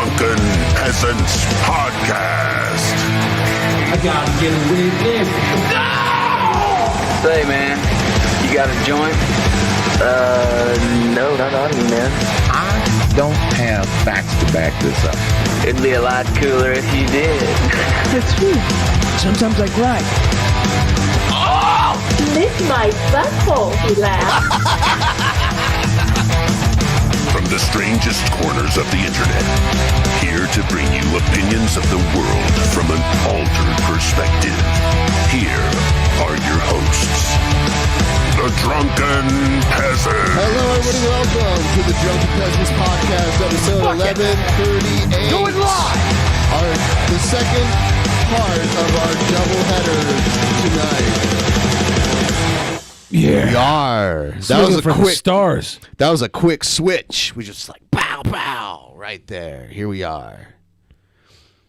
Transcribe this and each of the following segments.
Drunken Peasants Podcast. I gotta get away with this. No! Say, man, you got a joint? No, not on me, man. I don't have facts to back this up. It'd be a lot cooler if you did. That's true. Sometimes I cry. Oh! Lick my butthole, he laughed. From the strangest corners of the internet, here to bring you opinions of the world from an altered perspective. Here are your hosts, the Drunken Peasants. Hello, everybody. Welcome to the Drunken Peasants Podcast, episode 1138. Going live! The second part of our doubleheader tonight. Yeah. We are. That was a quick stars. That was a quick switch. We just like pow pow right there. Here we are.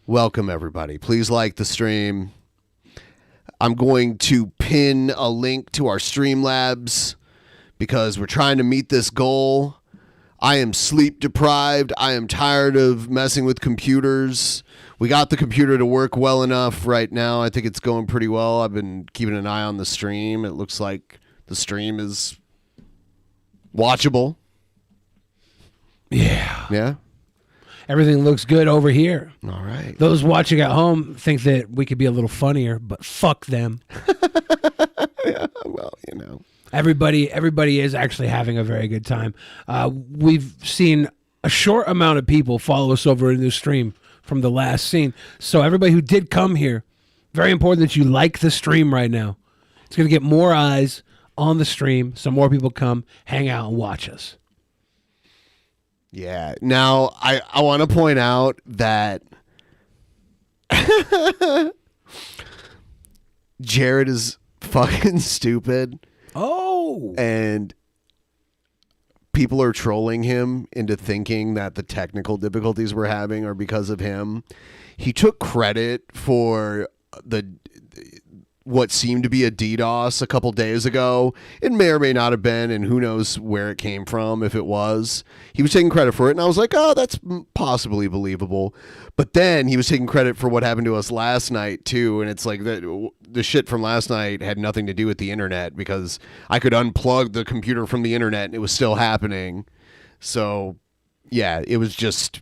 Welcome, everybody. Please like the stream. I'm going to pin a link to our Streamlabs because we're trying to meet this goal. I am sleep deprived. I am tired of messing with computers. We got the computer to work well enough right now. I think it's going pretty well. I've been keeping an eye on the stream. It looks like the stream is watchable. Yeah. Yeah? Everything looks good over here. All right. Those watching at home think that we could be a little funnier, but fuck them. Yeah, well, you know. Everybody is actually having a very good time. We've seen a short amount of people follow us over in the stream from the last scene. So everybody who did come here, very important that you like the stream right now. It's going to get more eyes on the stream, so more people come, hang out, and watch us. Yeah. Now, I want to point out that Jared is fucking stupid. Oh. And people are trolling him into thinking that the technical difficulties we're having are because of him. He took credit for what seemed to be a DDoS a couple days ago. It may or may not have been, and who knows where it came from if it was. He was taking credit for it, and I was like, oh, that's possibly believable. But then he was taking credit for what happened to us last night, too, and it's like the shit from last night had nothing to do with the internet because I could unplug the computer from the internet, and it was still happening. So, yeah, it was just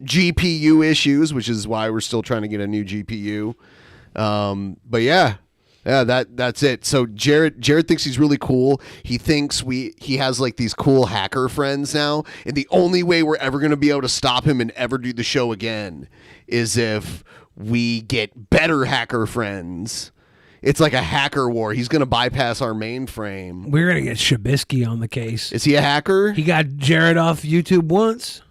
GPU issues, which is why we're still trying to get a new GPU. But yeah. Yeah, that's it. So Jared thinks he's really cool. He thinks he has like these cool hacker friends now, and the only way we're ever going to be able to stop him and ever do the show again is if we get better hacker friends. It's like a hacker war. He's going to bypass our mainframe. We're going to get Shabisky on the case. Is he a hacker? He got Jared off YouTube once.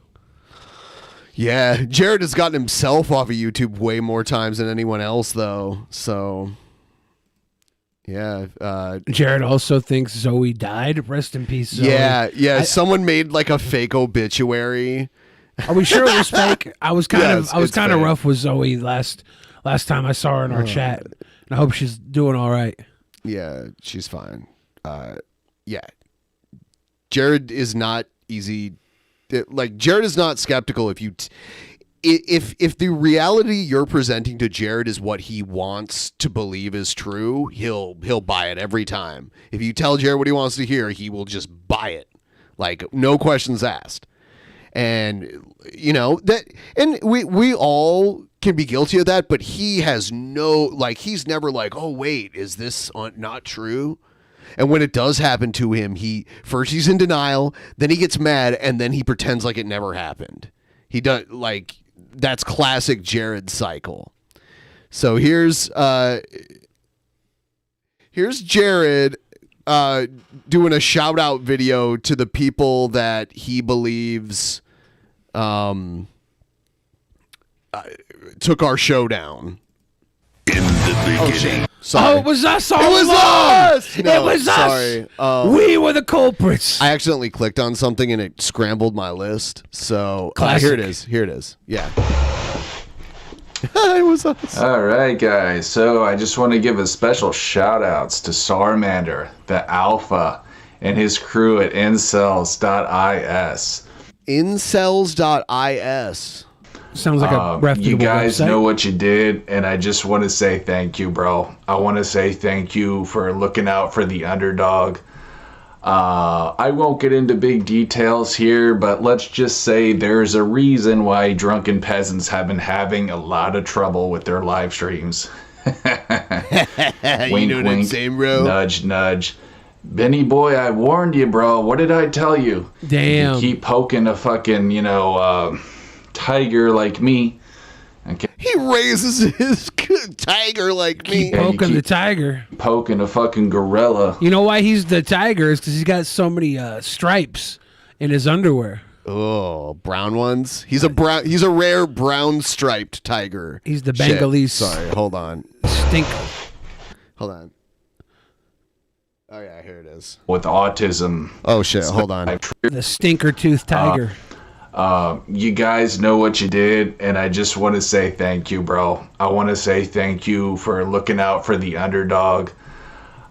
Yeah, Jared has gotten himself off of YouTube way more times than anyone else, though. So... yeah. Jared also thinks Zoe died. Rest in peace, Zoe. Yeah. Someone made like a fake obituary. Are we sure it was fake? I was kind of fake. rough with Zoe last time I saw her in our chat. And I hope she's doing all right. Yeah, she's fine. Yeah. Jared is not easy. Like Jared is not skeptical if you. If the reality you're presenting to Jared is what he wants to believe is true, he'll buy it every time. If you tell Jared what he wants to hear, he will just buy it. Like no questions asked. And you know that, and we all can be guilty of that, but he has he's never like, oh wait, is this not true? And when it does happen to him, he's in denial, then he gets mad, and then he pretends like it never happened. He does like. That's classic Jared cycle. So here's Jared doing a shout out video to the people that he believes took our show down. In the beginning. Sorry. Oh, it was us all It was along. us! No, it was sorry. us. We were the culprits. I accidentally clicked on something and it scrambled my list. So here it is. Yeah. It was us. All right, guys. So I just want to give a special shout outs to Sarmander, the Alpha, and his crew at incels.is. Incels.is. Sounds like a reputable You guys website. know what you did, and I just want to say thank you, bro. I want to say thank you for looking out for the underdog. I won't get into big details here, but let's just say there's a reason why Drunken Peasants have been having a lot of trouble with their live streams. Wink, know what I'm wink, saying, bro? nudge, nudge. Benny boy, I warned you, bro. What did I tell you? Damn. You keep poking a fucking, tiger like me. Okay. He raises his tiger like me. Yeah, you Poking the keep tiger. poking a fucking gorilla. You know why he's the tiger? Is because he's got so many stripes in his underwear. Oh, brown ones. He's a rare brown striped tiger. He's the Shit. Bengalese Sorry, hold on. stink. Hold on. Oh yeah, here it is. With autism. Oh shit, hold on. The stinker tooth tiger. You guys know what you did, and I just want to say thank you, bro. I want to say thank you for looking out for the underdog.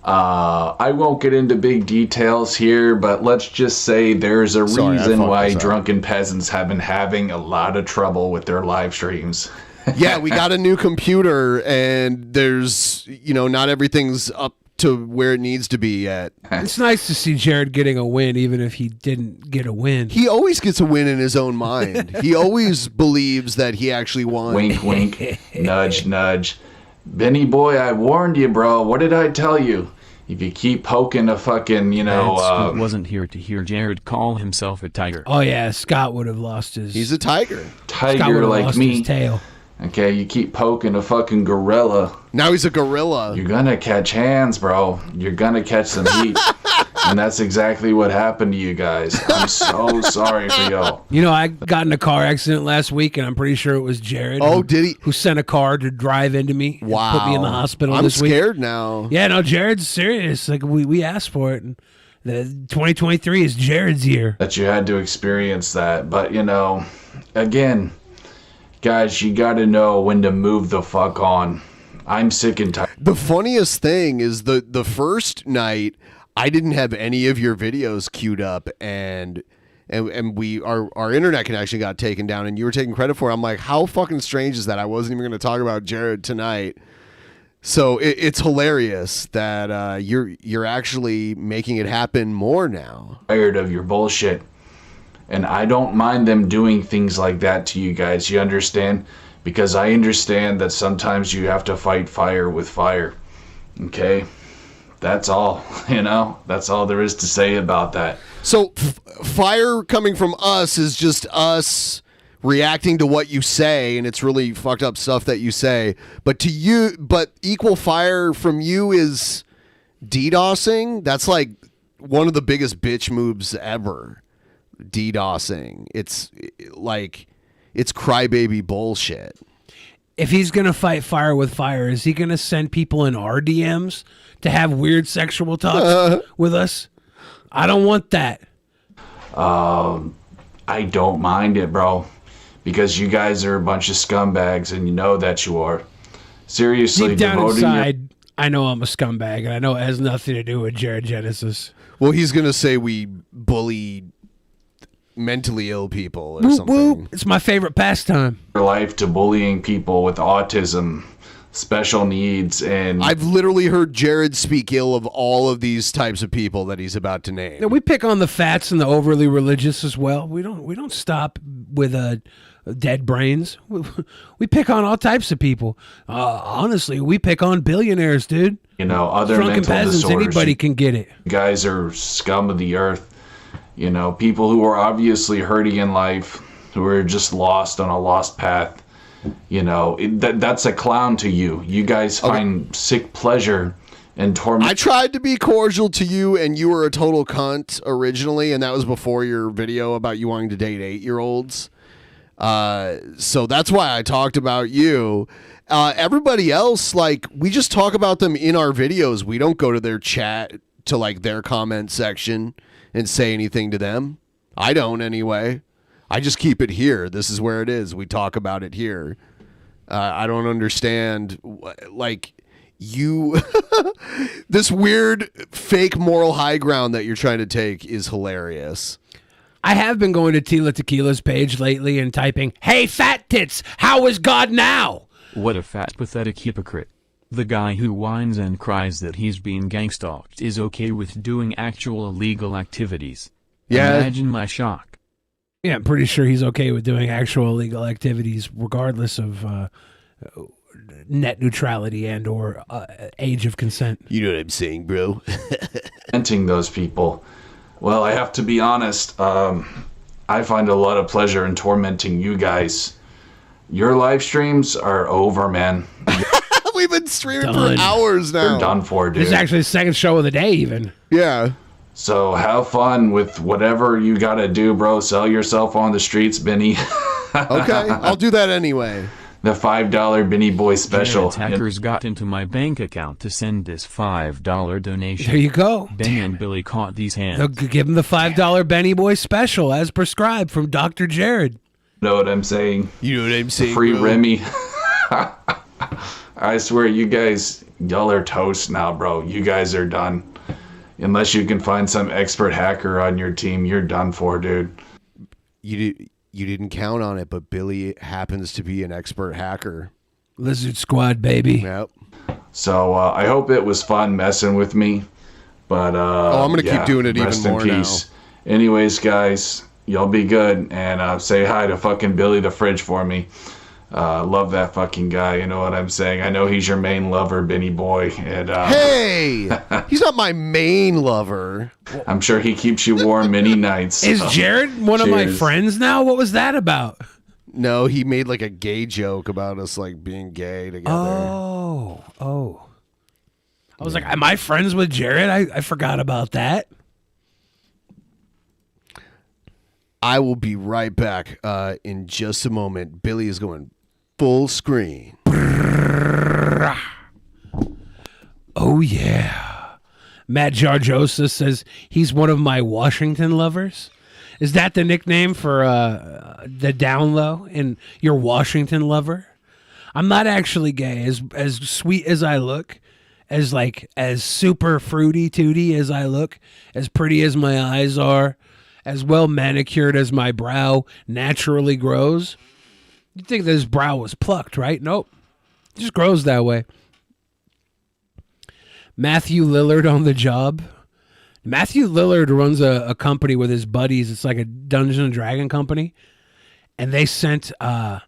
I won't get into big details here, but let's just say there's a Sorry, I reason fucked why this up. Drunken Peasants have been having a lot of trouble with their live streams. Yeah, we got a new computer, and there's not everything's up to where it needs to be yet. It's nice to see Jared getting a win, even if he didn't get a win. He always gets a win in his own mind. He always believes that he actually won. Wink, wink, nudge, nudge. Benny boy, I warned you, bro. What did I tell you? If you keep poking a fucking, Scott wasn't here to hear Jared call himself a tiger. Oh yeah, Scott would have lost his. He's a tiger. Scott tiger would have like lost me. his tail. Okay, you keep poking a fucking gorilla. Now he's a gorilla. You're gonna catch hands, bro. You're gonna catch some heat. And that's exactly what happened to you guys. I'm so sorry for y'all. You know, I got in a car accident last week, and I'm pretty sure it was Jared. Oh, who, did he? Who sent a car to drive into me? and Wow. Put me in the hospital I'm this week. scared now. Yeah, no, Jared's serious. Like we asked for it, and the 2023 is Jared's year. That you had to experience that. But, again, guys, you gotta know when to move the fuck on. I'm sick and tired. The funniest thing is the first night I didn't have any of your videos queued up, and our internet connection got taken down, and you were taking credit for it. I'm like, how fucking strange is that? I wasn't even going to talk about Jared tonight. So it's hilarious that you're actually making it happen more now. Tired of your bullshit. And I don't mind them doing things like that to you guys. You understand? Because I understand that sometimes you have to fight fire with fire. Okay? That's all. That's all there is to say about that. So fire coming from us is just us reacting to what you say, and it's really fucked up stuff that you say. But equal fire from you is DDoSing. That's like one of the biggest bitch moves ever. DDoSing. It's crybaby bullshit. If he's gonna fight fire with fire, is he gonna send people in our DMs to have weird sexual talks with us? I don't want that. I don't mind it, bro. Because you guys are a bunch of scumbags, and you know that you are. Seriously, Deep down devoting inside, I know I'm a scumbag, and I know it has nothing to do with Jared Genesis. Well, he's gonna say we bully mentally ill people or Whoop, something. whoop. It's my favorite pastime. your life to bullying people with autism, special needs, and I've literally heard Jared speak ill of all of these types of people that he's about to name. Yeah, we pick on the fats and the overly religious as well. We don't stop with dead brains. We pick on all types of people. Honestly, we pick on billionaires, dude. other Drunken mental peasants. disorders. Anybody can get it. You guys are scum of the earth. People who are obviously hurting in life, who are just lost on a lost path. That's a clown to you. You guys find sick pleasure in torment. I tried to be cordial to you, and you were a total cunt originally, and that was before your video about you wanting to date 8-year-olds. So that's why I talked about you. Everybody else, we just talk about them in our videos. We don't go to their chat, to their comment section and say anything to them. I don't anyway. I just keep it here. This is where it is. We talk about it here. I don't understand, you, this weird fake moral high ground that you're trying to take is hilarious. I have been going to Tila Tequila's page lately and typing, "Hey, fat tits, how is God now?" What a fat, pathetic hypocrite. The guy who whines and cries that he's being gangstalked is okay with doing actual illegal activities. Yeah. Imagine my shock. Yeah, I'm pretty sure he's okay with doing actual illegal activities regardless of net neutrality and or age of consent. You know what I'm saying, bro? Tormenting those people. Well, I have to be honest. I find a lot of pleasure in tormenting you guys. Your live streams are over, man. We've been streaming Done. for hours now. They're done for, dude. This is actually the second show of the day, even. Yeah. So have fun with whatever you gotta do, bro. Sell yourself on the streets, Benny. Okay, I'll do that anyway. The $5 Benny Boy special. Jared's hackers got into my bank account to send this $5 donation. There you go. Ben and Billy caught these hands. They'll give him the $5 Benny Boy special as prescribed from Dr. Jared. Know what I'm saying? You know what I'm saying, Free bro? Remy. I swear, you guys, y'all are toast now, bro. You guys are done. Unless you can find some expert hacker on your team, you're done for, dude. You didn't count on it, but Billy happens to be an expert hacker. Lizard Squad, baby. Yep. So I hope it was fun messing with me. But I'm gonna keep doing it rest even more in peace. Anyways, guys, y'all be good and say hi to fucking Billy the Fridge for me. Love that fucking guy. You know what I'm saying? I know he's your main lover, Benny Boy. And Hey, he's not my main lover. I'm sure he keeps you warm many nights. Is Jared one of my Cheers. friends now? What was that about? No, he made like a gay joke about us like being gay together. Oh. I was like, am I friends with Jared? I forgot about that. I will be right back in just a moment. Billy is going full screen. Oh, yeah. Matt Jarjosa says he's one of my Washington lovers. Is that the nickname for the down low and your Washington lover? I'm not actually gay. As sweet as I look, as super fruity tooty as I look, as pretty as my eyes are, as well manicured as my brow naturally grows. You'd think that his brow was plucked, right? Nope. It just grows that way. Matthew Lillard on the job. Matthew Lillard runs a company with his buddies. It's like a Dungeons and Dragon company. And they sent out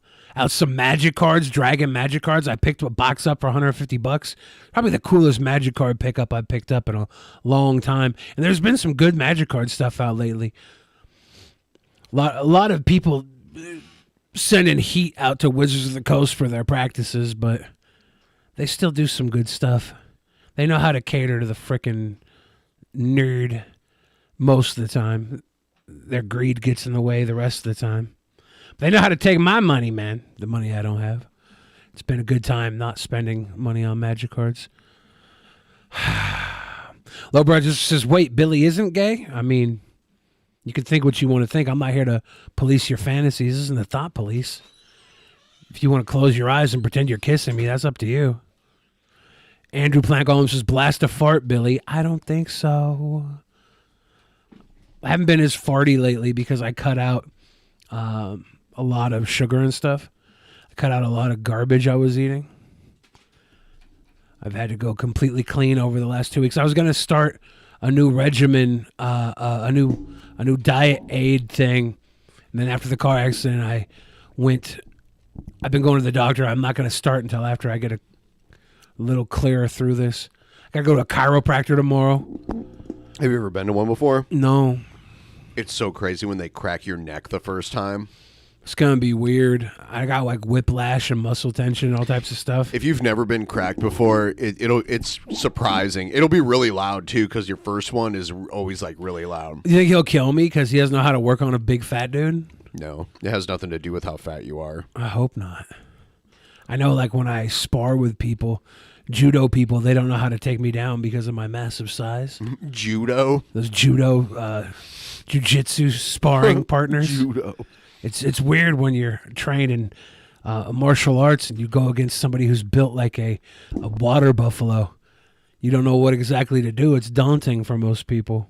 some magic cards, dragon magic cards. I picked a box up for $150. Probably the coolest magic card pickup I've picked up in a long time. And there's been some good magic card stuff out lately. A lot of people sending heat out to Wizards of the Coast for their practices, but they still do some good stuff. They know how to cater to the frickin' nerd most of the time. Their greed gets in the way the rest of the time. They know how to take my money, man. The money I don't have. It's been a good time not spending money on magic cards. Lowbrow just says, wait, Billy isn't gay? I mean, you can think what you want to think. I'm not here to police your fantasies. This isn't the thought police. If you want to close your eyes and pretend you're kissing me, that's up to you. Andrew Plank says, blast a fart, Billy. I don't think so. I haven't been as farty lately because I cut out a lot of sugar and stuff. I cut out a lot of garbage I was eating. I've had to go completely clean over the last 2 weeks. I was going to start a new regimen, a new diet aid thing. And then after the car accident, I've been going to the doctor. I'm not going to start until after I get a little clearer through this. I got to go to a chiropractor tomorrow. Have you ever been to one before? No. It's so crazy when they crack your neck the first time. It's going to be weird. I got like whiplash and muscle tension and all types of stuff. If you've never been cracked before, it's surprising. It'll be really loud too because your first one is always like really loud. You think he'll kill me because he doesn't know how to work on a big fat dude? No, it has nothing to do with how fat you are. I hope not. I know like when I spar with people, judo people, they don't know how to take me down because of my massive size. Judo? Those judo, jiu-jitsu sparring partners. Judo. It's weird when you're trained in martial arts and you go against somebody who's built like a water buffalo. You don't know what exactly to do. It's daunting for most people.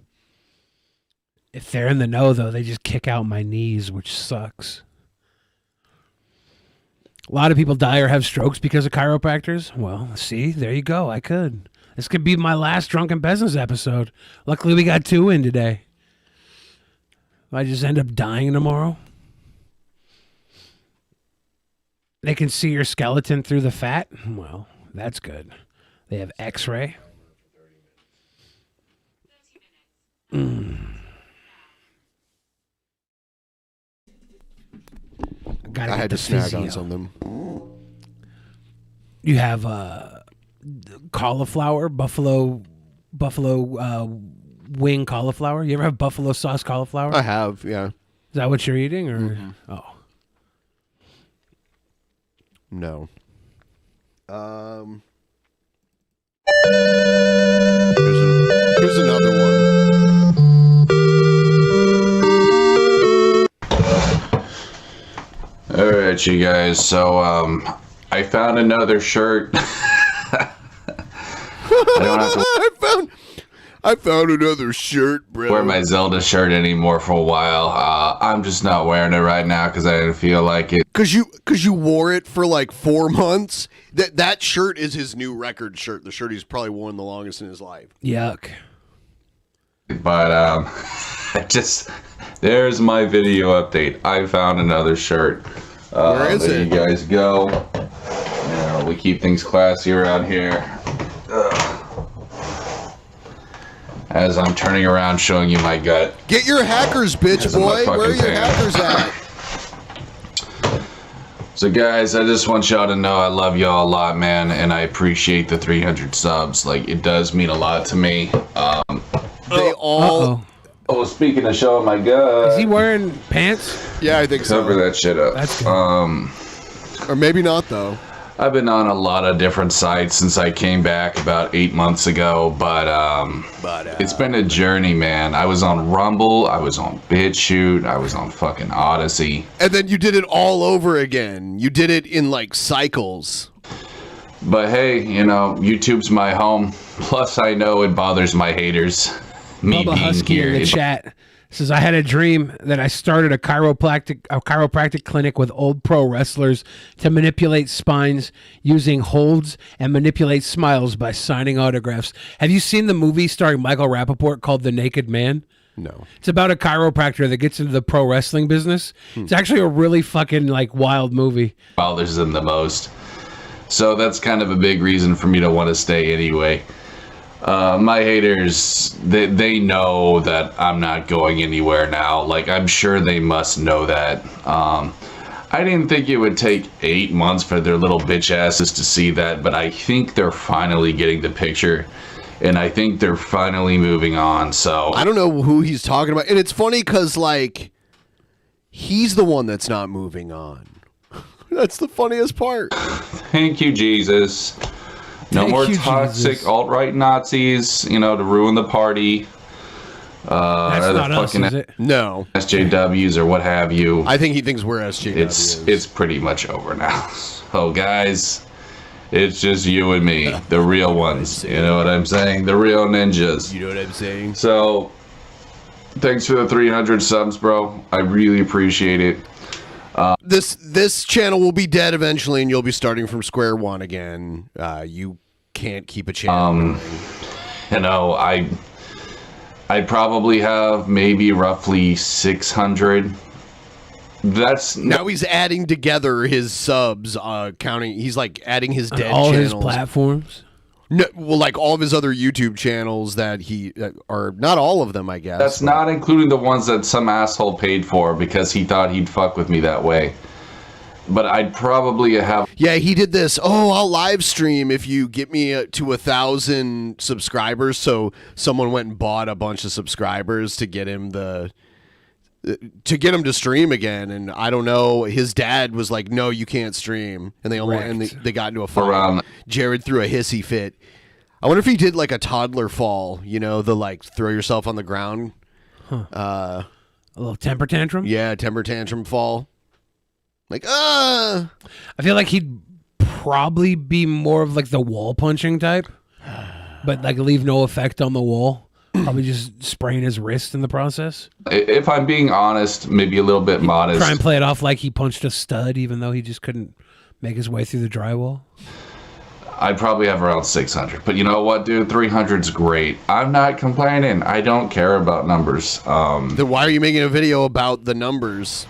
If they're in the know, though, they just kick out my knees, which sucks. A lot of people die or have strokes because of chiropractors. Well, see, there you go. I could. This could be my last Drunken Peasants episode. Luckily, we got 2 in today. If I just end up dying tomorrow, they can see your skeleton through the fat. Well, that's good. They have X-ray. I had to snack on something. You have cauliflower, buffalo wing cauliflower. You ever have buffalo sauce cauliflower? I have, yeah. Is that what you're eating, or oh? No. Here's another one. All right, you guys. So, I found another shirt. I don't have to I found another shirt, bro. wear my Zelda shirt anymore for a while. I'm just not wearing it right now because I didn't feel like it. Cause you wore it for like 4 months. That shirt is his new record shirt. The shirt he's probably worn the longest in his life. Yuck. But there's my video update. I found another shirt. Where is there it? you guys go. We keep things classy around here. As I'm turning around showing you my gut. Get your hackers, bitch boy. Where are your hackers at? So guys, I just want y'all to know I love y'all a lot, man, and I appreciate the 300 subs. Like, it does mean a lot to me. They all... Oh, speaking of showing my gut... Is he wearing pants? Yeah, I think so. Cover that shit up. That's good. Or maybe not, though. I've been on a lot of different sites since I came back about 8 months ago, but it's been a journey, man. I was on Rumble, I was on BitChute, I was on fucking Odyssey. And then you did it all over again. You did it in, like, cycles. But hey, YouTube's my home. Plus, I know it bothers my haters. Me Bubba being Husky here. in the chat says, I had a dream that I started a chiropractic clinic with old pro wrestlers to manipulate spines using holds and manipulate smiles by signing autographs. Have you seen the movie starring Michael Rappaport called The Naked Man? No. It's about a chiropractor that gets into the pro wrestling business. It's actually a really fucking wild movie. Bothers them the most. So that's kind of a big reason for me to want to stay anyway. My haters, they know that I'm not going anywhere now. Like, I'm sure they must know that. I didn't think it would take 8 months for their little bitch asses to see that, but I think they're finally getting the picture, and I think they're finally moving on. So I don't know who he's talking about. And it's funny because, he's the one that's not moving on. That's the funniest part. Thank you, Jesus. No more toxic alt-right Nazis, to ruin the party. That's not us, is it? No. SJWs or what have you. I think he thinks we're SJWs. It's pretty much over now. So, guys, it's just you and me, the real ones. You know what I'm saying? The real ninjas. You know what I'm saying? So, thanks for the 300 subs, bro. I really appreciate it. This channel will be dead eventually, and you'll be starting from square one again. You can't keep a channel going. I probably have maybe roughly 600. Now he's adding together his subs, counting. He's adding his dead all channels. his platforms. No, well, all of his other YouTube channels that he are not all of them, I guess. That's not including the ones that some asshole paid for because he thought he'd fuck with me that way. But I'd probably have... Yeah, he did this. Oh, I'll live stream if you get me to 1,000 subscribers. So someone went and bought a bunch of subscribers to get him to stream again. And I don't know. His dad was like, "No, you can't stream." And they got into a fight. Jared threw a hissy fit. I wonder if he did a toddler fall. The throw yourself on the ground. A little temper tantrum. Yeah, temper tantrum fall. I feel like he'd probably be more of the wall punching type, but leave no effect on the wall. Probably just spraying his wrist in the process. If I'm being honest, maybe a little bit modest. Try and play it off like he punched a stud, even though he just couldn't make his way through the drywall. I'd probably have around 600. But you know what, dude? 300's great. I'm not complaining. I don't care about numbers. Then why are you making a video about the numbers?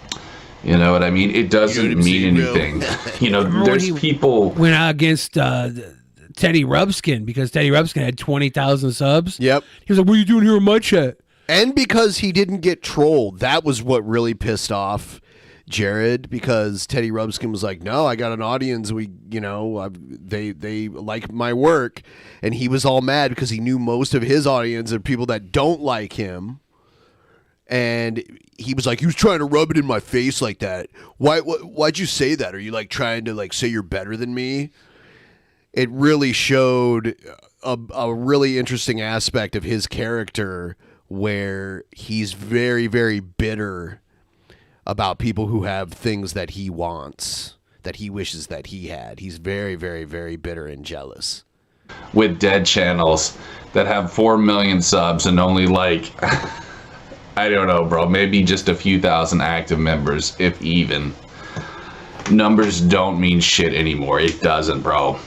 You know what I mean? It doesn't mean anything. You know, there's people... Went out against Teddy Rubskin because Teddy Rubskin had 20,000 subs. Yep. He was like, what are you doing here in my chat? And because he didn't get trolled. That was what really pissed off Jared, because Teddy Rubskin was like, no, I got an audience. They like my work. And he was all mad because he knew most of his audience are people that don't like him. And he was like, he was trying to rub it in my face like that. Why'd you say that? Are you like trying to like say you're better than me? It really showed a really interesting aspect of his character where he's very, very bitter about people who have things that he wants, that he wishes that he had. He's very, very, very bitter and jealous. With dead channels that have 4 million subs and only like, I don't know, bro, maybe just a few thousand active members, if even. Numbers don't mean shit anymore. It doesn't, bro.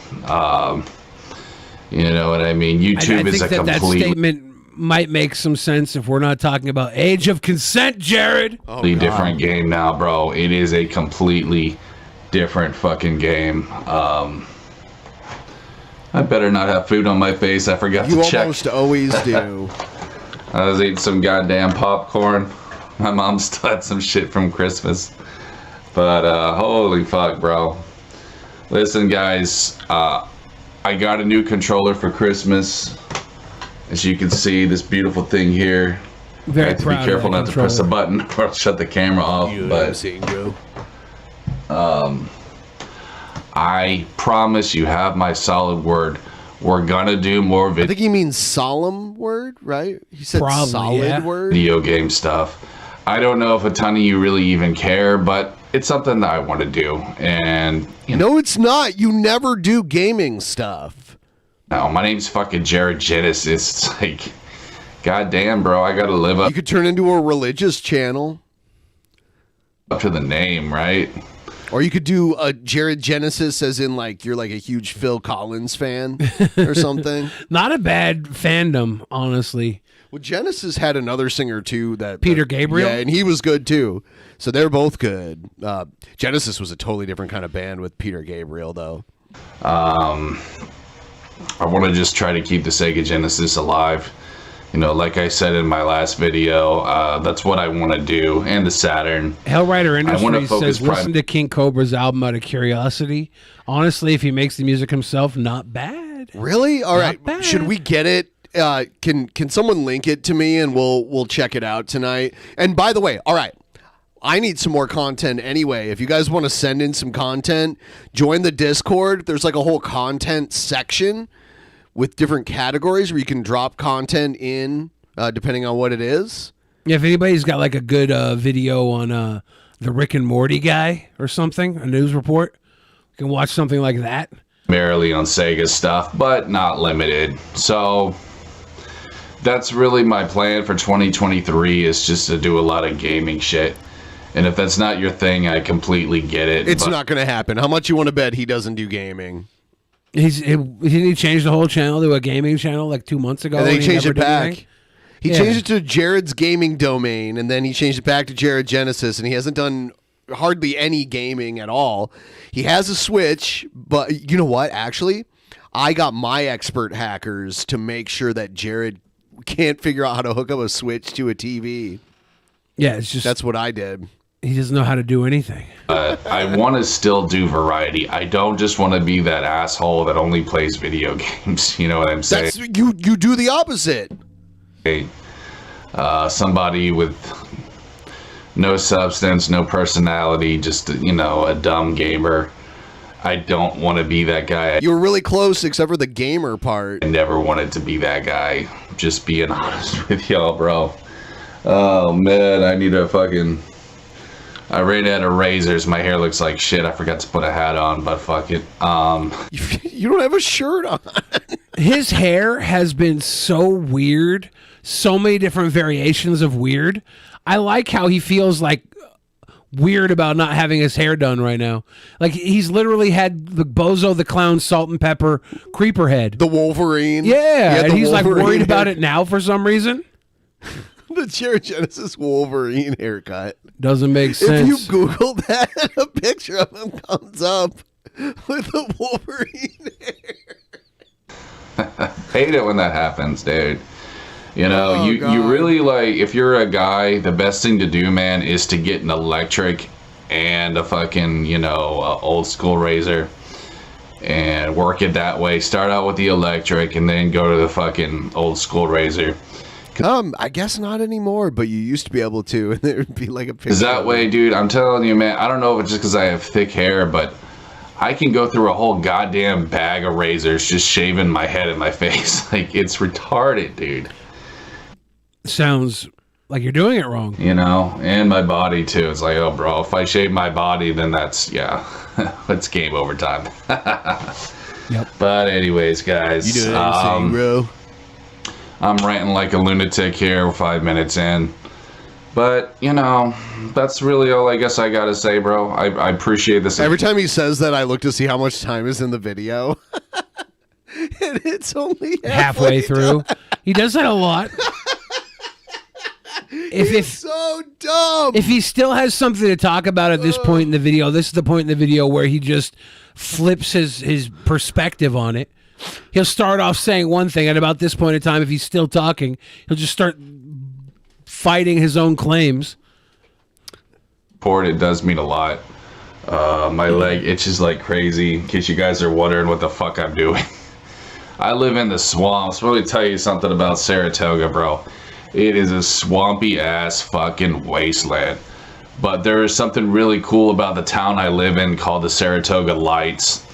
You know what I mean? YouTube is a complete... that statement might make some sense if we're not talking about age of consent, Jared. Different game now, bro. It is a completely different fucking game. I better not have food on my face. I forgot to check. You almost always do. I was eating some goddamn popcorn. My mom still had some shit from Christmas. But holy fuck, bro. Listen, guys, I got a new controller for Christmas. As you can see, this beautiful thing here. Very I have to be careful not to press a button or I'll shut the camera off. I promise you have my solid word. We're gonna do more I think he means solemn word, right? He said Probably, solid word. video game stuff. I don't know if a ton of you really even care, but it's something that I want to do. And no, it's not. You never do gaming stuff. No, my name's fucking Jared Genesis. It's like, goddamn, bro, I gotta live up. You could turn into a religious channel. Up to the name, right? Or you could do a Jared Genesis, as in like you're like a huge Phil Collins fan or something. Not a bad fandom, honestly. Well, Genesis had another singer too, Peter Gabriel. Yeah, and he was good too. So they're both good. Genesis was a totally different kind of band with Peter Gabriel, though. I want to just try to keep the Sega Genesis alive. You know, like I said in my last video, that's what I want to do. And the Saturn. Hellrider Industries says, listen to King Cobra's album out of curiosity. Honestly, if he makes the music himself, not bad. Really? All right. Bad. Should we get it? Can someone link it to me and we'll check it out tonight? And by the way, all right. I need some more content anyway. If you guys want to send in some content, join the Discord. There's like a whole content section with different categories where you can drop content in depending on what it is. Yeah, if anybody's got like a good video on the Rick and Morty guy or something, a news report, you can watch something like that. Primarily on Sega stuff, but not limited. So that's really my plan for 2023, is just to do a lot of gaming shit. And if that's not your thing, I completely get it. It's not going to happen. How much you want to bet he doesn't do gaming? Didn't he change the whole channel to a gaming channel like 2 months ago? And then he changed it back. He Yeah. changed it to Jared's gaming domain, and then he changed it back to Jared Genesis, and he hasn't done hardly any gaming at all. He has a Switch, but you know what? Actually, I got my expert hackers to make sure that Jared can't figure out how to hook up a Switch to a TV. Yeah, it's just that's what I did. He doesn't know how to do anything. I want to still do variety. I don't just want to be that asshole that only plays video games. You know what I'm saying? You do the opposite. Somebody with no substance, no personality, just, you know, a dumb gamer. I don't want to be that guy. You were really close except for the gamer part. I never wanted to be that guy. Just being honest with y'all, bro. Oh, man, I need a fucking... I ran out of razors. My hair looks like shit. I forgot to put a hat on, but fuck it. You don't have a shirt on. His hair has been so weird so many different variations of weird. I like how he feels like weird about not having his hair done right now. Like he's literally had the Bozo the Clown salt and pepper creeper head. The Wolverine. Yeah, and he's like Wolverine worried about hair. it now for some reason. The Jared Genesis Wolverine haircut. Doesn't make sense. If you Google that, a picture of him comes up with the Wolverine hair. Hate it when that happens, dude. You know, Oh, you God. really like, if you're a guy, the best thing to do, man, is to get an electric and a fucking, old school razor and work it that way. Start out with the electric and then go to the fucking old school razor. I guess not anymore, but you used to be able to, and there would be like a picture. Is that way, dude? I'm telling you, man, I don't know if it's just because I have thick hair, but I can go through a whole goddamn bag of razors just shaving my head and my face. Like, it's retarded, dude. Sounds like you're doing it wrong. And my body too. It's like, oh, bro, if I shave my body, then that's, it's game over time. Yep. But anyways, guys, You doing anything, bro? I'm ranting like a lunatic here 5 minutes in. But, that's really all I guess I gotta say, bro. I appreciate this. Every time he says that, I look to see how much time is in the video. And it's only Halfway through. He does that a lot. If so dumb. If he still has something to talk about at this point in the video, this is the point in the video where he just flips his perspective on it. He'll start off saying one thing, and about this point in time, if he's still talking, he'll just start fighting his own claims. It does mean a lot. My leg itches like crazy, in case you guys are wondering what the fuck I'm doing. I live in the swamps. Let me tell you something about Saratoga, bro. It is a swampy ass fucking wasteland. But there is something really cool about the town I live in called the Saratoga Lights.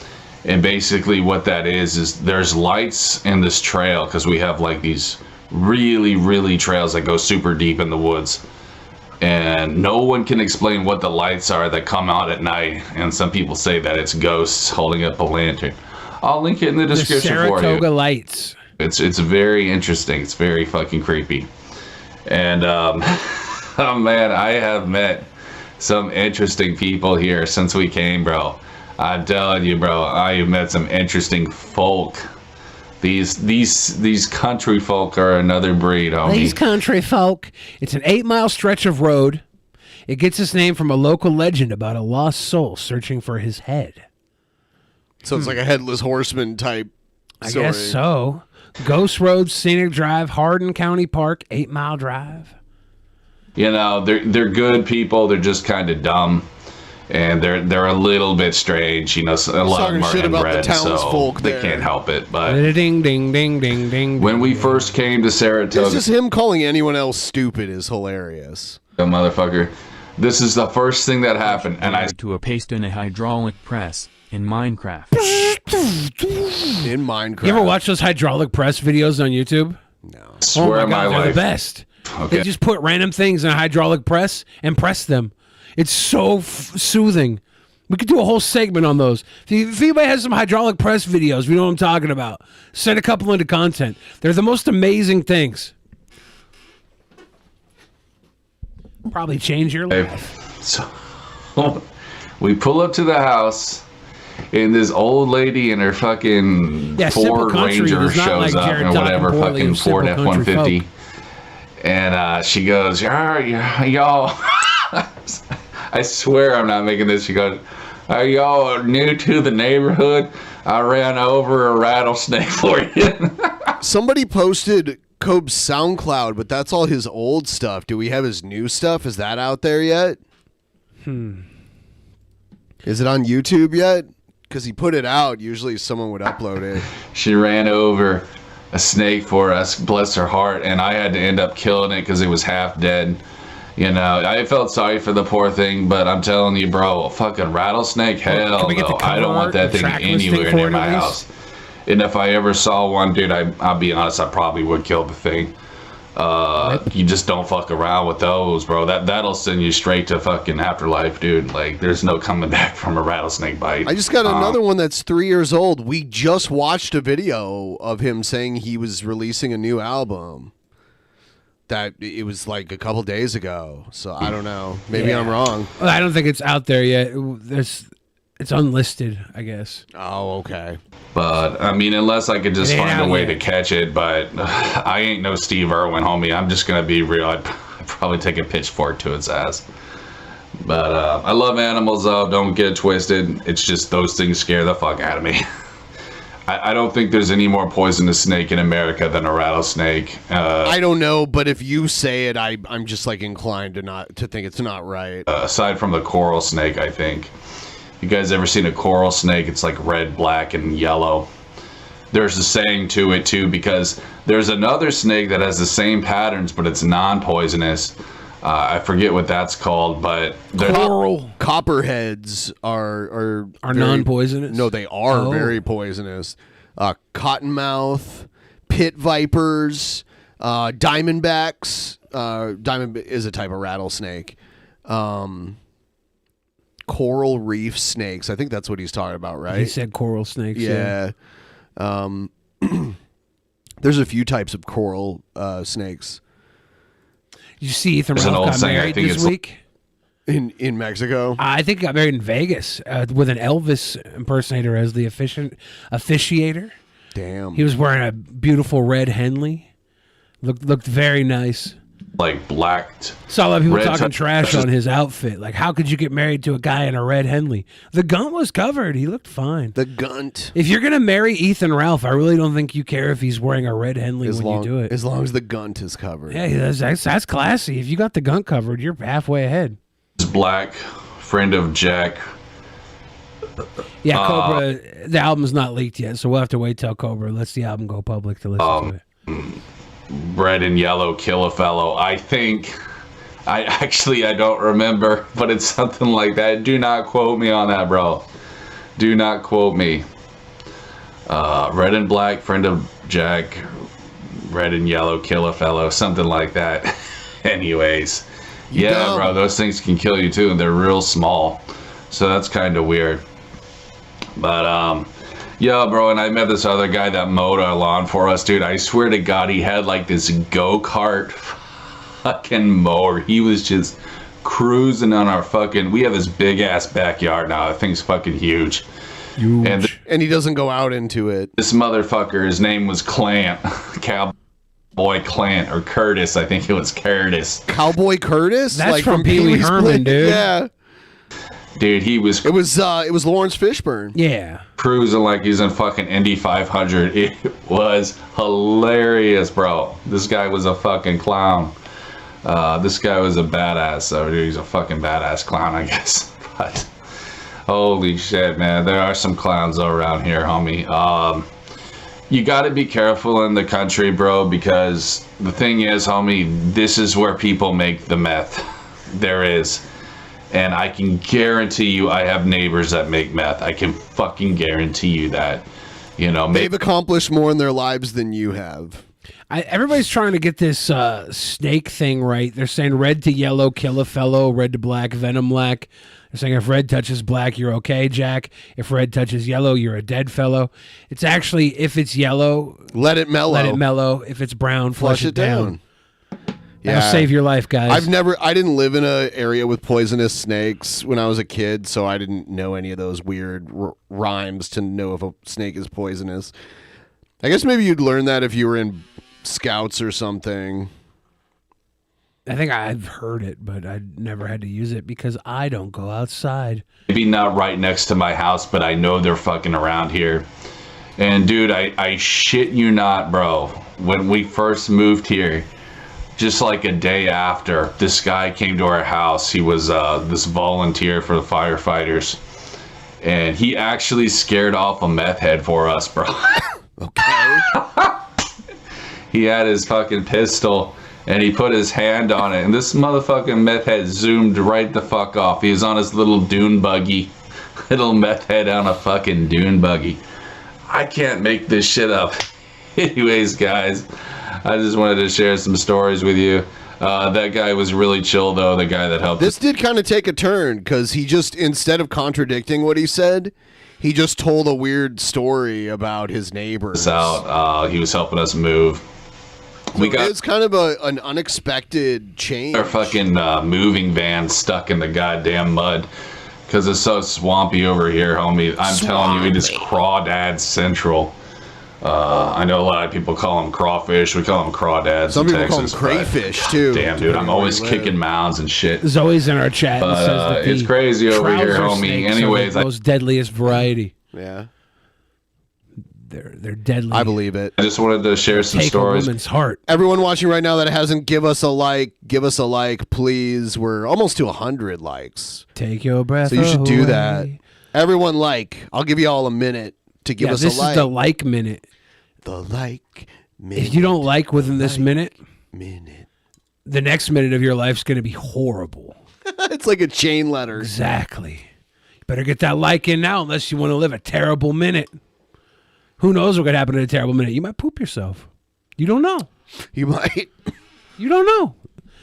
And basically what that is there's lights in this trail, because we have like these really, really trails that go super deep in the woods. And no one can explain what the lights are that come out at night. And some people say that it's ghosts holding up a lantern. I'll link it in the description for you. Saratoga Lights. It's very interesting. It's very fucking creepy. And oh man, I have met some interesting people here since we came, bro. I'm telling you, bro, I have met some interesting folk. These country folk are another breed, homie. These country folk. It's an 8-mile stretch of road. It gets its name from a local legend about a lost soul searching for his head. So it's like a headless horseman type story. I guess so. Ghost Road, Scenic Drive, Hardin County Park, 8-mile drive. They're good people. They're just kind of dumb. And they're a little bit strange, a lot of them are inbred, so they can't help it. But ding, ding, ding, ding, ding. When we first came to Saratoga, It's just him calling anyone else stupid is hilarious. Motherfucker, this is the first thing that happened, and I to a paste in a hydraulic press in Minecraft. In Minecraft. You ever watch those hydraulic press videos on YouTube? No. swear oh on my God, my they're life. the best. Okay. They just put random things in a hydraulic press and press them. It's so soothing. We could do a whole segment on those. If anybody has some hydraulic press videos, we know what I'm talking about. Send a couple into content. They're the most amazing things. Probably change your life. So we pull up to the house, and this old lady and her fucking Simple Ford Country Ranger does not shows like up, Jared and whatever talking poorly fucking of Simple Ford Country F-150. folk. And she goes, y'all. I swear I'm not making this. She goes, are y'all new to the neighborhood? I ran over a rattlesnake for you. Somebody posted Cobe's SoundCloud, but that's all his old stuff. Do we have his new stuff? Is that out there yet? Is it on YouTube yet? Because he put it out. Usually someone would upload it. She ran over a snake for us, bless her heart, and I had to end up killing it because it was half dead. I felt sorry for the poor thing, but I'm telling you, bro, a fucking rattlesnake, hell no. I don't want that thing anywhere near my house. And if I ever saw one, dude, I'll be honest, I probably would kill the thing. You just don't fuck around with those, bro. That'll send you straight to fucking afterlife, dude. Like, there's no coming back from a rattlesnake bite. I just got another one that's 3 years old. We just watched a video of him saying he was releasing a new album. that it was like a couple days ago. So I don't know. Maybe I'm wrong. Well, I don't think it's out there yet. It's unlisted, I guess. Oh, okay. But I mean, unless I could just It ain't find a out way yet. to catch it, but I ain't no Steve Irwin, homie. I'm just gonna be real. I'd probably take a pitchfork to its ass. But I love animals, though. Don't get it twisted. It's just those things scare the fuck out of me. I don't think there's any more poisonous snake in America than a rattlesnake. I don't know, but if you say it, I'm just like inclined to think it's not right. Aside from the coral snake, I think. You guys ever seen a coral snake? It's like red, black, and yellow. There's a saying to it too, because there's another snake that has the same patterns, but it's non-poisonous. I forget what that's called, but Coral copperheads are very- non-poisonous? No, they are Oh. very poisonous. Cottonmouth, pit vipers, diamondbacks. Diamond is a type of rattlesnake. Coral reef snakes. I think that's what he's talking about, right? He said coral snakes. Yeah. There's a few types of coral snakes Did you see Ethan There's an Ralph old got saying, I married think this it's- week? in Mexico. I think he got married in Vegas with an Elvis impersonator as the officiator. Damn. He was wearing a beautiful red Henley. Looked very nice. like blacked. Saw a lot of people red talking t- trash on his outfit. Like, how could you get married to a guy in a red Henley? The gunt was covered. He looked fine. The gunt. If you're gonna marry Ethan Ralph, I really don't think you care if he's wearing a red Henley when you do it. As long as the gunt is covered. Yeah, that's classy. If you got the gunt covered, you're halfway ahead. Black, friend of Jack. Yeah, Cobra. The album's not leaked yet, so we'll have to wait till Cobra lets the album go public to listen to it. Red and yellow kill a fellow. I think. I don't remember, but it's something like that. Do not quote me on that, bro. Do not quote me. Red and black, friend of Jack. Red and yellow kill a fellow. Something like that. Anyways. Yeah, dumb. bro, those things can kill you too, and they're real small. So that's kind of weird. But, yeah, bro, and I met this other guy that mowed our lawn for us, dude. I swear to God, he had like this go-kart fucking mower. He was just cruising on our fucking... We have this big-ass backyard now. That thing's fucking huge. And he doesn't go out into it. this motherfucker, his name was Clant. Cowboy Clant, or Curtis. I think it was Curtis. Cowboy Curtis? That's like from Pee Wee Pee-wee's Herman, Playground? dude. Yeah. Dude, he was It was Lawrence Fishburne. Yeah. cruising like he's in fucking Indy 500. It was hilarious, bro. This guy was a fucking clown. This guy was a badass. So he's a fucking badass clown, I guess. But holy shit, man, there are some clowns around here, homie. You got to be careful in the country, bro, because the thing is, homie, this is where people make the meth. There is. And I can guarantee you I have neighbors that make meth. I can fucking guarantee you that. You know, They've accomplished more in their lives than you have. Everybody's trying to get this snake thing right. They're saying red to yellow, kill a fellow. Red to black, venom black. They're saying if red touches black, you're okay, Jack. If red touches yellow, you're a dead fellow. It's actually, if it's yellow, let it mellow. Let it mellow. If it's brown, flush it down. That'll save your life, guys. I didn't live in an area with poisonous snakes when I was a kid, so I didn't know any of those weird rhymes to know if a snake is poisonous. I guess maybe you'd learn that if you were in Scouts or something. I think I've heard it, but I never had to use it because I don't go outside. maybe not right next to my house, but I know they're fucking around here. And dude, I shit you not, bro. When we first moved here, just like a day after, this guy came to our house. He was this volunteer for the firefighters. And he actually scared off a meth head for us, bro. Okay. He had his fucking pistol and he put his hand on it. And this motherfucking meth head zoomed right the fuck off. He was on his little dune buggy. Little meth head on a fucking dune buggy. I can't make this shit up. Anyways, guys, I just wanted to share some stories with you. That guy was really chill, though, the guy that helped. This did kind of take a turn because he just, instead of contradicting what he said, he just told a weird story about his neighbors. Out. He was helping us move. We got it's kind of an unexpected change. our fucking moving van stuck in the goddamn mud because it's so swampy over here, homie. I'm telling you, it is crawdad central. I know a lot of people call them crawfish. We call them crawdads. Some in people Texas, call them crayfish too. Damn, dude, I'm always kicking mounds and shit. Zoe's in our chat. But, and says that it's the crazy over here, trouser homie. snakes are Anyways, the most deadliest variety. Yeah. They're deadly. I believe it. I just wanted to share some Take stories. a woman's heart. Everyone watching right now that hasn't, give us a like, please. We're almost to 100 likes. Take your breath So you should do away. that. Everyone like. I'll give you all a minute to give us a like. This is the like minute. The like minute. If you don't like within this minute, minute. the next minute of your life's going to be horrible. It's like a chain letter. Exactly. You better get that like in now unless you want to live a terrible minute. Who knows what could happen in a terrible minute? You might poop yourself. You don't know. You might. You don't know.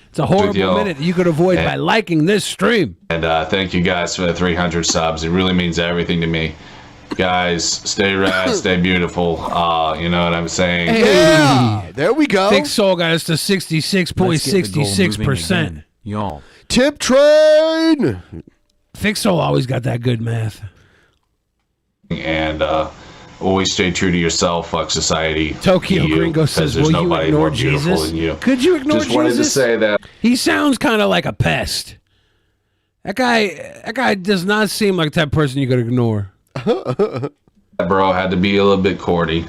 It's a horrible minute that you could avoid by liking this stream. And thank you guys for the 300 subs. It really means everything to me. Guys, stay rad, stay beautiful. You know what I'm saying? Yeah. There we go. Thick Soul got us to 66.66%. Y'all. Tip train. Thick Soul always got that good math. And always stay true to yourself. Fuck society. Tokyo Gringo says, there's will you nobody ignore more beautiful Jesus? than you. Could you ignore Just wanted to Jesus? say that. He sounds kind of like a pest. That guy does not seem like the type of person you could ignore. Bro had to be a little bit corny.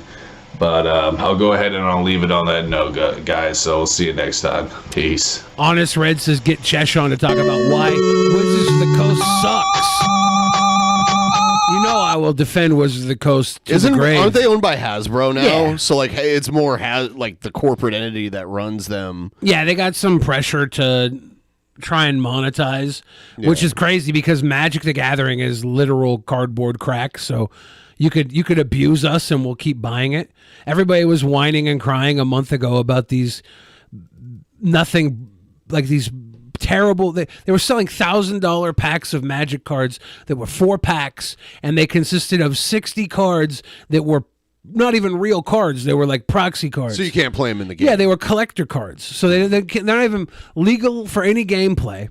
But I'll go ahead and I'll leave it on that note, guys. So we'll see you next time. Peace. Honest Red says, get Chesh on to talk about why Wizards of the Coast sucks. You know I will defend Wizards of the Coast to the grave. Aren't they owned by Hasbro now? Yeah. So like, hey, it's more like the corporate entity that runs them. Yeah, they got some pressure to try and monetize, which is crazy because Magic the Gathering is literal cardboard crack. So you could abuse us and we'll keep buying it. Everybody was whining and crying a month ago about these terrible. They were selling $1,000 packs of Magic cards that were 4 packs, and they consisted of 60 cards that were not even real cards. They were like proxy cards. So you can't play them in the game. Yeah, they were collector cards. So they're not even legal for any gameplay.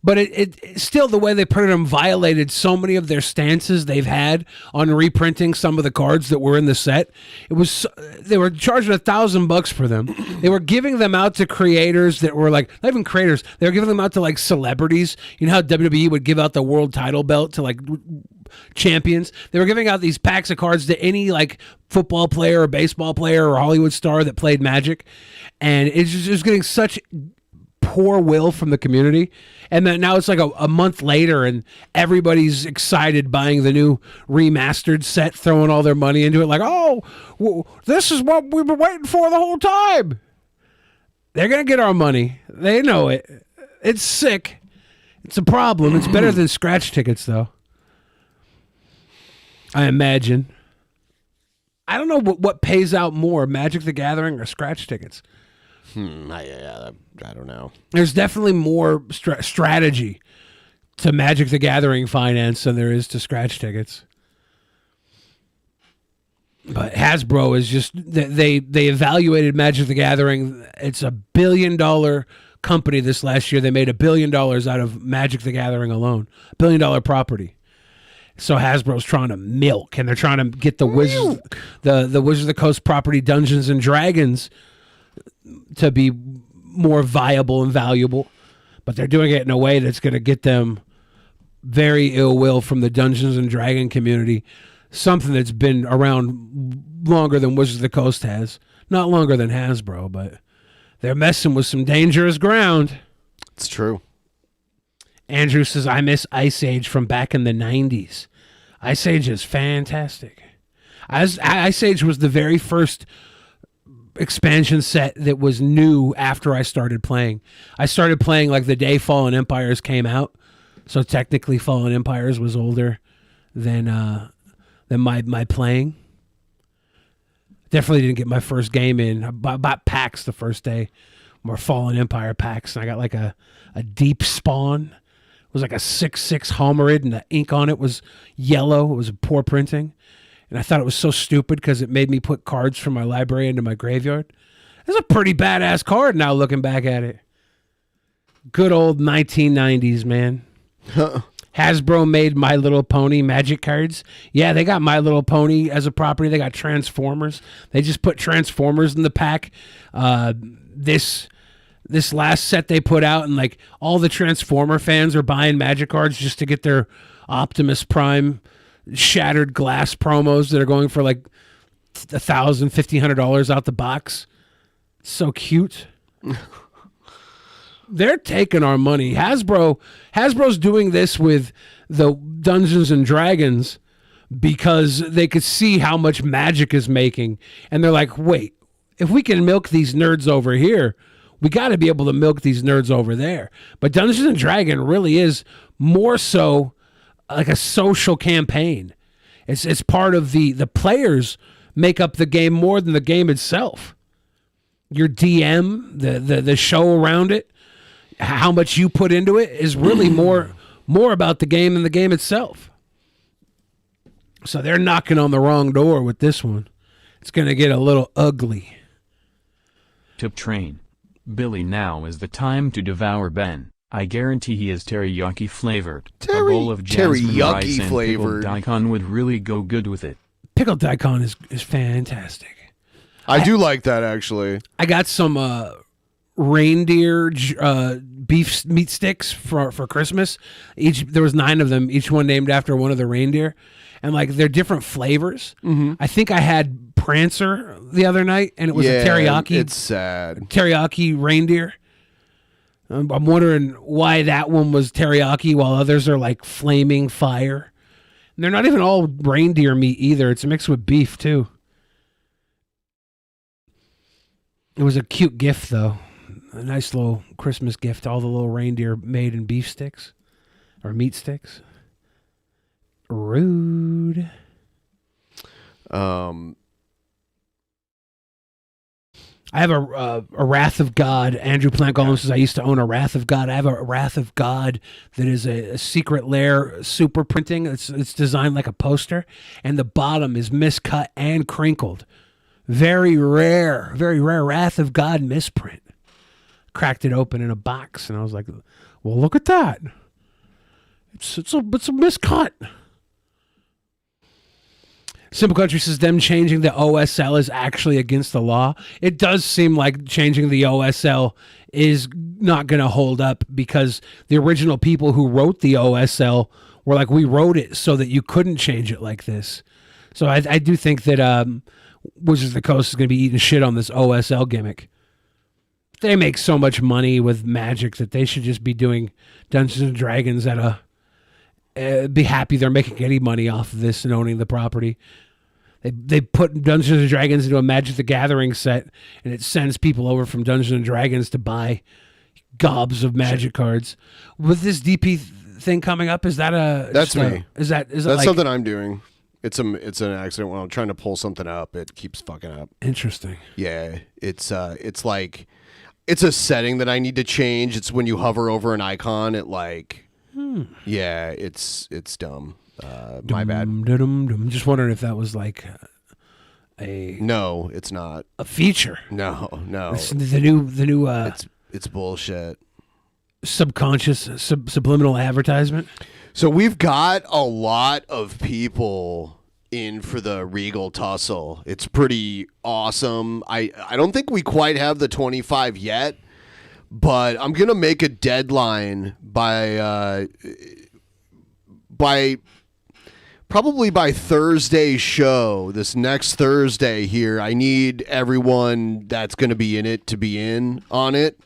But it still, the way they printed them violated so many of their stances they've had on reprinting some of the cards that were in the set. They were charging $1,000 for them. They were giving them out to creators that were like, not even creators, they were giving them out to like celebrities. You know how WWE would give out the world title belt to like champions? They were giving out these packs of cards to any like football player or baseball player or Hollywood star that played Magic. And it's just getting such poor will from the community. And then now it's like a month later and everybody's excited buying the new remastered set, throwing all their money into it like, oh, this is what we've been waiting for the whole time. They're going to get our money. They know it. It's sick. It's a problem. It's better than scratch tickets, though. I imagine. I don't know what pays out more, Magic the Gathering or scratch tickets. I don't know. There's definitely more strategy to Magic the Gathering finance than there is to scratch tickets. But Hasbro is just they evaluated Magic the Gathering. It's $1 billion company this last year. They made $1 billion out of Magic the Gathering alone. $1 billion property. So Hasbro's trying to milk, and they're trying to get the Wizards, the Wizards of the Coast property, Dungeons and Dragons, to be more viable and valuable, but they're doing it in a way that's going to get them very ill will from the Dungeons and Dragon community, something that's been around longer than Wizards of the Coast has. Not longer than Hasbro, but they're messing with some dangerous ground. It's true. Andrew says, I miss Ice Age from back in the 90s. Ice Age is fantastic. Ice Age was the very first expansion set that was new after I started playing. I started playing like the day Fallen Empires came out, so technically Fallen Empires was older than my playing. Definitely didn't get my first game in. I bought packs the first day, more Fallen Empire packs, and I got like a deep spawn. It was like a 6/6 Homerid, and the ink on it was yellow. It was poor printing. And I thought it was so stupid because it made me put cards from my library into my graveyard. It's a pretty badass card now looking back at it. Good old 1990s, man. Hasbro made My Little Pony Magic cards. Yeah, they got My Little Pony as a property. They got Transformers. They just put Transformers in the pack. This last set they put out, and like all the Transformer fans are buying Magic cards just to get their Optimus Prime Shattered Glass promos that are going for like $1,000, $1,500 out the box. So cute. They're taking our money. Hasbro's doing this with the Dungeons and Dragons because they could see how much Magic is making. And they're like, wait, if we can milk these nerds over here, we got to be able to milk these nerds over there. But Dungeons and Dragons really is more so like a social campaign. It's part of the players make up the game more than the game itself. Your DM, the show around it, how much you put into it is really more about the game than the game itself. So they're knocking on the wrong door with this one. It's going to get a little ugly. Tip train. Billy, now is the time to devour Ben. I guarantee he is teriyaki flavored. A bowl of jasmine rice and pickled daikon would really go good with it. Pickled daikon is fantastic. I do like that, actually. I got some reindeer beef meat sticks for Christmas. There was 9 of them, each one named after one of the reindeer, and like they're different flavors. I think I had Prancer the other night, and it was a teriyaki. It's sad. Teriyaki reindeer. I'm wondering why that one was teriyaki while others are like flaming fire. And they're not even all reindeer meat either. It's mixed with beef too. It was a cute gift though. A nice little Christmas gift. All the little reindeer made in beef sticks or meat sticks. Rude. I have a Wrath of God. Andrew Plankholm says, I used to own a Wrath of God. I have a Wrath of God that is a secret lair super printing. It's designed like a poster, and the bottom is miscut and crinkled. Very rare Wrath of God misprint. Cracked it open in a box, and I was like, well, look at that. It's a miscut. Simple Country says them changing the OSL is actually against the law. It does seem like changing the OSL is not going to hold up because the original people who wrote the OSL were like, we wrote it so that you couldn't change it like this. So I do think that Wizards of the Coast is going to be eating shit on this OSL gimmick. They make so much money with Magic that they should just be doing Dungeons and Dragons at a... be happy they're making any money off of this and owning the property. They put Dungeons and Dragons into a Magic the Gathering set, and it sends people over from Dungeons and Dragons to buy gobs of Magic cards. With this DP thing coming up, is that a... That's me. Is that That's like, something I'm doing. It's an accident when I'm trying to pull something up. It keeps fucking up. Interesting. Yeah, it's like it's a setting that I need to change. It's when you hover over an icon, it like... Yeah, it's dumb. My bad. I'm just wondering if that was like No, it's not a feature. No. It's the new. It's bullshit. Subconscious subliminal advertisement. So we've got a lot of people in for the Regal Tussle. It's pretty awesome. I don't think we quite have the 25 yet. But I'm gonna make a deadline by probably by Thursday's show. This next Thursday here, I need everyone that's gonna be in it to be in on it,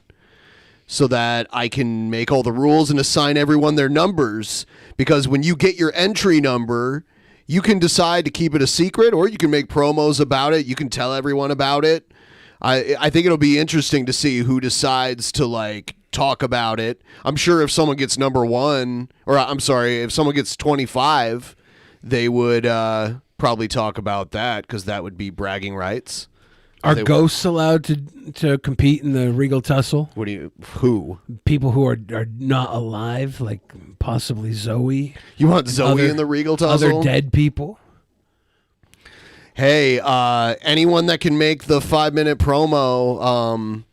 so that I can make all the rules and assign everyone their numbers. Because when you get your entry number, you can decide to keep it a secret, or you can make promos about it. You can tell everyone about it. I think it'll be interesting to see who decides to like talk about it. I'm sure if someone gets number 1, or I'm sorry, if someone gets 25, they would probably talk about that because that would be bragging rights. Are ghosts allowed to compete in the Regal Tussle? Who? People who are not alive, like possibly Zoe. You want Zoe in the Regal Tussle? Other dead people. hey, anyone that can make the 5-minute promo,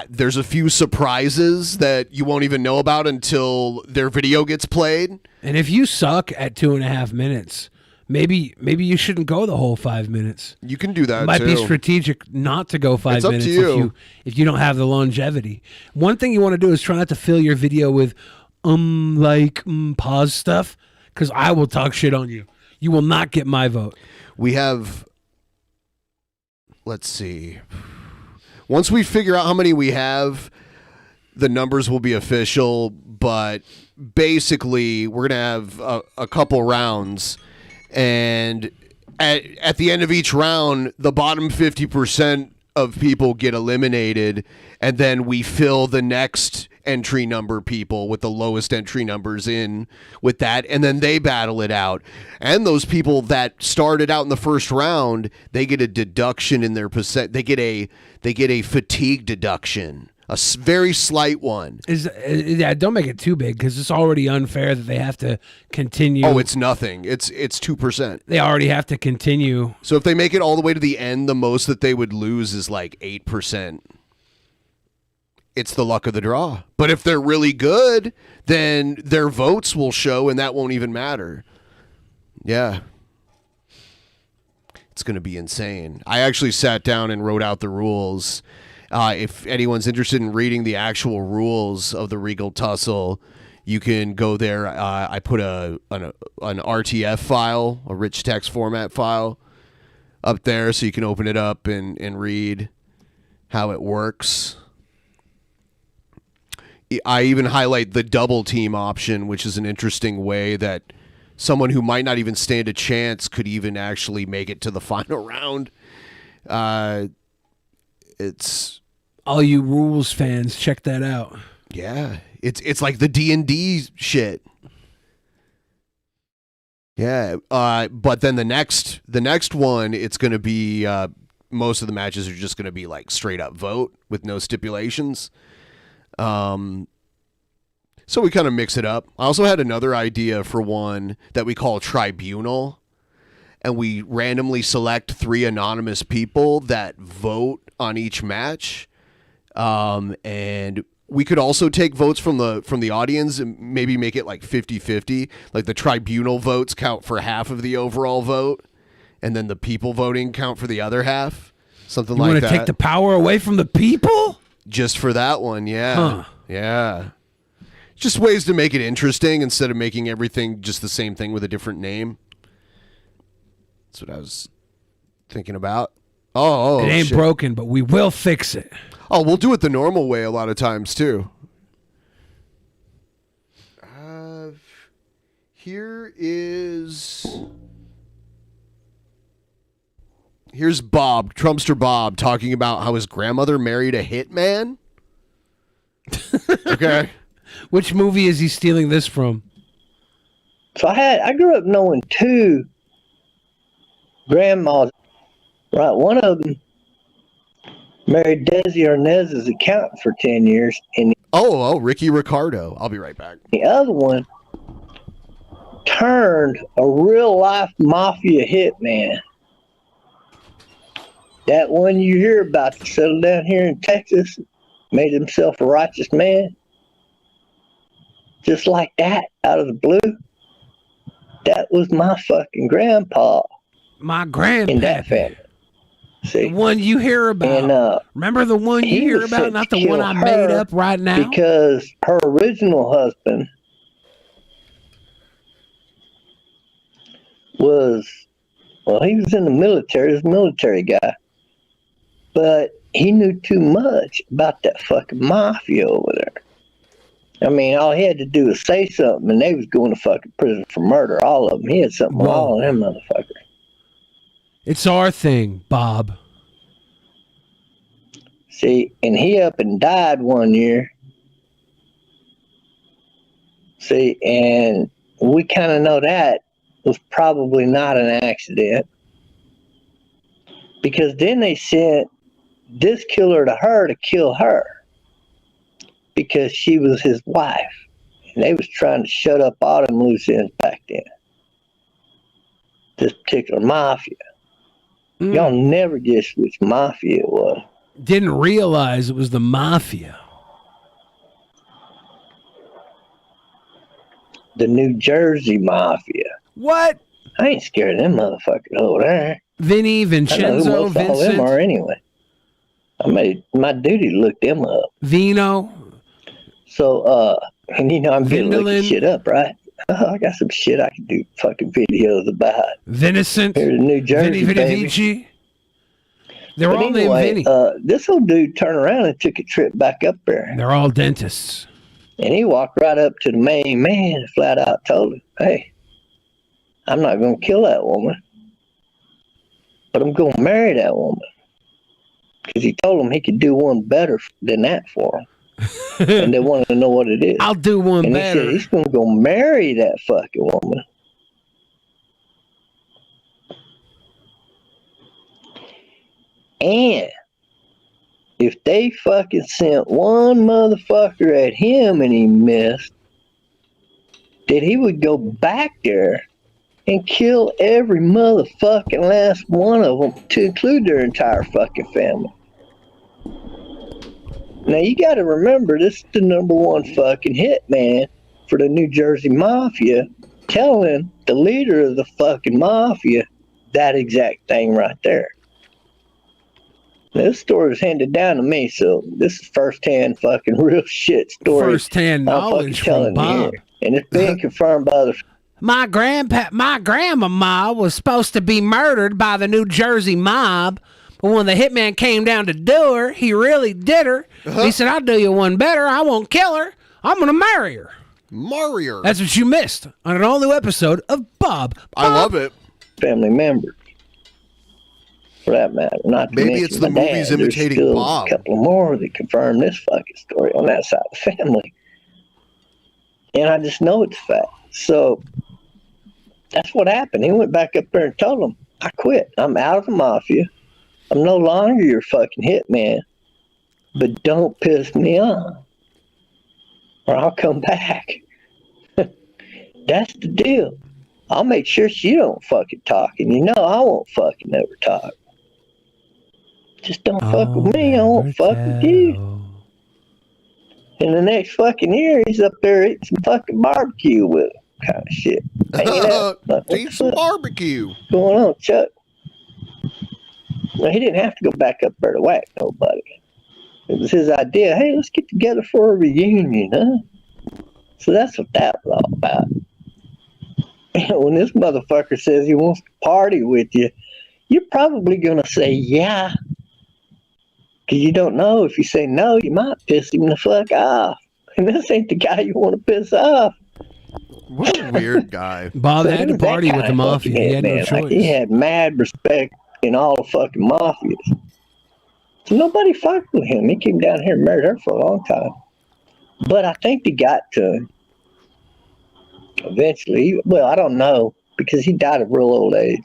there's a few surprises that you won't even know about until their video gets played. And if you suck at 2.5 minutes, maybe you shouldn't go the whole 5 minutes. You can do that. It might too. be strategic not to go 5 It's up minutes to you. if you don't have the longevity. One thing you want to do is try not to fill your video with pause stuff, because I will talk shit on you. You will not get my vote. We have, let's see. Once we figure out how many we have, the numbers will be official. But basically, we're going to have a couple rounds. And at the end of each round, the bottom 50% of people get eliminated. And then we fill the next entry number people with the lowest entry numbers in with that, and then they battle it out. And those people that started out in the first round, they get a deduction in their percent. They get a fatigue deduction, a very slight one. Yeah, don't make it too big, because it's already unfair that they have to continue. Oh, it's nothing. It's 2%. They already have to continue. So if they make it all the way to the end, the most that they would lose is like 8%. It's the luck of the draw. But if they're really good, then their votes will show, and that won't even matter. Yeah. It's going to be insane. I actually sat down and wrote out the rules. If anyone's interested in reading the actual rules of the Regal Tussle, you can go there. I put an RTF file, a rich text format file, up there, so you can open it up and read how it works. I even highlight the double team option, which is an interesting way that someone who might not even stand a chance could even actually make it to the final round. It's all you rules fans, check that out. Yeah, it's like the D&D shit. Yeah, but then the next one, it's going to be most of the matches are just going to be like straight up vote with no stipulations. So we kind of mix it up. I also had another idea for one that we call Tribunal, and we randomly select 3 anonymous people that vote on each match. And we could also take votes from the audience and maybe make it like 50-50. Like the Tribunal votes count for half of the overall vote, and then the people voting count for the other half. Something like that. You want to take the power away from the people? Just for that one, yeah. Huh. Yeah. Just ways to make it interesting instead of making everything just the same thing with a different name. That's what I was thinking about. Oh, it ain't shit. broken, but we will fix it. Oh, we'll do it the normal way a lot of times, too. Here's Bob, Trumpster Bob, talking about how his grandmother married a hitman. Okay. Which movie is he stealing this from? So I grew up knowing 2 grandmas. Right, one of them married Desi Arnaz's accountant for 10 years, and Ricky Ricardo. I'll be right back. The other one turned a real life mafia hitman. That one you hear about that settled down here in Texas, made himself a righteous man. Just like that, out of the blue. That was my fucking grandpa. My grandpa. In that family. See? The one you hear about. And, remember the one you hear about, not the one I made up right now? Because her original husband he was in the military. He was a military guy. But he knew too much about that fucking mafia over there. I mean, all he had to do was say something, and they was going to fucking prison for murder. All of them. He had something on all of them motherfuckers. It's our thing, Bob. See, and he up and died one year. See, and we kind of know that was probably not an accident. Because then they sent this killer to her to kill her. Because she was his wife. And they was trying to shut up all them loose ends back then. This particular mafia. Y'all never guessed which mafia it was. Didn't realize it was the mafia. The New Jersey Mafia. What? I ain't scared of them motherfuckers over there. Vinny, Vincenzo, I know who most all them are anyway. I made my duty to look them up. Vino. So, and you know I'm good at Vindalin. looking shit up, right? I got some shit I can do fucking videos about. Vincent. Here's New Jersey, Vinny baby. Vici. They're But all anyway, named Vinny. this old dude turned around and took a trip back up there. They're all dentists. And he walked right up to the main man and flat out told him, hey, I'm not going to kill that woman, but I'm going to marry that woman. Because he told him he could do one better than that for him. And they wanted to know what it is. I'll do one and better. He said he's going to go marry that fucking woman. And if they fucking sent one motherfucker at him and he missed, that he would go back there and kill every motherfucking last one of them, to include their entire fucking family. Now you got to remember, this is the #1 fucking hitman for the New Jersey Mafia, telling the leader of the fucking mafia that exact thing right there. Now, this story was handed down to me, so this is first-hand fucking real shit story. First-hand knowledge from Bob. And it's being confirmed by the... My grandmama was supposed to be murdered by the New Jersey mob, but when the hitman came down to do her, he really did her. He said, I'll do you one better. I won't kill her. I'm going to marry her. Marry her. That's what you missed on an all-new episode of Bob. I love it. Family members, for that matter. Not to Maybe mention it's the my movies dad. There's imitating still Bob. A couple more that confirm this fucking story on that side of the family. And I just know it's fact. So that's what happened. He went back up there and told him, I quit. I'm out of the mafia. I'm no longer your fucking hitman. But don't piss me off, or I'll come back. That's the deal. I'll make sure she don't fucking talk. And you know I won't fucking never talk. Just don't fuck with me. I won't fuck with you. And the next fucking year, he's up there eating some fucking barbecue with him. Kind of shit. Hanging out. Like, Eat some barbecue. What's going on, Chuck? Well, he didn't have to go back up there to whack nobody. It was his idea. Hey, let's get together for a reunion, huh? So that's what that was all about. When this motherfucker says he wants to party with you, you're probably going to say yeah. Because you don't know. If you say no, you might piss him the fuck off. And this ain't the guy you want to piss off. What a weird guy. Bob So had he to was that party with kind the of mafia. fucking He had no hitman. choice. Like, he had mad respect in all the fucking mafias. So nobody fucked with him. He came down here and married her for a long time. But I think they got to him eventually. Well, I don't know, because he died of real old age.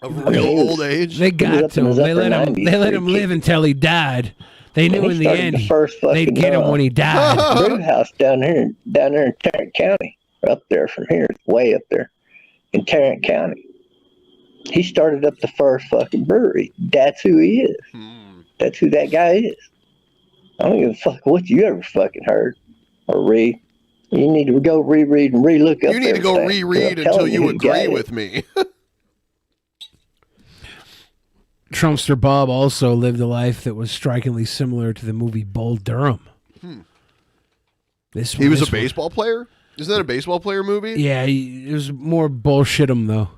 Of real old age? They got to him. They let him live until he died. They knew in the end they'd get him when he died. Brew house down there in Tarrant County, up there from here, way up there in Tarrant County. He started up the first fucking brewery. That's who he is. That's who that guy is. I don't give a fuck what you ever fucking heard or read. You need to go reread and relook up. You need to go reread until you agree with me. Trumpster Bob also lived a life that was strikingly similar to the movie Bull Durham. He was a baseball player? Isn't that a baseball player movie? Yeah, it was more bullshit'em though.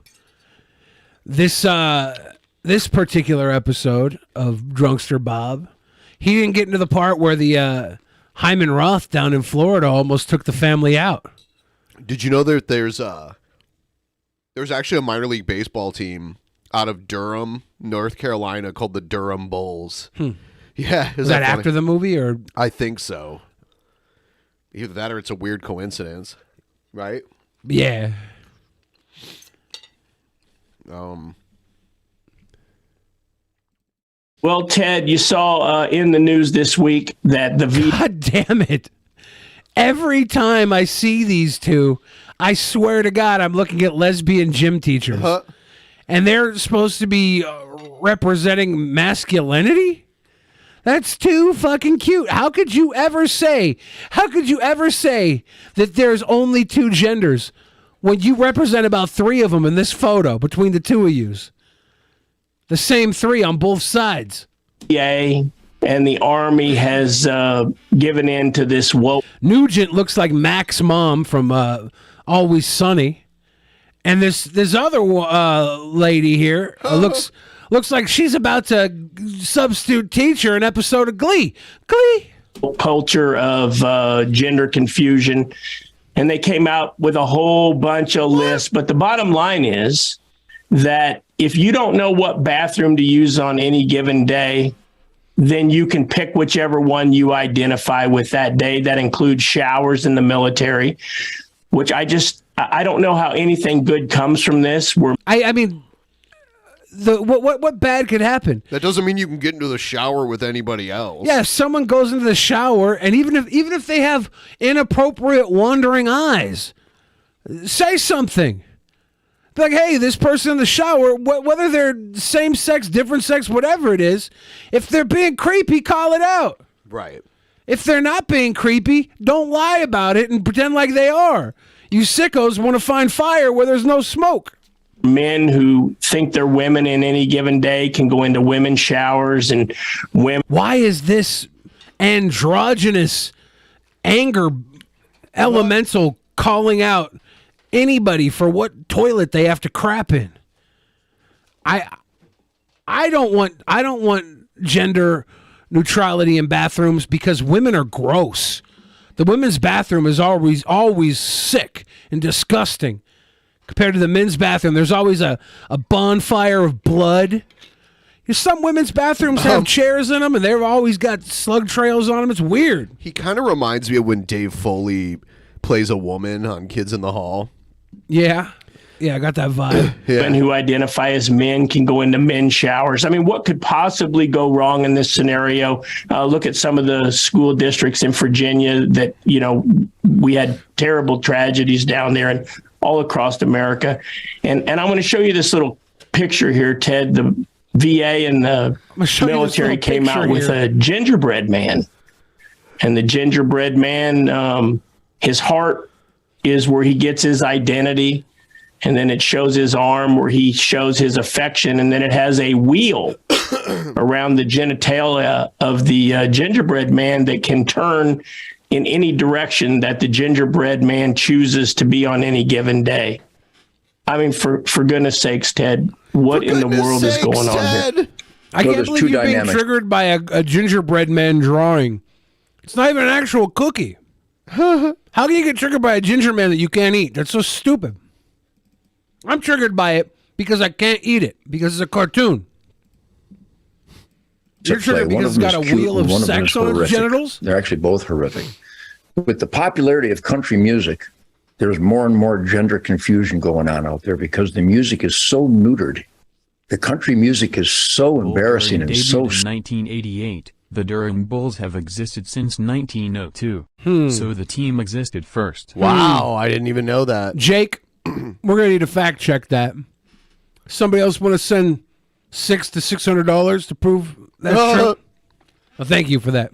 This particular episode of Drunkster Bob, he didn't get into the part where the Hyman Roth down in Florida almost took the family out. Did you know that there's actually a minor league baseball team out of Durham, North Carolina, called the Durham Bulls? Yeah. Was that after the movie, or? I think so. Either that or it's a weird coincidence, right? Yeah. Well, Ted, you saw in the news this week that the God damn it. Every time I see these two, I swear to God, I'm looking at lesbian gym teachers. and they're supposed to be representing masculinity? That's too fucking cute. How could you ever say that there's only two genders when you represent about three of them in this photo between the two of yous? The same three on both sides. Yay. And the Army has given in to this woke. Nugent looks like Mac's mom from Always Sunny. And this other lady here looks like she's about to substitute teacher an episode of Glee. Culture of gender confusion. And they came out with a whole bunch of lists. But the bottom line is that if you don't know what bathroom to use on any given day, then you can pick whichever one you identify with that day. That includes showers in the military, which I don't know how anything good comes from this. I mean, what bad could happen? That doesn't mean you can get into the shower with anybody else. Yeah, if someone goes into the shower, and even if they have inappropriate wandering eyes, say something. Be like, hey, this person in the shower, whether they're same sex, different sex, whatever it is, if they're being creepy, call it out. Right. If they're not being creepy, don't lie about it and pretend like they are. You sickos want to find fire where there's no smoke. Men who think they're women in any given day can go into women's showers and women. Why is this androgynous anger elemental calling out anybody for what toilet they have to crap in? I don't want gender neutrality in bathrooms because women are gross. The women's bathroom is always sick and disgusting. Compared to the men's bathroom, there's always a bonfire of blood. Some women's bathrooms have chairs in them, and they've always got slug trails on them. It's weird. He kind of reminds me of when Dave Foley plays a woman on Kids in the Hall. Yeah, I got that vibe. Men who identify as men can go into men's showers. I mean, what could possibly go wrong in this scenario? Look at some of the school districts in Virginia that, we had terrible tragedies down there and all across America. And I'm going to show you this little picture here, Ted. The VA and the military came out with a gingerbread man. And the gingerbread man, his heart is where he gets his identity. And then it shows his arm where he shows his affection. And then it has a wheel around the genitalia of the gingerbread man that can turn in any direction that the gingerbread man chooses to be on any given day. I mean, for goodness sakes, Ted, what in the world is going on here? I can't believe you're being triggered by a gingerbread man drawing. It's not even an actual cookie. How can you get triggered by a ginger man that you can't eat? That's so stupid. I'm triggered by it because I can't eat it, because it's a cartoon. You're triggered because it's got a wheel of sex on its genitals? They're actually both horrific. With the popularity of country music, there's more and more gender confusion going on out there because the music is so neutered. The country music is so embarrassing and so... In 1988, the Durham Bulls have existed since 1902. So the team existed first. Wow, I didn't even know that. Jake, we're going to need to fact check that. Somebody else want to send $600 to $600 to prove that's true? Well, thank you for that.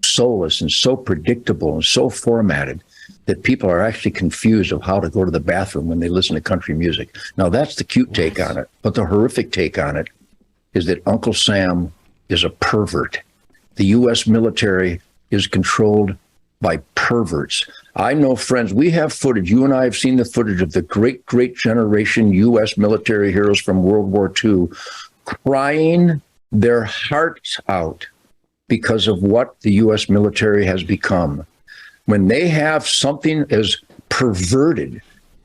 Soulless and so predictable and so formatted that people are actually confused of how to go to the bathroom when they listen to country music. Now, that's the cute take on it, but the horrific take on it is that Uncle Sam is a pervert. The U.S. military is controlled by perverts. I know, friends, we have footage. You and I have seen the footage of the great generation U.S. military heroes from World War II crying their hearts out because of what the U.S. military has become. When they have something as perverted,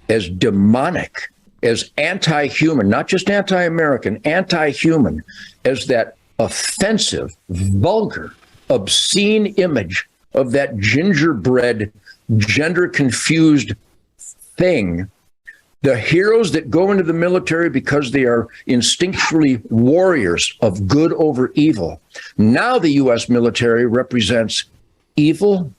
as demonic, as anti-human, not just anti-American, anti-human, as that offensive, vulgar, obscene image of that gingerbread, gender-confused thing, the heroes that go into the military because they are instinctually warriors of good over evil. Now the U.S. military represents evil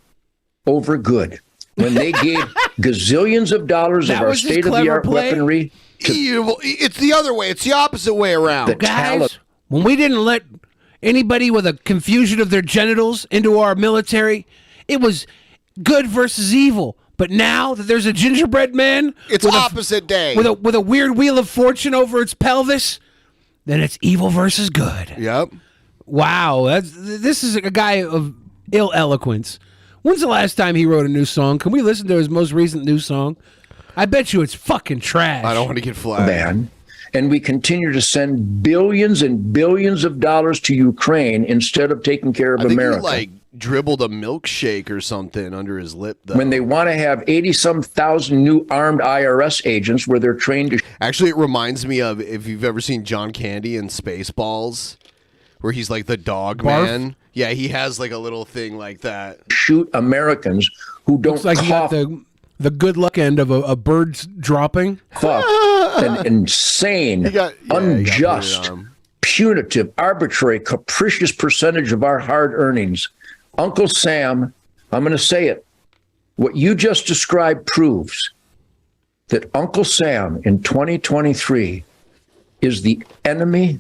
over good. when they gave gazillions of dollars of our state-of-the-art weaponry. It's the other way. It's the opposite way around. Guys, when we didn't let anybody with a confusion of their genitals into our military, it was good versus evil. But now that there's a gingerbread man, it's opposite day with a weird wheel of fortune over its pelvis, then it's evil versus good. Yep. Wow, this is a guy of ill eloquence. When's the last time he wrote a new song? Can we listen to his most recent new song? I bet you it's fucking trash. I don't want to get flagged. Man. And we continue to send billions and billions of dollars to Ukraine instead of taking care of America. He, like, dribbled a milkshake or something under his lip, though. When they want to have 80-some thousand new armed IRS agents where they're trained to... Actually, it reminds me of, if you've ever seen John Candy in Spaceballs, where he's like the dog man. Yeah, he has like a little thing like that. Shoot Americans who don't Looks like cough... he got the good luck end of a bird's dropping. Fuck. An insane, unjust, punitive, arbitrary, capricious percentage of our hard earnings. Uncle Sam, I'm going to say it. What you just described proves that Uncle Sam in 2023 is the enemy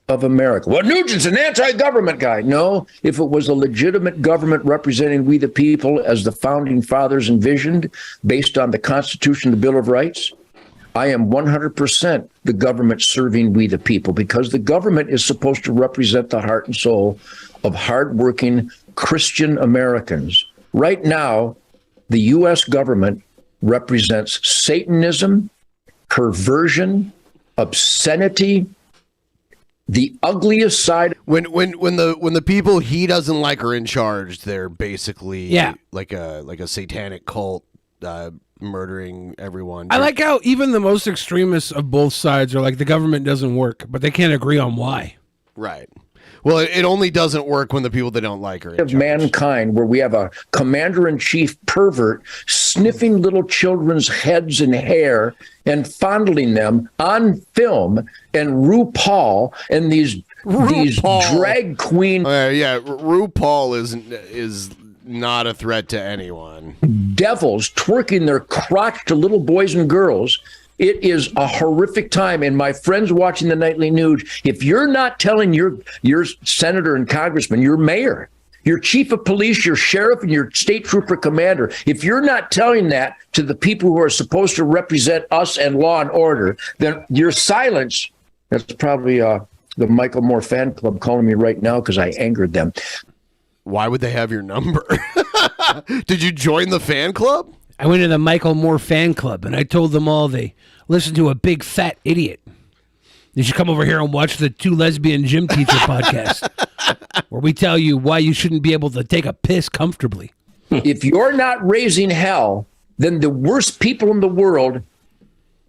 of America. Well, Nugent's an anti-government guy. No, if it was a legitimate government representing we the people as the founding fathers envisioned, based on the Constitution, the Bill of Rights, I am 100% the government serving we the people, because the government is supposed to represent the heart and soul of hardworking Christian Americans. Right now, the U.S. government represents Satanism, perversion, obscenity, the ugliest side. When the people he doesn't like are in charge, they're basically like a satanic cult murdering everyone. I like how even the most extremists of both sides are like, the government doesn't work, but they can't agree on why. Right. Well, it only doesn't work when the people they don't like are in of charge. Mankind, where we have a commander-in-chief pervert sniffing little children's heads and hair and fondling them on film, and RuPaul and these drag queen. RuPaul is not a threat to anyone. Devils twerking their crotch to little boys and girls. It is a horrific time. And my friends watching the nightly news, if you're not telling your senator and congressman, your mayor, your chief of police, your sheriff, and your state trooper commander, if you're not telling that to the people who are supposed to represent us and law and order, then your silence, that's probably the Michael Moore fan club calling me right now because I angered them. Why would they have your number? Did you join the fan club? I went to the Michael Moore fan club, and I told them all they listened to a big fat idiot. You should come over here and watch the Two Lesbian Gym Teacher podcast, where we tell you why you shouldn't be able to take a piss comfortably. If you're not raising hell, then the worst people in the world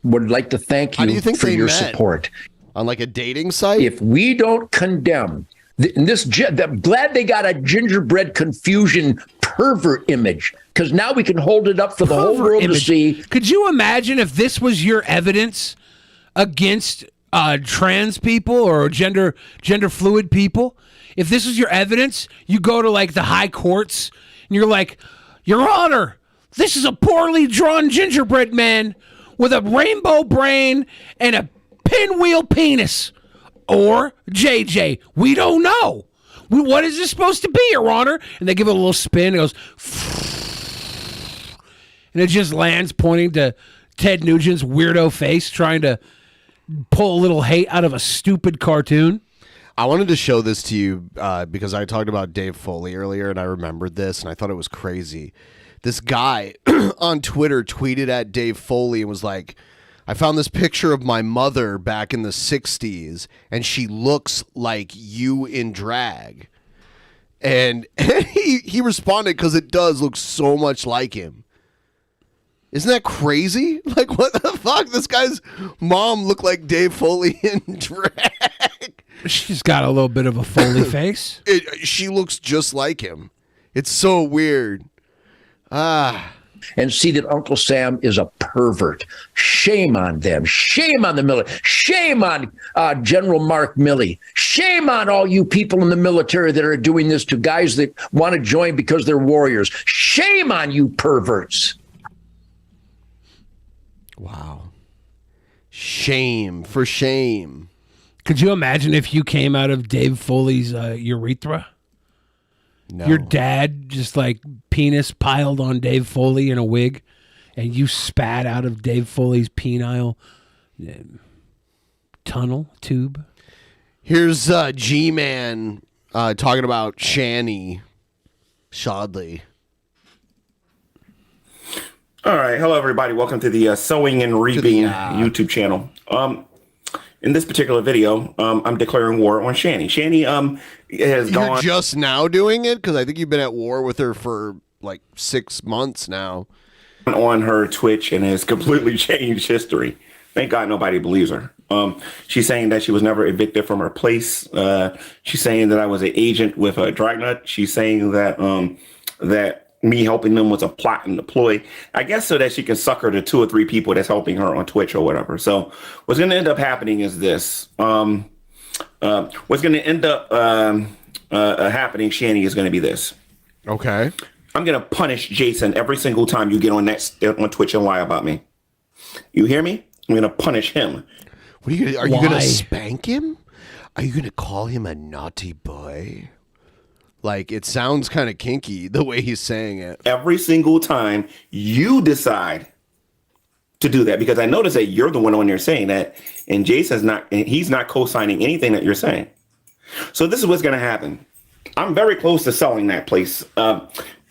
would like to thank you for your support. On like a dating site? If we don't condemn I'm glad they got a gingerbread confusion pervert image, because now we can hold it up for the whole world to see. Could you imagine if this was your evidence against trans people or gender fluid people? If this was your evidence, you go to like the high courts and you're like, Your Honor, this is a poorly drawn gingerbread man with a rainbow brain and a pinwheel penis. Or JJ, we don't know. What is this supposed to be, Your Honor? And they give it a little spin. It goes, and it just lands pointing to Ted Nugent's weirdo face, trying to pull a little hate out of a stupid cartoon. I wanted to show this to you because I talked about Dave Foley earlier, and I remembered this, and I thought it was crazy. This guy on Twitter tweeted at Dave Foley and was like, I found this picture of my mother back in the 60s, and she looks like you in drag. And he responded, because it does look so much like him. Isn't that crazy? Like, what the fuck? This guy's mom looked like Dave Foley in drag. She's got a little bit of a Foley face. She looks just like him. It's so weird. and see that Uncle Sam is a pervert. Shame on them. Shame on the military. Shame on General Mark Milley. Shame on all you people in the military that are doing this to guys that want to join because they're warriors. Shame on you perverts. Wow. Shame for shame. Could you imagine if you came out of Dave Foley's urethra? No. Your dad just like penis piled on Dave Foley in a wig, and you spat out of Dave Foley's penile tunnel tube. Here's G-Man talking about Shanny Shodley. All right. Hello, everybody. Welcome to the Sewing and Reaping YouTube channel. In this particular video, I'm declaring war on Shanny. Shanny has gone... You're just now doing it? Because I think you've been at war with her for like 6 months now. On her Twitch and has completely changed history. Thank God nobody believes her. She's saying that she was never evicted from her place. She's saying that I was an agent with a Dragnet. She's saying that that me helping them was a plot and a ploy, I guess, so that she can sucker the 2 or 3 people that's helping her on Twitch or whatever. So what's going to end up happening is this. What's going to end up happening, Shanny, is going to be this. Okay. I'm going to punish Jason every single time you get on Twitch and lie about me. You hear me? I'm going to punish him. What are you going to spank him? Are you going to call him a naughty boy? Like, it sounds kind of kinky the way he's saying it. Every single time you decide to do that, because I notice that you're the one on there saying that, and he's not co-signing anything that you're saying. So this is what's going to happen. I'm very close to selling that place.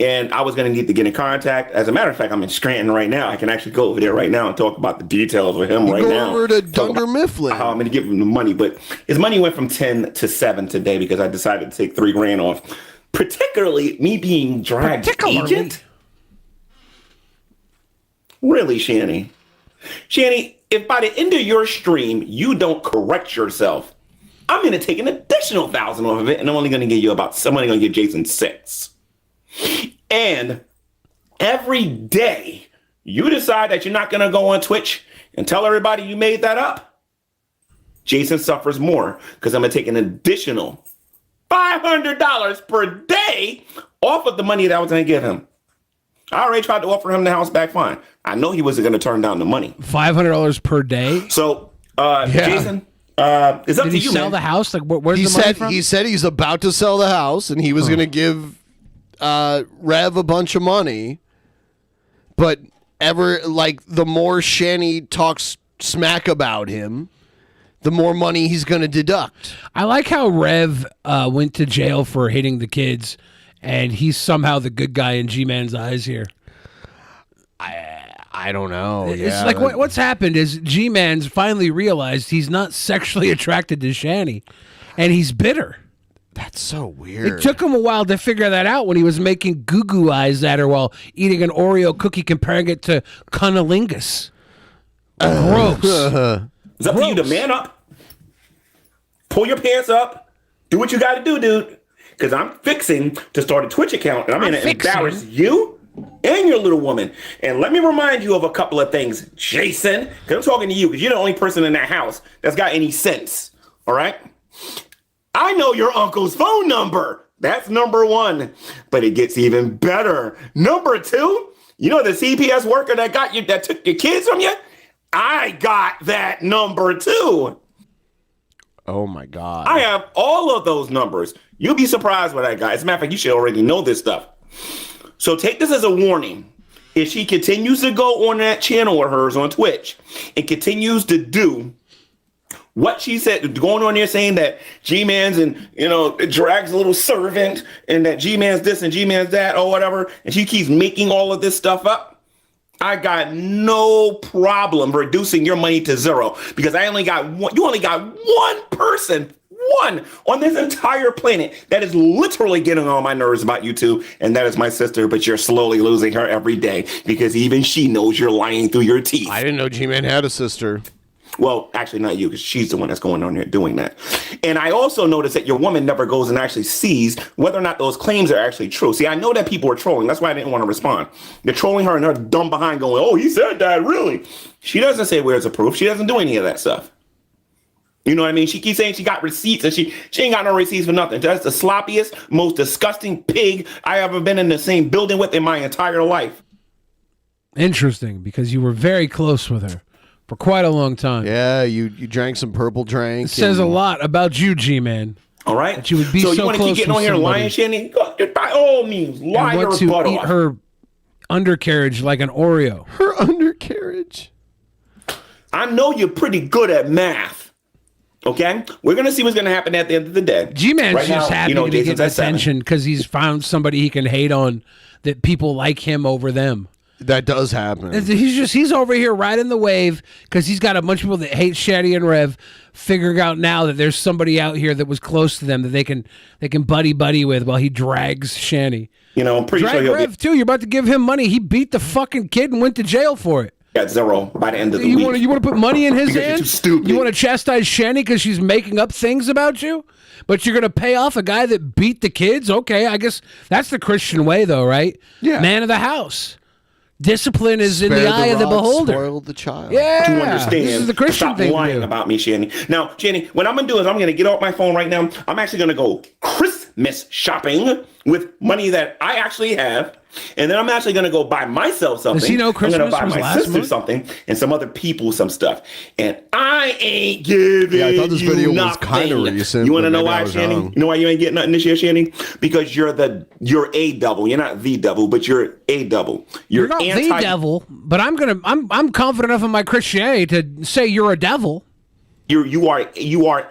And I was going to need to get in contact. As a matter of fact, I'm in Scranton right now. I can actually go over there right now and talk about the details with him right now. Go over to Dunder Mifflin. How I'm going to give him the money. But his money went from 10 to 7 today because I decided to take $3,000 off. Particularly me being dragged agent. Really, Shanny? Shanny, if by the end of your stream you don't correct yourself, I'm going to take an additional 1,000 off of it, and I'm only going to give you somebody going to give Jason 6. And every day you decide that you're not going to go on Twitch and tell everybody you made that up, Jason suffers more because I'm going to take an additional $500 per day off of the money that I was going to give him. I already tried to offer him the house back fine. I know he wasn't going to turn down the money. $500 per day? So, Jason... it's up Did to he you, sell man. the house? Like, where's the money from? He said he's about to sell the house, and he was going to give Rev a bunch of money. But the more Shanny talks smack about him, the more money he's going to deduct. I like how Rev went to jail for hitting the kids, and he's somehow the good guy in G-Man's eyes here. I don't know. It's like what's happened is G-Man's finally realized he's not sexually attracted to Shanny, and he's bitter. That's so weird. It took him a while to figure that out when he was making goo-goo eyes at her while eating an Oreo cookie, comparing it to cunnilingus. Gross. It's up to you to man up, pull your pants up, do what you got to do, dude. Because I'm fixing to start a Twitch account, and I'm going to embarrass you and your little woman. And let me remind you of a couple of things, Jason, because I'm talking to you because you're the only person in that house that's got any sense. All right? I know your uncle's phone number. That's number 1. But it gets even better. Number 2, you know the CPS worker that took your kids from you? I got that number 2. Oh my God. I have all of those numbers. You'll be surprised what I got. As a matter of fact, you should already know this stuff. So take this as a warning. If she continues to go on that channel of hers on Twitch and continues to do what she said, going on there saying that G-Man's and, drags a little servant and that G-Man's this and G-Man's that or whatever, and she keeps making all of this stuff up, I got no problem reducing your money to 0 because you only got one person on this entire planet that is literally getting on my nerves about you two, and that is my sister, but you're slowly losing her every day because even she knows you're lying through your teeth. I didn't know G-Man had a sister. Well, actually, not you, because she's the one that's going on there doing that. And I also noticed that your woman never goes and actually sees whether or not those claims are actually true. See, I know that people are trolling. That's why I didn't want to respond. They're trolling her and they're dumb behind going, oh, he said that, really? She doesn't say where's the proof. She doesn't do any of that stuff. You know what I mean? She keeps saying she got receipts, and she ain't got no receipts for nothing. That's the sloppiest, most disgusting pig I ever been in the same building with in my entire life. Interesting, because you were very close with her for quite a long time. Yeah, you drank some purple drink. It says a lot about you, G-Man. All right? That you would be so so you want to keep getting on here and lying, Shanny? By all means, lie and her want to butt eat off. her undercarriage like an Oreo. Her undercarriage. I know you're pretty good at math. Okay? We're going to see what's going to happen at the end of the day. G-Man's Right just now, happy to be Jason's getting at 7. attention because he's found somebody he can hate on, that people like him over them. That does happen. He's over here riding the wave because he's got a bunch of people that hate Shaddy and Rev, figuring out now that there's somebody out here that was close to them that they can buddy with while he drags Shanny. You know, I'm pretty Drag sure he'll Rev too. You're about to give him money. He beat the fucking kid and went to jail for it. Got 0 by the end of the You week. want to put money in his Because you're hand? too stupid. You want to chastise Shanny because she's making up things about you? But you're going to pay off a guy that beat the kids? Okay, I guess that's the Christian way, though, right? Yeah. Man of the house. Discipline is in Spare the eye of the rod, beholder. spoil the child. Yeah, to understand. this is the Christian Stop thing to lying do. about me, Shanny. Now, Shanny, what I'm gonna do is I'm gonna get off my phone right now. I'm actually gonna go Christmas shopping with money that I actually have, and then I'm actually gonna go buy myself something. Does he know Christmas I'm gonna buy was my last sister month? something, and some other people some stuff. And I ain't giving. Yeah, I thought this you video was nothing. kinda recent, You want to but know maybe I why, was Shanny? wrong. You know why you ain't getting nothing this year, Shanny? Because you're a devil. You're not the devil, but you're a devil. You're not the devil, but I'm confident enough in my Christianity to say you're a devil. You are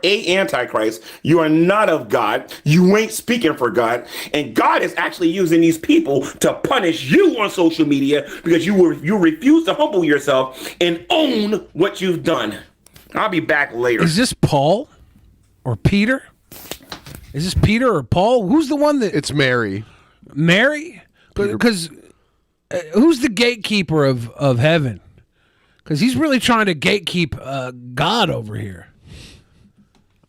a antichrist. You are not of God. You ain't speaking for God, and God is actually using these people to punish you on social media because you refuse to humble yourself and own what you've done. I'll be back later. Is this Paul or Peter? Is this Peter or Paul? Who's the one that? It's Mary. Mary? Because who's the gatekeeper of heaven? Because he's really trying to gatekeep God over here.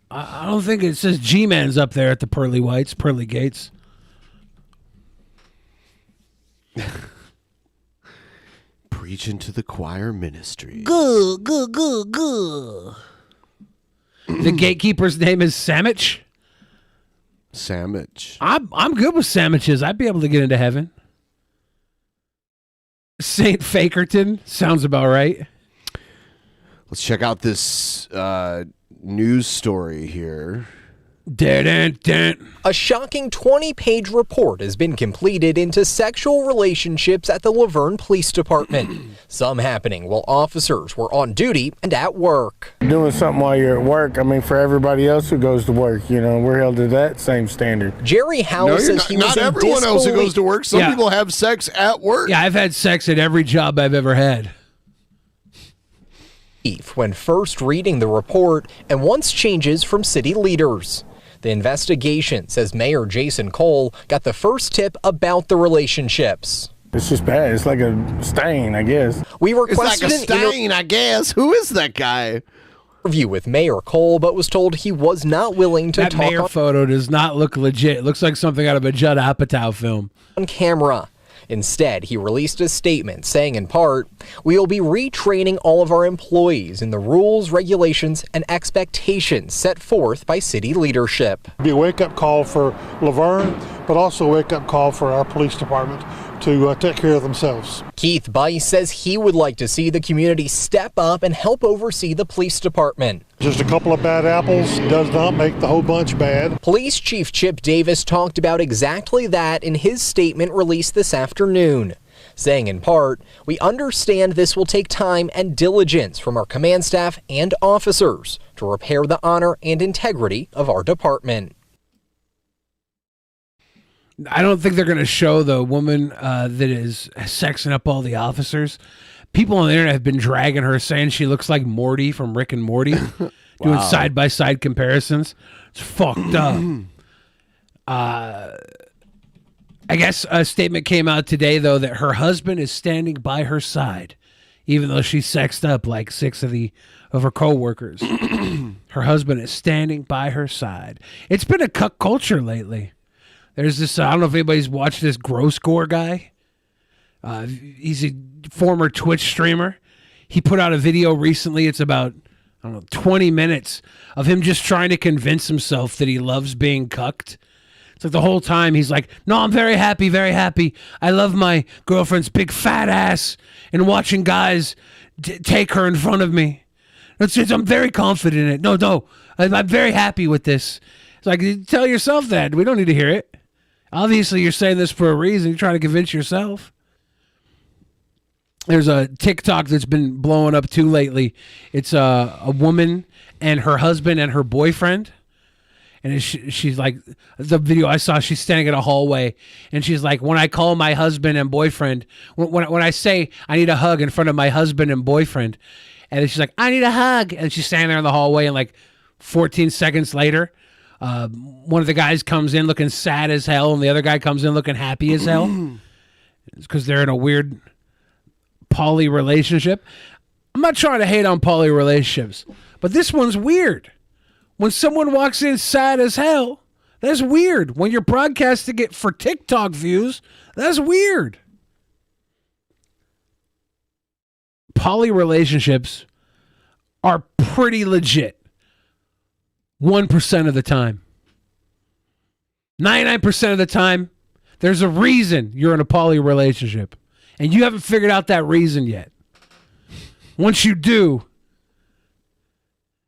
I don't think it says G-Man's up there at the pearly gates. Preaching to the choir ministry. Good. The gatekeeper's name is Sandwich. Sandwich. I'm good with sandwiches. I'd be able to get into heaven. Saint Fakerton sounds about right. Let's check out this news story here. A shocking 20-page report has been completed into sexual relationships at the Laverne Police Department. Some happening while officers were on duty and at work. Doing something while you're at work, I mean, for everybody else who goes to work, you know, we're held to that same standard. Jerry Howell says he was not in everyone else who goes to work. Some Yeah. people have sex at work. Yeah, I've had sex at every job I've ever had. when first reading the report and wants changes from city leaders. The investigation says Mayor Jason Cole got the first tip about the relationships. It's just bad. It's like a stain, I guess. We It's requested like a stain, I guess. Who is that guy? interview with Mayor Cole, but was told he was not willing to That talk mayor photo does not look legit. It looks like something out of a Judd Apatow film. on camera. Instead, he released a statement saying in part, "We will be retraining all of our employees in the rules, regulations, and expectations set forth by city leadership." Be a wake-up call for Laverne, but also a wake-up call for our police department to take care of themselves. Keith Bice says he would like to see the community step up and help oversee the police department. Just a couple of bad apples does not make the whole bunch bad. Police Chief Chip Davis talked about exactly that in his statement released this afternoon, saying in part, "We understand this will take time and diligence from our command staff and officers to repair the honor and integrity of our department." I don't think they're going to show the woman that is sexing up all the officers. People on the internet have been dragging her, saying she looks like Morty from Rick and Morty, doing side-by-side comparisons. It's fucked up. I guess a statement came out today, though, that her husband is standing by her side, even though she sexed up like 6 of her co-workers. Her husband is standing by her side. It's been a cuck culture lately. There's this, I don't know if anybody's watched this Gross Gore guy. He's a former Twitch streamer. He put out a video recently. It's about, I don't know, 20 minutes of him just trying to convince himself that he loves being cucked. It's like the whole time he's like, no, I'm very happy, very happy. I love my girlfriend's big fat ass and watching guys take her in front of me. I'm very confident in it. No, I'm very happy with this. It's like, tell yourself that. We don't need to hear it. Obviously, you're saying this for a reason. You're trying to convince yourself. There's a TikTok that's been blowing up too lately. It's a woman and her husband and her boyfriend. And she's like, the video I saw, she's standing in a hallway. And she's like, when I call my husband and boyfriend, when I say I need a hug in front of my husband and boyfriend, and then she's like, I need a hug. And she's standing there in the hallway, and like 14 seconds later, one of the guys comes in looking sad as hell, and the other guy comes in looking happy as hell. It's because they're in a weird poly relationship. I'm not trying to hate on poly relationships, but this one's weird. When someone walks in sad as hell, that's weird. When you're broadcasting it for TikTok views, that's weird. Poly relationships are pretty legit 1% of the time. 99% of the time, there's a reason you're in a poly relationship, and you haven't figured out that reason yet. Once you do,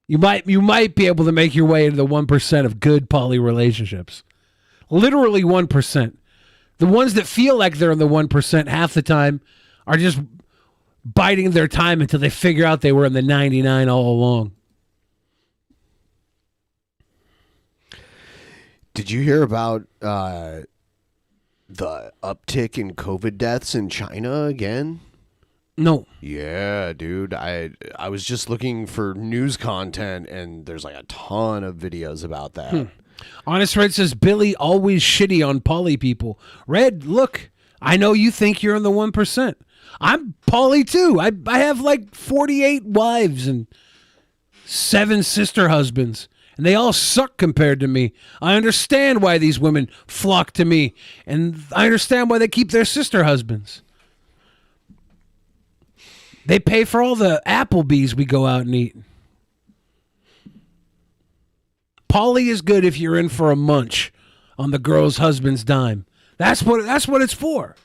you might be able to make your way into the 1% of good poly relationships. Literally 1%. The ones that feel like they're in the 1% half the time are just biding their time until they figure out they were in the 99 all along. Did you hear about the uptick in COVID deaths in China again? No. Yeah, dude. I was just looking for news content, and there's like a ton of videos about that. Honest Red says, Billy always shitty on poly people. Red, look, I know you think you're in the 1%. I'm poly too. I have like 48 wives and 7 sister husbands, and they all suck compared to me. I understand why these women flock to me, and I understand why they keep their sister husbands. They pay for all the Applebee's we go out and eat. Poly is good if you're in for a munch on the girl's husband's dime. That's what it's for.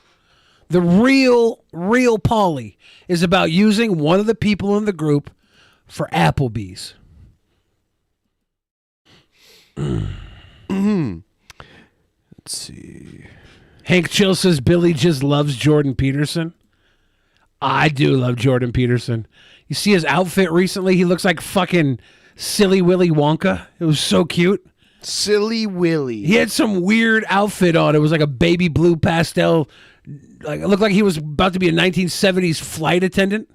The real poly is about using one of the people in the group for Applebee's. Let's see. Hank Chill says Billy just loves Jordan Peterson. I do love Jordan Peterson. You see his outfit recently? He looks like fucking Silly Willy Wonka. It was so cute. Silly Willy. He had some weird outfit on. It was like a baby blue pastel. Like it looked like he was about to be a 1970s flight attendant.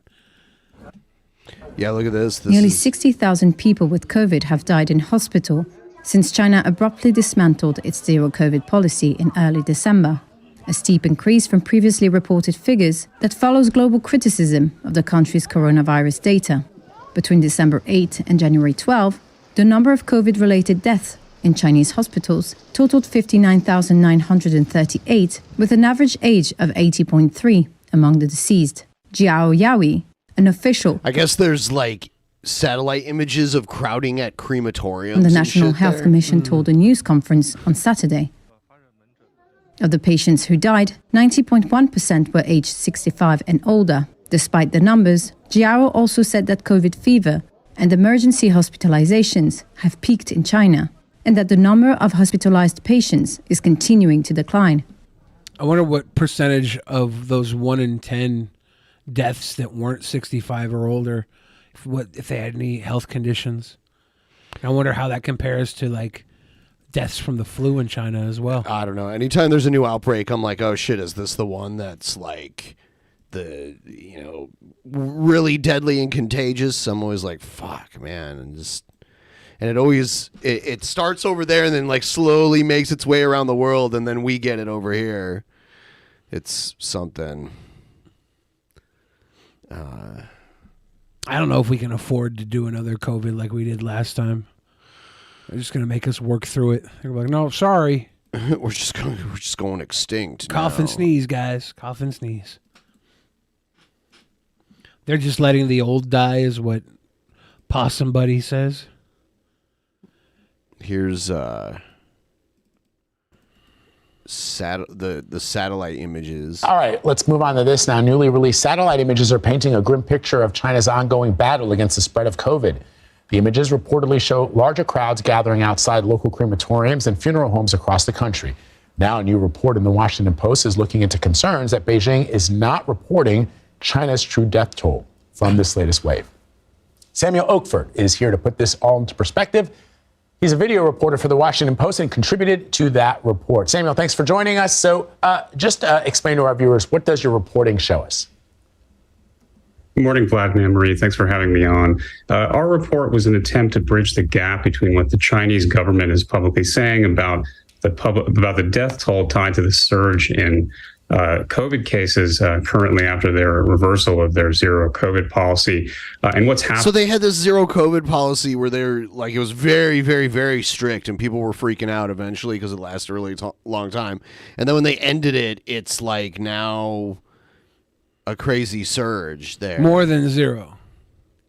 Yeah, look at this. Nearly 60,000 people with COVID have died in hospital since China abruptly dismantled its zero-COVID policy in early December. A steep increase from previously reported figures that follows global criticism of the country's coronavirus data. Between December 8 and January 12, the number of COVID-related deaths in Chinese hospitals totaled 59,938, with an average age of 80.3 among the deceased. Jiao Yaoi, an official, I guess there's like satellite images of crowding at crematoriums. from the and National shit Health there. Commission told a news conference on Saturday. Of the patients who died, 90.1% were aged 65 and older. Despite the numbers, Jiao also said that COVID fever and emergency hospitalizations have peaked in China, and that the number of hospitalized patients is continuing to decline. I wonder what percentage of those 1 in 10 deaths that weren't 65 or older, if they had any health conditions. I wonder how that compares to like deaths from the flu in China as well. I don't know. Anytime there's a new outbreak, I'm like, oh shit, is this the one that's like the, really deadly and contagious? I'm always like, fuck, man. And it always, it starts over there and then like slowly makes its way around the world, and then we get it over here. It's something. I don't know if we can afford to do another COVID like we did last time. They're just going to make us work through it. They're like, no, sorry. we're just going extinct. Cough and now. sneeze, guys. Cough and sneeze. They're just letting the old die, is what Possum Buddy says. Here's the satellite images. All right, let's move on to this now. Newly released satellite images are painting a grim picture of China's ongoing battle against the spread of COVID. The images reportedly show larger crowds gathering outside local crematoriums and funeral homes across the country. Now, a new report in the Washington Post is looking into concerns that Beijing is not reporting China's true death toll from this latest wave. Samuel Oakford is here to put this all into perspective. He's a video reporter for the Washington Post and contributed to that report. Samuel, thanks for joining us. So just explain to our viewers, what does your reporting show us? Good morning, Vlad and Anne-Marie. Thanks for having me on. Our report was an attempt to bridge the gap between what the Chinese government is publicly saying about the death toll tied to the surge in COVID cases currently after their reversal of their zero COVID policy, and what's happening. So they had this zero COVID policy where they're like, it was very, very, very strict, and people were freaking out eventually because it lasted a really long time. And then when they ended it, it's like now a crazy surge there. More than zero.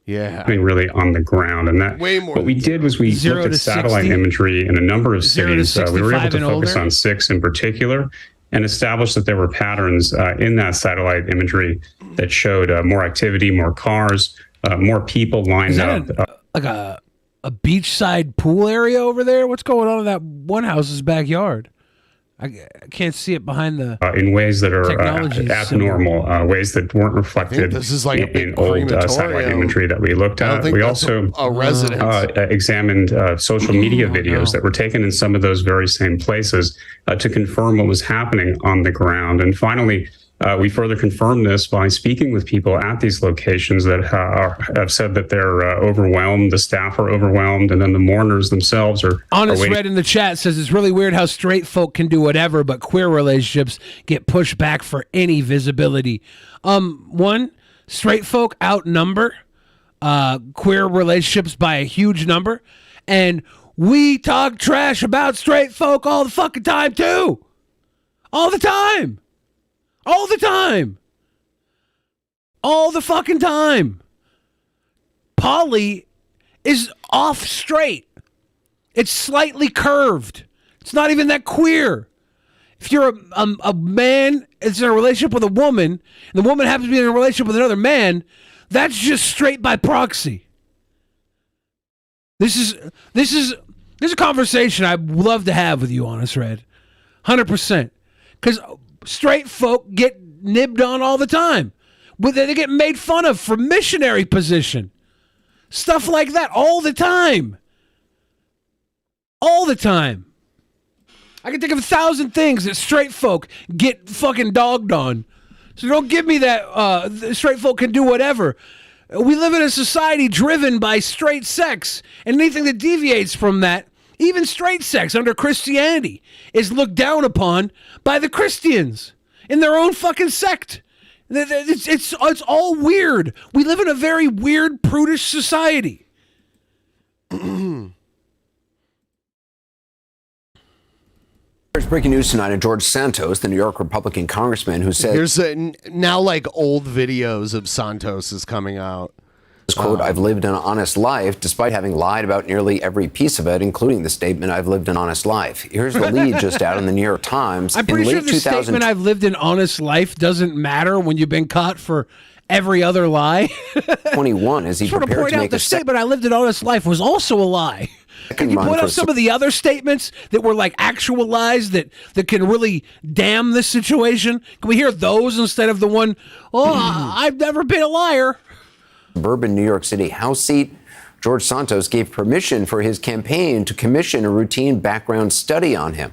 Yeah. I mean, really on the ground. And that way more. What we did was we looked at satellite imagery in a number of cities. We were able to focus on 6 in particular and established that there were patterns in that satellite imagery that showed more activity, more cars, more people lined up. Like a beachside pool area over there? What's going on in that one house's backyard? I can't see it behind the in ways that are abnormal, ways that weren't reflected this is like in old satellite imagery that we looked at. We also examined social media videos that were taken in some of those very same places to confirm what was happening on the ground. And finally, we further confirmed this by speaking with people at these locations that have said that they're overwhelmed, the staff are overwhelmed, and then the mourners themselves are Honest Red in the chat says it's really weird how straight folk can do whatever, but queer relationships get pushed back for any visibility. One, straight folk outnumber queer relationships by a huge number, and we talk trash about straight folk all the fucking time too. All the time. All the time. All the fucking time. Poly is off straight. It's slightly curved. It's not even that queer. If you're a man is in a relationship with a woman, and the woman happens to be in a relationship with another man, that's just straight by proxy. This is a conversation I'd love to have with you, Honest Red. 100%. Because straight folk get nibbed on all the time. But they get made fun of for missionary position. Stuff like that all the time. All the time. I can think of 1,000 things that straight folk get fucking dogged on. So don't give me that straight folk can do whatever. We live in a society driven by straight sex, and anything that deviates from that, even straight sex under Christianity, is looked down upon by the Christians in their own fucking sect. It's all weird. We live in a very weird, prudish society. There's breaking news tonight of George Santos, the New York Republican congressman who said... There's now like old videos of Santos is coming out. Quote, I've lived an honest life, despite having lied about nearly every piece of it, including the statement, I've lived an honest life. Here's the lead just out in the New York Times. I'm pretty sure the statement, I've lived an honest life, doesn't matter when you've been caught for every other lie. 21, as he prepared to point out make the statement, I lived an honest life, was also a lie. Can you point out some of the other statements that were like actual lies that can really damn this situation? Can we hear those instead of the one, I've never been a liar? Suburban New York City House seat. George Santos gave permission for his campaign to commission a routine background study on him.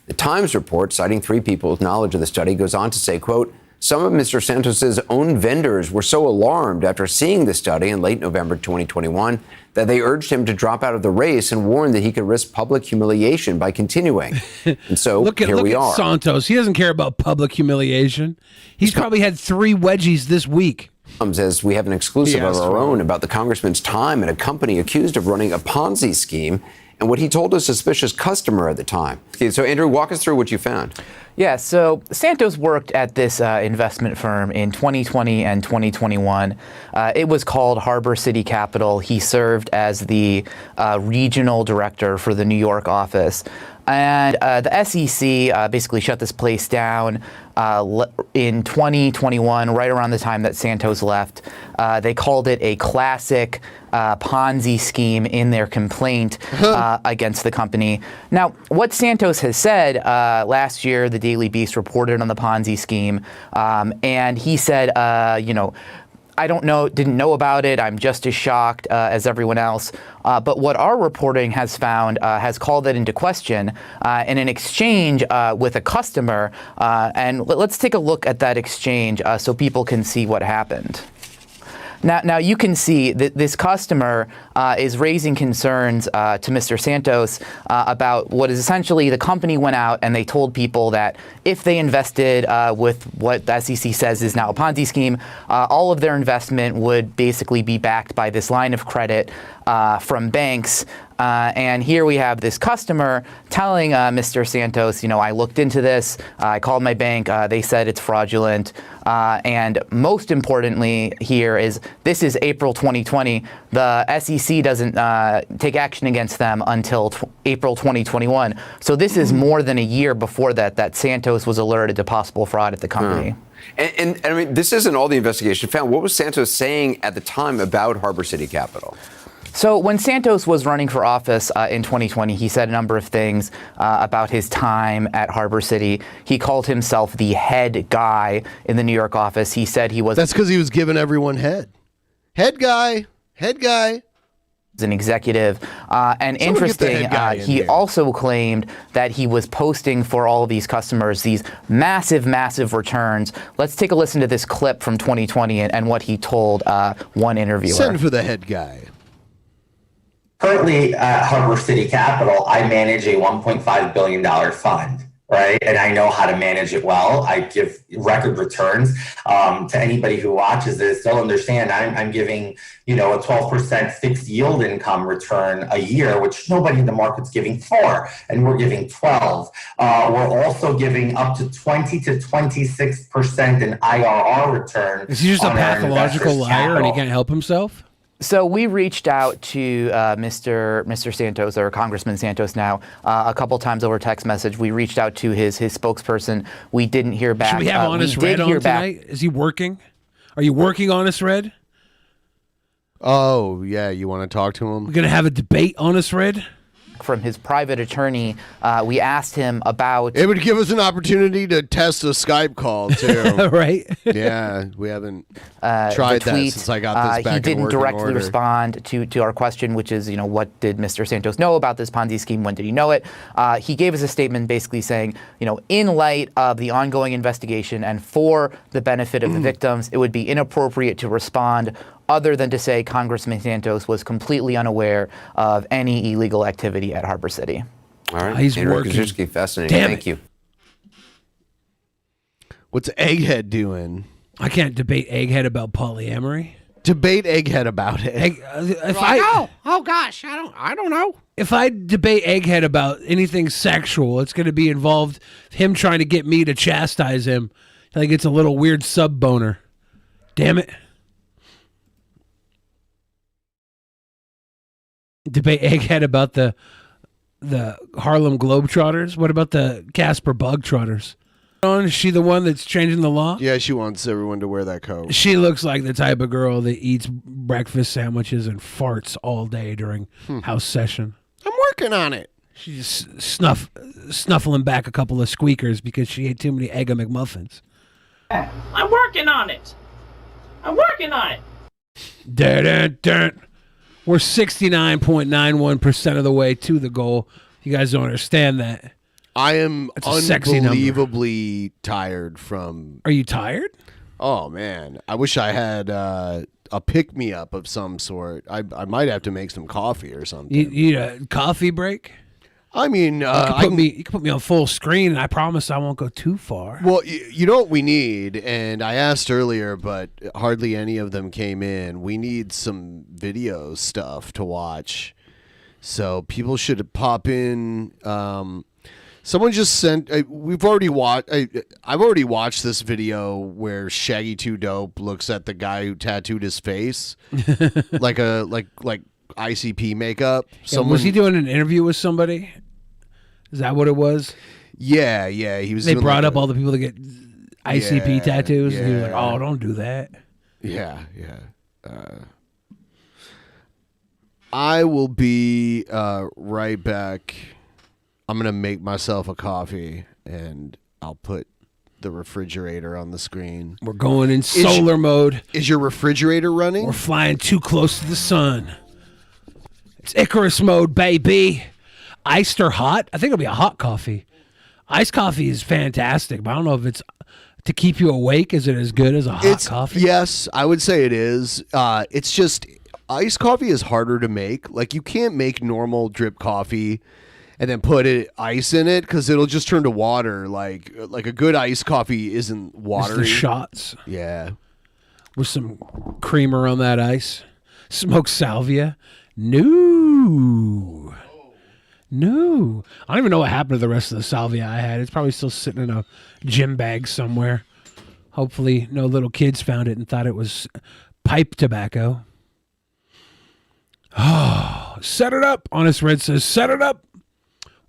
The Times report, citing 3 people with knowledge of the study, goes on to say, quote, some of Mr. Santos's own vendors were so alarmed after seeing the study in late November 2021 that they urged him to drop out of the race and warned that he could risk public humiliation by continuing. And so look at Santos. He doesn't care about public humiliation. He's probably had 3 wedgies this week. As we have an exclusive He of asked our for own about the congressman's time at a company accused of running a Ponzi scheme and what he told a suspicious customer at the time. So, Andrew, walk us through what you found. Yeah, so Santos worked at this investment firm in 2020 and 2021. It was called Harbor City Capital. He served as the regional director for the New York office. And the SEC basically shut this place down in 2021, right around the time that Santos left. They called it a classic Ponzi scheme in their complaint against the company. Now, what Santos has said, last year, the Daily Beast reported on the Ponzi scheme, and he said, I didn't know about it. I'm just as shocked as everyone else. But what our reporting has found has called it into question in an exchange with a customer. And let's take a look at that exchange so people can see what happened. Now you can see that this customer is raising concerns to Mr. Santos about what is essentially the company went out and they told people that if they invested with what the SEC says is now a Ponzi scheme, all of their investment would basically be backed by this line of credit from banks. And here we have this customer telling Mr. Santos, I looked into this, I called my bank, they said it's fraudulent. And most importantly here is this is April 2020. The SEC doesn't take action against them until April 2021. So this is more than a year before that Santos was alerted to possible fraud at the company. And I mean, this isn't all the investigation found. What was Santos saying at the time about Harbor City Capital? So when Santos was running for office in 2020, he said a number of things about his time at Harbor City. He called himself the head guy in the New York office. He said he was... That's because he was giving everyone head. Head guy. An executive. And interesting, he also claimed that he was posting for all of these customers these massive, massive returns. Let's take a listen to this clip from 2020 and what he told one interviewer. Send for the head guy. Currently at Harbor City Capital, I manage a $1.5 billion fund, right? And I know how to manage it well. I give record returns. To anybody who watches this, they'll understand I'm giving, a 12% fixed yield income return a year, which nobody in the market's giving 4, and we're giving 12. We're also giving up to 20 to 26% in IRR return. Is he just a pathological liar and he can't help himself? So we reached out to Mr. Santos, or Congressman Santos now, a couple times over text message. We reached out to his spokesperson. We didn't hear back. Should we have Honest Red on tonight? Is he working? Are you working, Honest Red? Oh, yeah. You want to talk to him? We're going to have a debate, Honest Red? From his private attorney, we asked him about... It would give us an opportunity to test a Skype call, too. Right? Yeah, we haven't tried that since I got this back He didn't in working directly order. respond to our question, which is, what did Mr. Santos know about this Ponzi scheme? When did he know it? He gave us a statement basically saying, in light of the ongoing investigation and for the benefit of the victims, it would be inappropriate to respond other than to say Congressman Santos was completely unaware of any illegal activity at Harbor City. All right. He's Andrew working. Kaczynski, fascinating. Damn Thank you. What's Egghead doing? I can't debate Egghead about polyamory. Debate Egghead about it. Oh gosh, I don't know. If I debate Egghead about anything sexual, it's going to be involved him trying to get me to chastise him. Like it's a little weird sub boner. Damn it. Debate Egghead about the Harlem Globetrotters. What about the Casper Bugtrotters? Is she the one that's changing the law? Yeah, she wants everyone to wear that coat. She looks like the type of girl that eats breakfast sandwiches and farts all day during house session. I'm working on it. She's snuffling back a couple of squeakers because she ate too many Egg McMuffins. I'm working on it. Dun. We're 69.91% of the way to the goal. You guys don't understand that. I am That's a sexy number. unbelievably tired from... Are you tired? Oh, man. I wish I had a pick-me-up of some sort. I might have to make some coffee or something. You need a coffee break? I mean, you can put me on full screen, and I promise I won't go too far. Well, you know what we need, and I asked earlier, but hardly any of them came in. We need some video stuff to watch, so people should pop in. Someone just sent. We've already watched. I've already watched this video where Shaggy 2 Dope looks at the guy who tattooed his face like ICP makeup. Yeah, was he doing an interview with somebody? Is that what it was? Yeah. He was. They brought up all the people that get ICP tattoos. And he was like, "Oh, don't do that." Yeah. I will be right back. I'm gonna make myself a coffee and I'll put the refrigerator on the screen. We're going in solar mode. Is your refrigerator running? We're flying too close to the sun. It's Icarus mode, baby. Iced or hot? I think it'll be a hot coffee. Iced coffee is fantastic, but I don't know if it's to keep you awake. Is it as good as a hot coffee? Yes, I would say it is. It's just iced coffee is harder to make. Like you can't make normal drip coffee and then put ice in it because it'll just turn to water. Like a good iced coffee isn't watery. It's the shots. Yeah. With some creamer on that ice. Smoked salvia. No. I don't even know what happened to the rest of the salvia I had. It's probably still sitting in a gym bag somewhere. Hopefully no little kids found it and thought it was pipe tobacco. Oh, set it up. Honest Red says, set it up.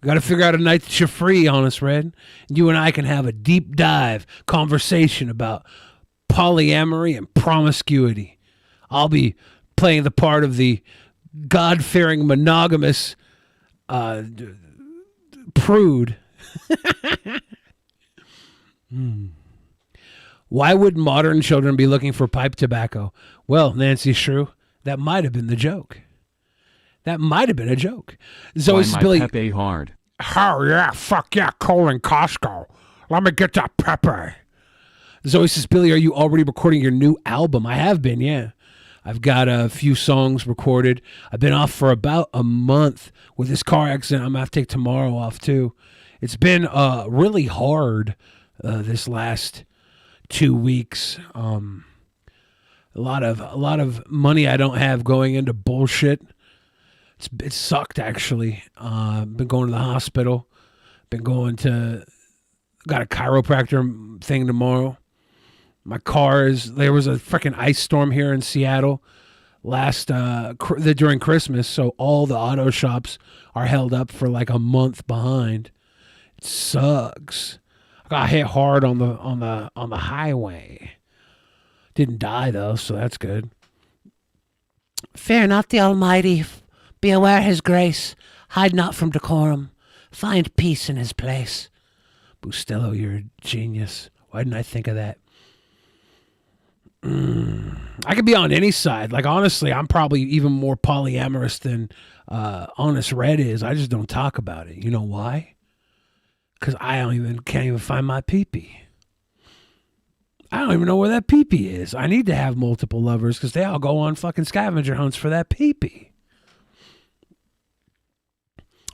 We got to figure out a night that you're free, Honest Red. You and I can have a deep dive conversation about polyamory and promiscuity. I'll be playing the part of the God-fearing monogamous prude. Why would modern children be looking for pipe tobacco? Well, Nancy Shrew, that might have been the joke. That might have been a joke. Zoe Why my Billy. Pepe hard? Oh, yeah, fuck yeah, Cole and Costco. Let me get that pepper. Zoe says, Billy, are you already recording your new album? I have been, yeah. I've got a few songs recorded. I've been off for about a month with this car accident. I'm going to have to take tomorrow off, too. It's been really hard this last 2 weeks. A lot of money I don't have going into bullshit. It sucked, actually. Been going to the hospital. Got a chiropractor thing tomorrow. My car there was a freaking ice storm here in Seattle during Christmas, so all the auto shops are held up for like a month behind. It sucks. I got hit hard on the highway. Didn't die though, so that's good. Fear not the Almighty. Be aware his grace. Hide not from decorum. Find peace in his place. Bustillo, you're a genius. Why didn't I think of that? I could be on any side. Like, honestly, I'm probably even more polyamorous than Honest Red is. I just don't talk about it. You know why? Because I can't even find my pee-pee. I don't even know where that pee-pee is. I need to have multiple lovers because they all go on fucking scavenger hunts for that pee-pee.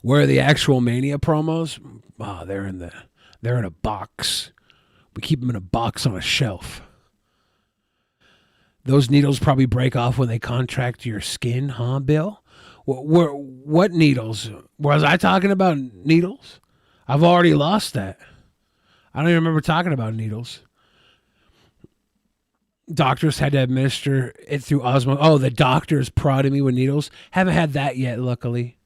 Where are the actual Mania promos? Oh, they're in a box. We keep them in a box on a shelf. Those needles probably break off when they contract your skin, huh, Bill? What needles? Was I talking about needles? I've already lost that. I don't even remember talking about needles. Doctors had to administer it through osmosis. Oh, the doctors prodded me with needles. Haven't had that yet, luckily.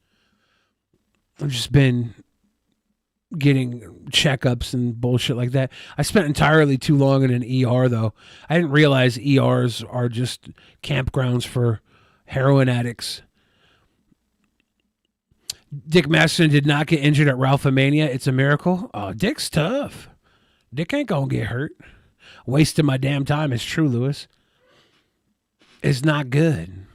I've just been getting checkups and bullshit like that. I spent entirely too long in an ER, though. I didn't realize ERs are just campgrounds for heroin addicts. Dick Masterson did not get injured at Ralphomania. It's a miracle. Oh, Dick's tough. Dick ain't gonna get hurt. Wasting my damn time is true, Lewis. It's not good.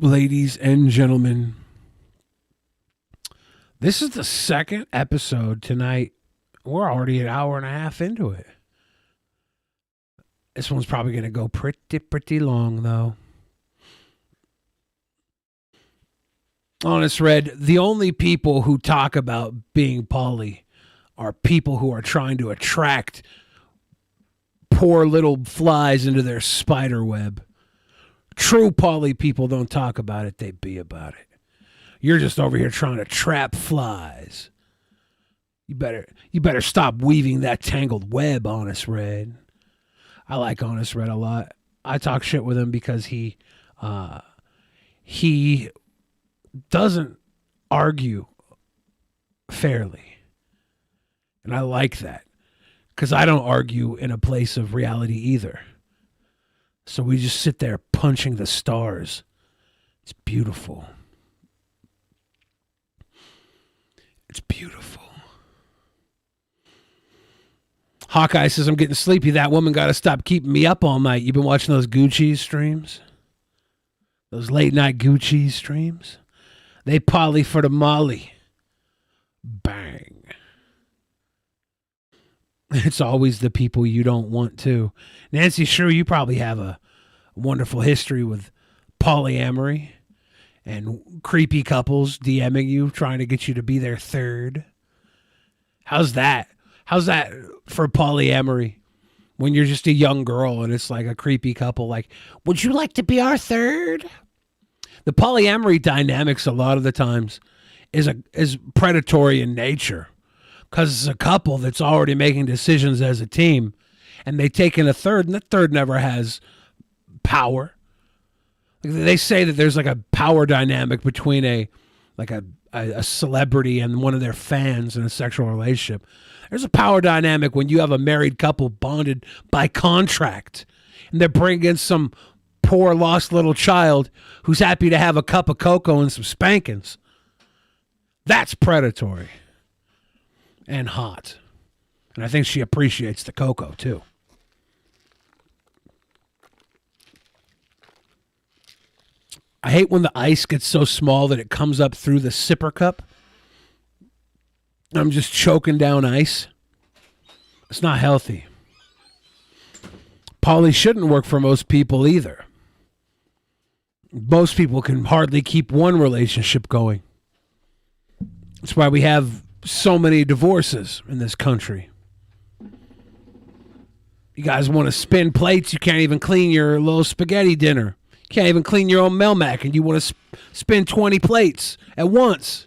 Ladies and gentlemen, this is the second episode tonight. We're already an hour and a half into it. This one's probably going to go pretty long, though. Honest Red, the only people who talk about being poly are people who are trying to attract poor little flies into their spider web. True poly people don't talk about it, they be about it. You're just over here trying to trap flies. You better stop weaving that tangled web, Honest Red. I like Honest Red a lot. I talk shit with him because he doesn't argue fairly. And I like that because I don't argue in a place of reality either. So we just sit there punching the stars. It's beautiful. It's beautiful. Hawkeye says, I'm getting sleepy. That woman got to stop keeping me up all night. You've been watching those Gucci streams? Those late night Gucci streams? They poly for the molly. Bang. It's always the people you don't want to. Nancy Shrew, you probably have a wonderful history with polyamory and creepy couples DMing you, trying to get you to be their third. How's that? How's that for polyamory? When you're just a young girl and it's like a creepy couple, like, would you like to be our third? The polyamory dynamics a lot of the times is predatory in nature because it's a couple that's already making decisions as a team and they take in a third and the third never has power. They say that there's like a power dynamic between a celebrity and one of their fans in a sexual relationship. There's a power dynamic when you have a married couple bonded by contract and they're bringing in some poor lost little child who's happy to have a cup of cocoa and some spankings. That's predatory and hot. And I think she appreciates the cocoa too. I hate when the ice gets so small that it comes up through the sipper cup. I'm just choking down ice. It's not healthy. Poly shouldn't work for most people either. Most people can hardly keep one relationship going. That's why we have so many divorces in this country. You guys want to spin plates, you can't even clean your little spaghetti dinner. You can't even clean your own Melmac, and you want to spin 20 plates at once.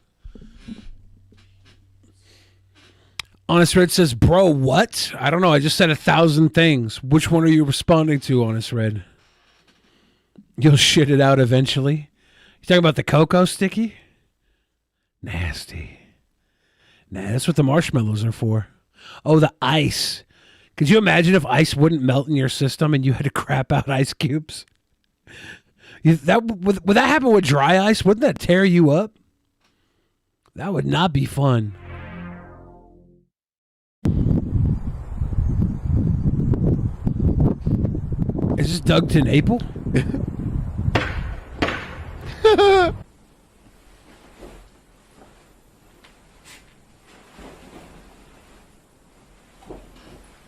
Honest Red says, bro, what? I don't know. I just said 1,000 things. Which one are you responding to, Honest Red? You'll shit it out eventually. You talking about the cocoa sticky? Nasty. Nah, that's what the marshmallows are for. Oh, the ice. Could you imagine if ice wouldn't melt in your system and you had to crap out ice cubes? Would that happen with dry ice? Wouldn't that tear you up? That would not be fun. Is this Doug to Naple?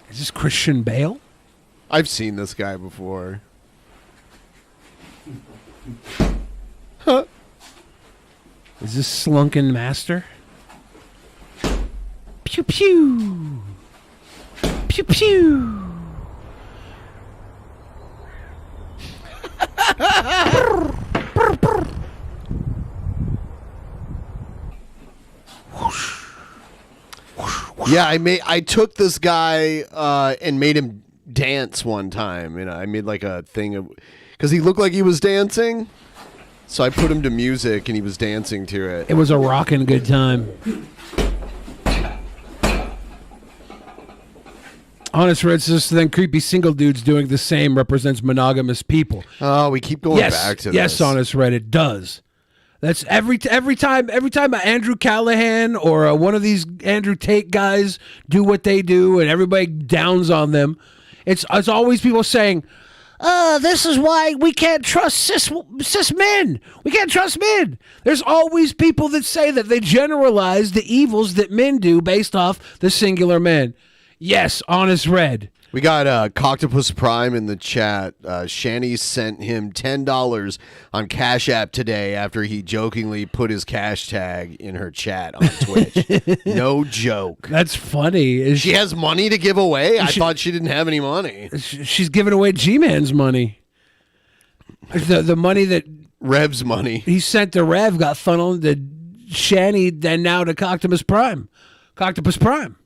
Is this Christian Bale? I've seen this guy before. Is this Slunken Master? Pew pew. Pew pew. Yeah, I took this guy and made him dance one time. You know, I made like a thing of, because he looked like he was dancing. So I put him to music and he was dancing to it. It was a rockin' good time. Honest Red says, then creepy single dudes doing the same represents monogamous people. Oh, we keep going back to this. Yes, Honest Red, it does. That's every time Andrew Callahan or one of these Andrew Tate guys do what they do and everybody downs on them. It's always people saying, this is why we can't trust cis men. We can't trust men. There's always people that say that they generalize the evils that men do based off the singular men. Yes, Honest Red. We got Coctopus Prime in the chat. Shanny sent him $10 on Cash App today after he jokingly put his cash tag in her chat on Twitch. No joke. That's funny. She has money to give away? I thought she didn't have any money. She's giving away G-Man's money. The money that... Rev's money. He sent to Rev got funneled to Shanny, then now to Coctopus Prime. Coctopus Prime.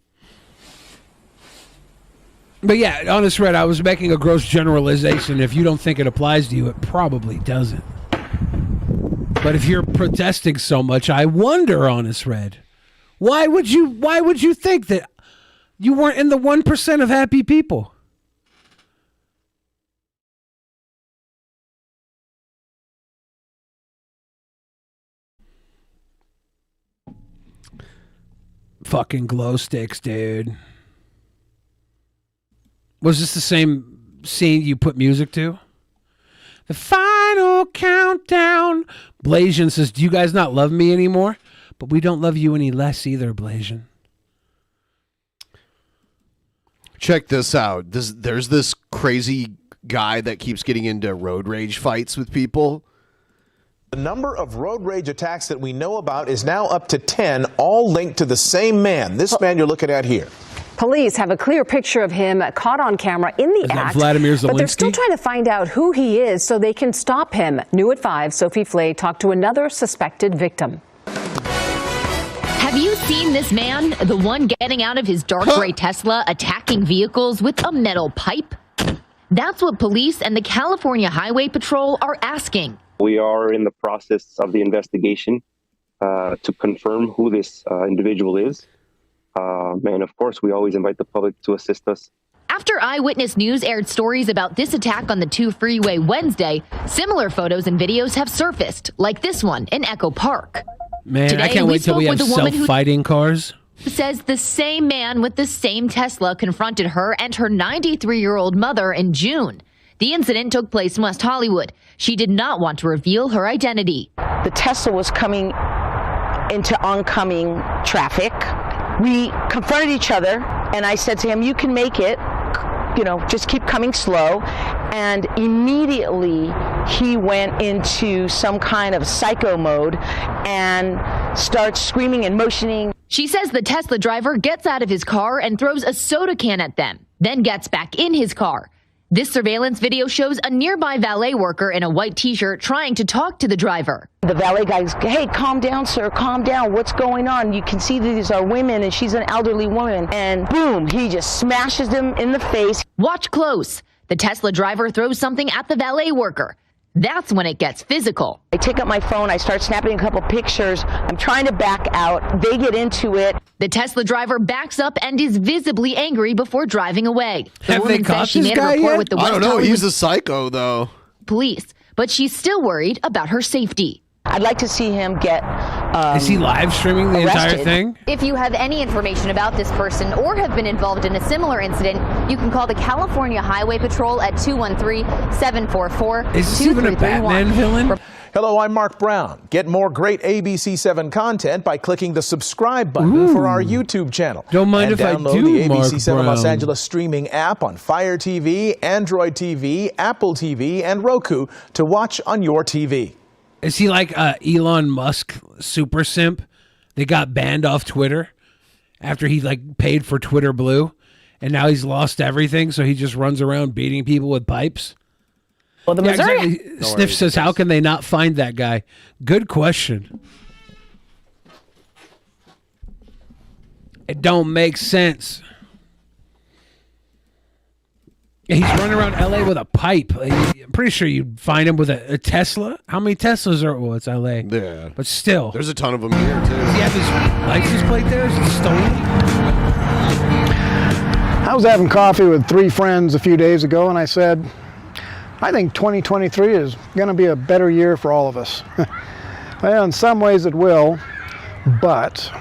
But yeah, honest Red, I was making a gross generalization. If you don't think it applies to you, it probably doesn't. But if you're protesting so much, I wonder, honest Red, why would you think that you weren't in the 1% of happy people? Fucking glow sticks, dude. Was this the same scene you put music to? The final countdown. Blasian says, do you guys not love me anymore? But we don't love you any less either, Blasian. Check this out. There's this crazy guy that keeps getting into road rage fights with people. The number of road rage attacks that we know about is now up to 10, all linked to the same man. This man you're looking at here. Police have a clear picture of him caught on camera in the act, Vladimir Zelensky? But they're still trying to find out who he is so they can stop him. New at 5, Sophie Flay talked to another suspected victim. Have you seen this man, the one getting out of his dark gray Tesla, attacking vehicles with a metal pipe? That's what police and the California Highway Patrol are asking. We are in the process of the investigation to confirm who this individual is. And of course, we always invite the public to assist us. After Eyewitness News aired stories about this attack on the 2 freeway Wednesday, similar photos and videos have surfaced, like this one in Echo Park. Man, Today, I can't wait till we have spoke with a woman self-fighting cars. who says the same man with the same Tesla confronted her and her 93-year-old mother in June. The incident took place in West Hollywood. She did not want to reveal her identity. The Tesla was coming into oncoming traffic. We confronted each other, and I said to him, you can make it, just keep coming slow. And immediately he went into some kind of psycho mode and starts screaming and motioning. She says the Tesla driver gets out of his car and throws a soda can at them, then gets back in his car. This surveillance video shows a nearby valet worker in a white t-shirt trying to talk to the driver. The valet guy's, hey, calm down, sir, calm down. What's going on? You can see that these are women and she's an elderly woman. And boom, he just smashes them in the face. Watch close. The Tesla driver throws something at the valet worker. That's when it gets physical. I take up my phone, I start snapping a couple pictures. I'm trying to back out. They get into it. The Tesla driver backs up and is visibly angry before driving away. The Have woman they caught says she this made a guy report yet? with the I don't West know. Hollywood He's a psycho, though. police, but she's still worried about her safety. I'd like to see him get Is he live streaming the entire thing? If you have any information about this person or have been involved in a similar incident, you can call the California Highway Patrol at 213-744-2331. Is this even a Batman villain? Hello, I'm Mark Brown. Get more great ABC7 content by clicking the subscribe button for our YouTube channel. Don't mind and if I download do, the Mark ABC7 Los Brown. Angeles streaming app on Fire TV, Android TV, Apple TV, and Roku to watch on your TV. Is he like Elon Musk super simp? They got banned off Twitter after he paid for Twitter Blue, and now he's lost everything, so he just runs around beating people with pipes. Well, the Missouri. Exactly. Sniff says, how can they not find that guy? Good question. It don't make sense. He's running around LA with a pipe. I'm pretty sure you'd find him with a Tesla. How many Teslas are? Well, it's LA. Yeah. But still. There's a ton of them here, too. Does he have his license plate there? Is it stolen? I was having coffee with 3 friends a few days ago, and I said, I think 2023 is going to be a better year for all of us. Well, in some ways it will, but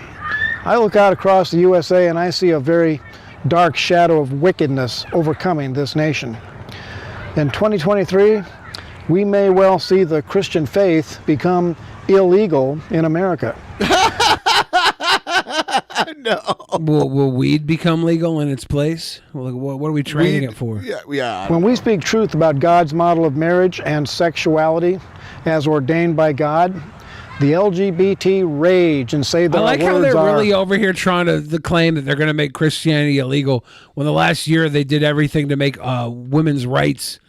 I look out across the USA and I see a very dark shadow of wickedness overcoming this nation. In 2023, we may well see the Christian faith become illegal in America. No. Will weed become legal in its place? What are we trading it for? Yeah. When we speak truth about God's model of marriage and sexuality as ordained by God, the LGBT rage and say that I like our how words they're are really over here trying to claim that they're going to make Christianity illegal when the last year they did everything to make women's rights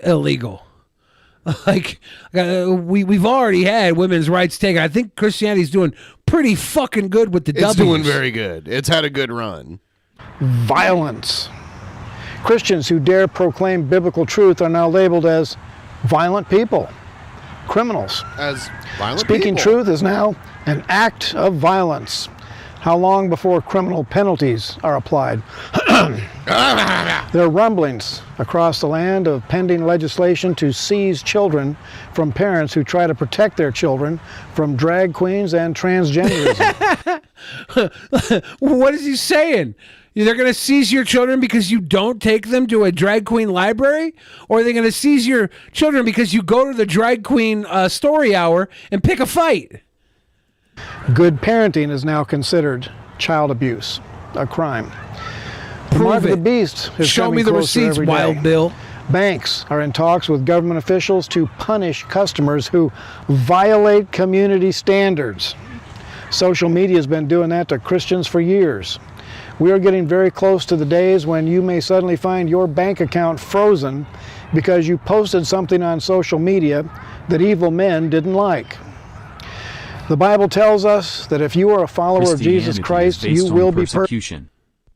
illegal. Like we've already had women's rights taken. I think Christianity's doing pretty fucking good with the It's W's. doing very good. It's had a good run. violence. Christians who dare proclaim biblical truth are now labeled as violent people, criminals. As violent Speaking people. truth is now an act of violence. How long before criminal penalties are applied? There are rumblings across the land of pending legislation to seize children from parents who try to protect their children from drag queens and transgenderism. What is he saying? They're going to seize your children because you don't take them to a drag queen library? Or are they going to seize your children because you go to the drag queen story hour and pick a fight? Good parenting is now considered child abuse, a crime. The Prove mark of the it. beast is Show coming me the closer receipts, every day. Wild Bill. Banks are in talks with government officials to punish customers who violate community standards. Social media has been doing that to Christians for years. We are getting very close to the days when you may suddenly find your bank account frozen because you posted something on social media that evil men didn't like. The Bible tells us that if you are a follower of Jesus Christ, you will be persecution.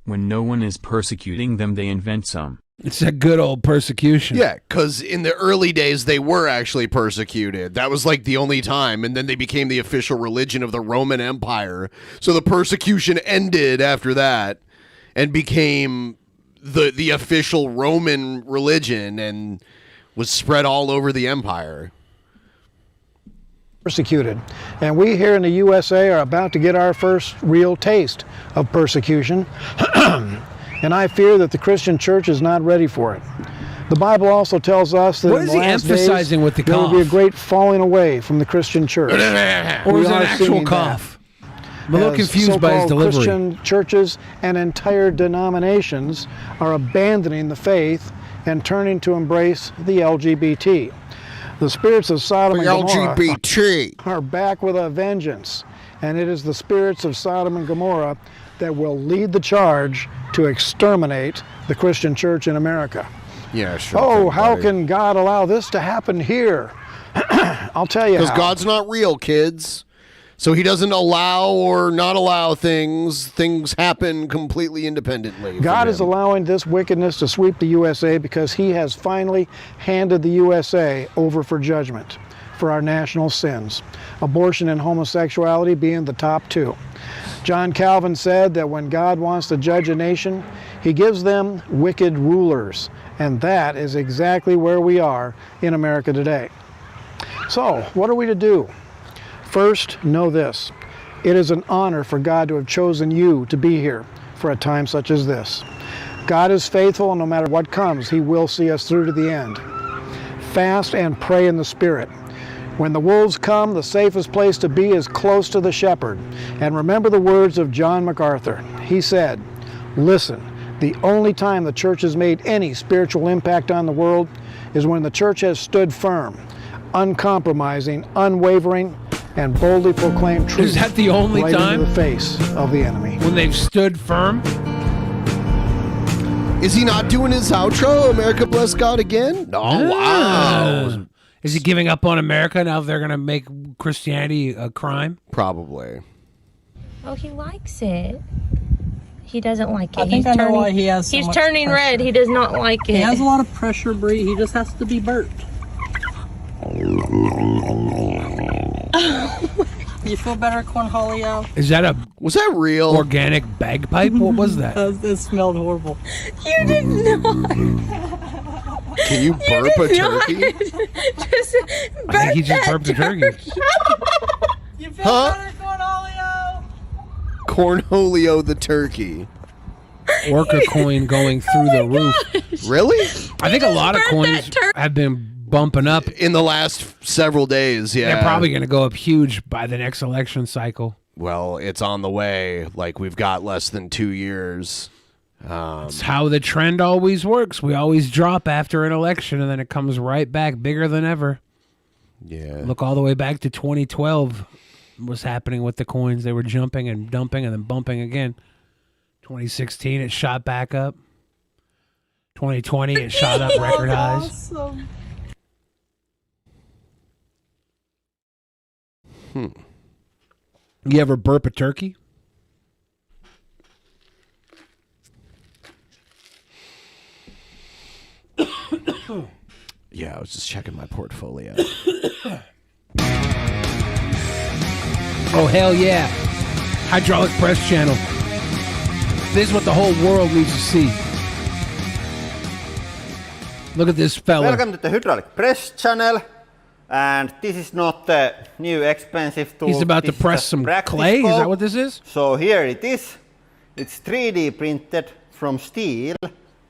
When no one is persecuting them, they invent some. It's a good old persecution. Yeah, because in the early days, they were actually persecuted. That was like the only time. And then they became the official religion of the Roman Empire. So the persecution ended after that and became the official Roman religion and was spread all over the empire. persecuted. And we here in the USA are about to get our first real taste of persecution. And I fear that the Christian church is not ready for it. The Bible also tells us that What in is the he last emphasizing days, with the there will be a cough? great falling away from the Christian church. Or We is it an are actual seeing cough? that, I'm a little as confused by his so-called delivery. Christian churches and entire denominations are abandoning the faith and turning to embrace the LGBT. The spirits of Sodom and Gomorrah LGBT are back with a vengeance, and it is the spirits of Sodom and Gomorrah that will lead the charge to exterminate the Christian church in America. Yeah, sure. Oh, how can God allow this to happen here? I'll tell you Because how. God's not real, kids. So he doesn't allow or not allow things. Things happen completely independently. God is allowing this wickedness to sweep the USA because he has finally handed the USA over for judgment for our national sins, abortion and homosexuality being the top two. John Calvin said that when God wants to judge a nation, he gives them wicked rulers, and that is exactly where we are in America today. So, what are we to do? First, know this. It is an honor for God to have chosen you to be here for a time such as this. God is faithful, and no matter what comes, he will see us through to the end. Fast and pray in the Spirit. When the wolves come, the safest place to be is close to the shepherd. And remember the words of John MacArthur. He said, listen, the only time the church has made any spiritual impact on the world is when the church has stood firm, uncompromising, unwavering, and boldly proclaimed truth. Is that the only right time? into the face of the enemy. When they've stood firm? Is he not doing his outro? America bless God again? Oh, wow. Is he giving up on America now they're going to make Christianity a crime? Probably. Oh, he likes it. He doesn't like it. I think I know why he has so He's much turning pressure. red. He does not like it. He has a lot of pressure, Bree. He just has to be burped. You feel better, Cornholio? Is that was that real organic bagpipe? What was that? It smelled horrible. You did not. Can you burp a turkey? Just I think he just burped a turkey. You feel Huh? better, Cornholio? Cornholio the turkey. Orca coin going through the roof. Really? I think a lot of coins have been bumping up in the last several days. Yeah, They're probably going to go up huge by the next election cycle. well, it's on the way. Like, we've got less than 2 years. It's how the trend always works. We always drop after an election, and then it comes right back bigger than ever. Yeah. Look all the way back to 2012. What's happening with the coins? They were jumping and dumping and then bumping again. 2016, it shot back up. 2020, it shot up record highs. Awesome. You ever burp a turkey? Yeah, I was just checking my portfolio. Oh, hell yeah. Hydraulic press channel. This is what the whole world needs to see. Look at this fella. Welcome to the hydraulic press channel. And this is not the new expensive tool. He's about to press some clay. Is that what this is? So here it is. It's 3D printed from steel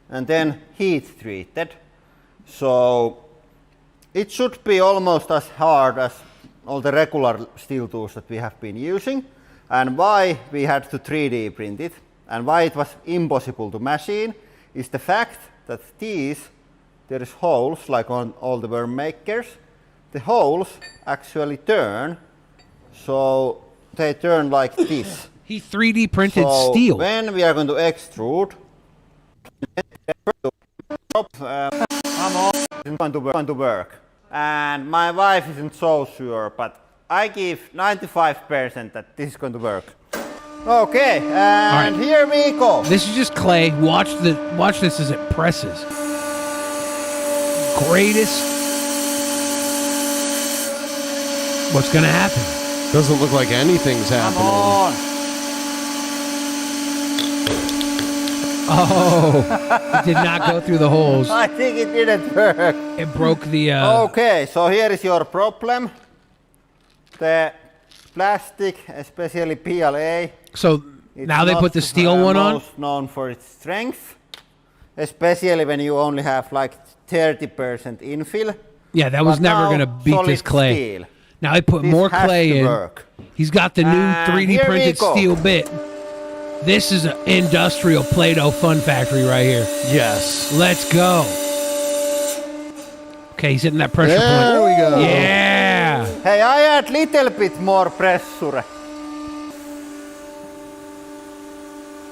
and then heat treated. So it should be almost as hard as all the regular steel tools that we have been using. And why we had to 3D print it and why it was impossible to machine is the fact that there is holes like on all the worm makers. The holes actually turn, so they turn like this. He 3D printed steel. When we are going to extrude, I'm going to work. And my wife isn't so sure, but I give 95% that this is going to work. Okay, and here we go. This is just clay. Watch this as it presses. Greatest. What's gonna happen? Doesn't look like anything's happening. Come on. Oh, it did not go through the holes. I think it didn't work. It broke the. Okay, so here is your problem. The plastic, especially PLA. So now they put the steel one on? Most known for its strength, especially when you only have like 30% infill. Yeah, that was never going to beat this clay. Steel. Now they put more clay in. Work. He's got the new 3D printed steel bit. This is an industrial Play-Doh fun factory right here. Yes. Let's go. Okay, he's hitting that pressure point. There we go. Yeah. Hey, I add little bit more pressure.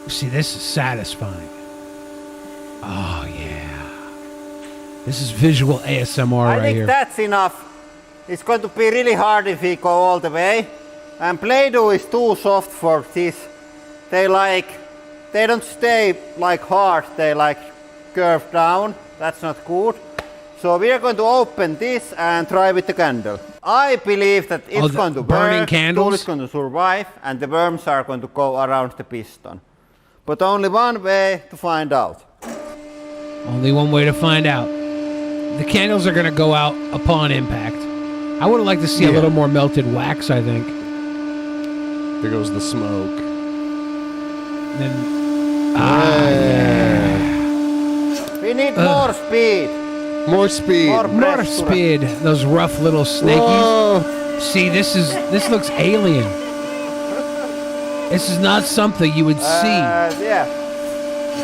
See, this is satisfying. Oh, yeah. This is visual ASMR I right think here. that's enough. It's going to be really hard if we go all the way. And Play-Doh is too soft for this. They don't stay like hard, they like curve down. That's not good. So we are going to open this and try with the candle. I believe that it's going to burning work, candles? the tool is going to survive, and the worms are going to go around the piston. But only one way to find out. Only one way to find out. The candles are going to go out upon impact. I would have liked to see a little more melted wax, I think. There goes the smoke. Then, We need more speed. More speed. More speed. Those rough little snakies. Whoa. See, this looks alien. This is not something you would see. Yeah.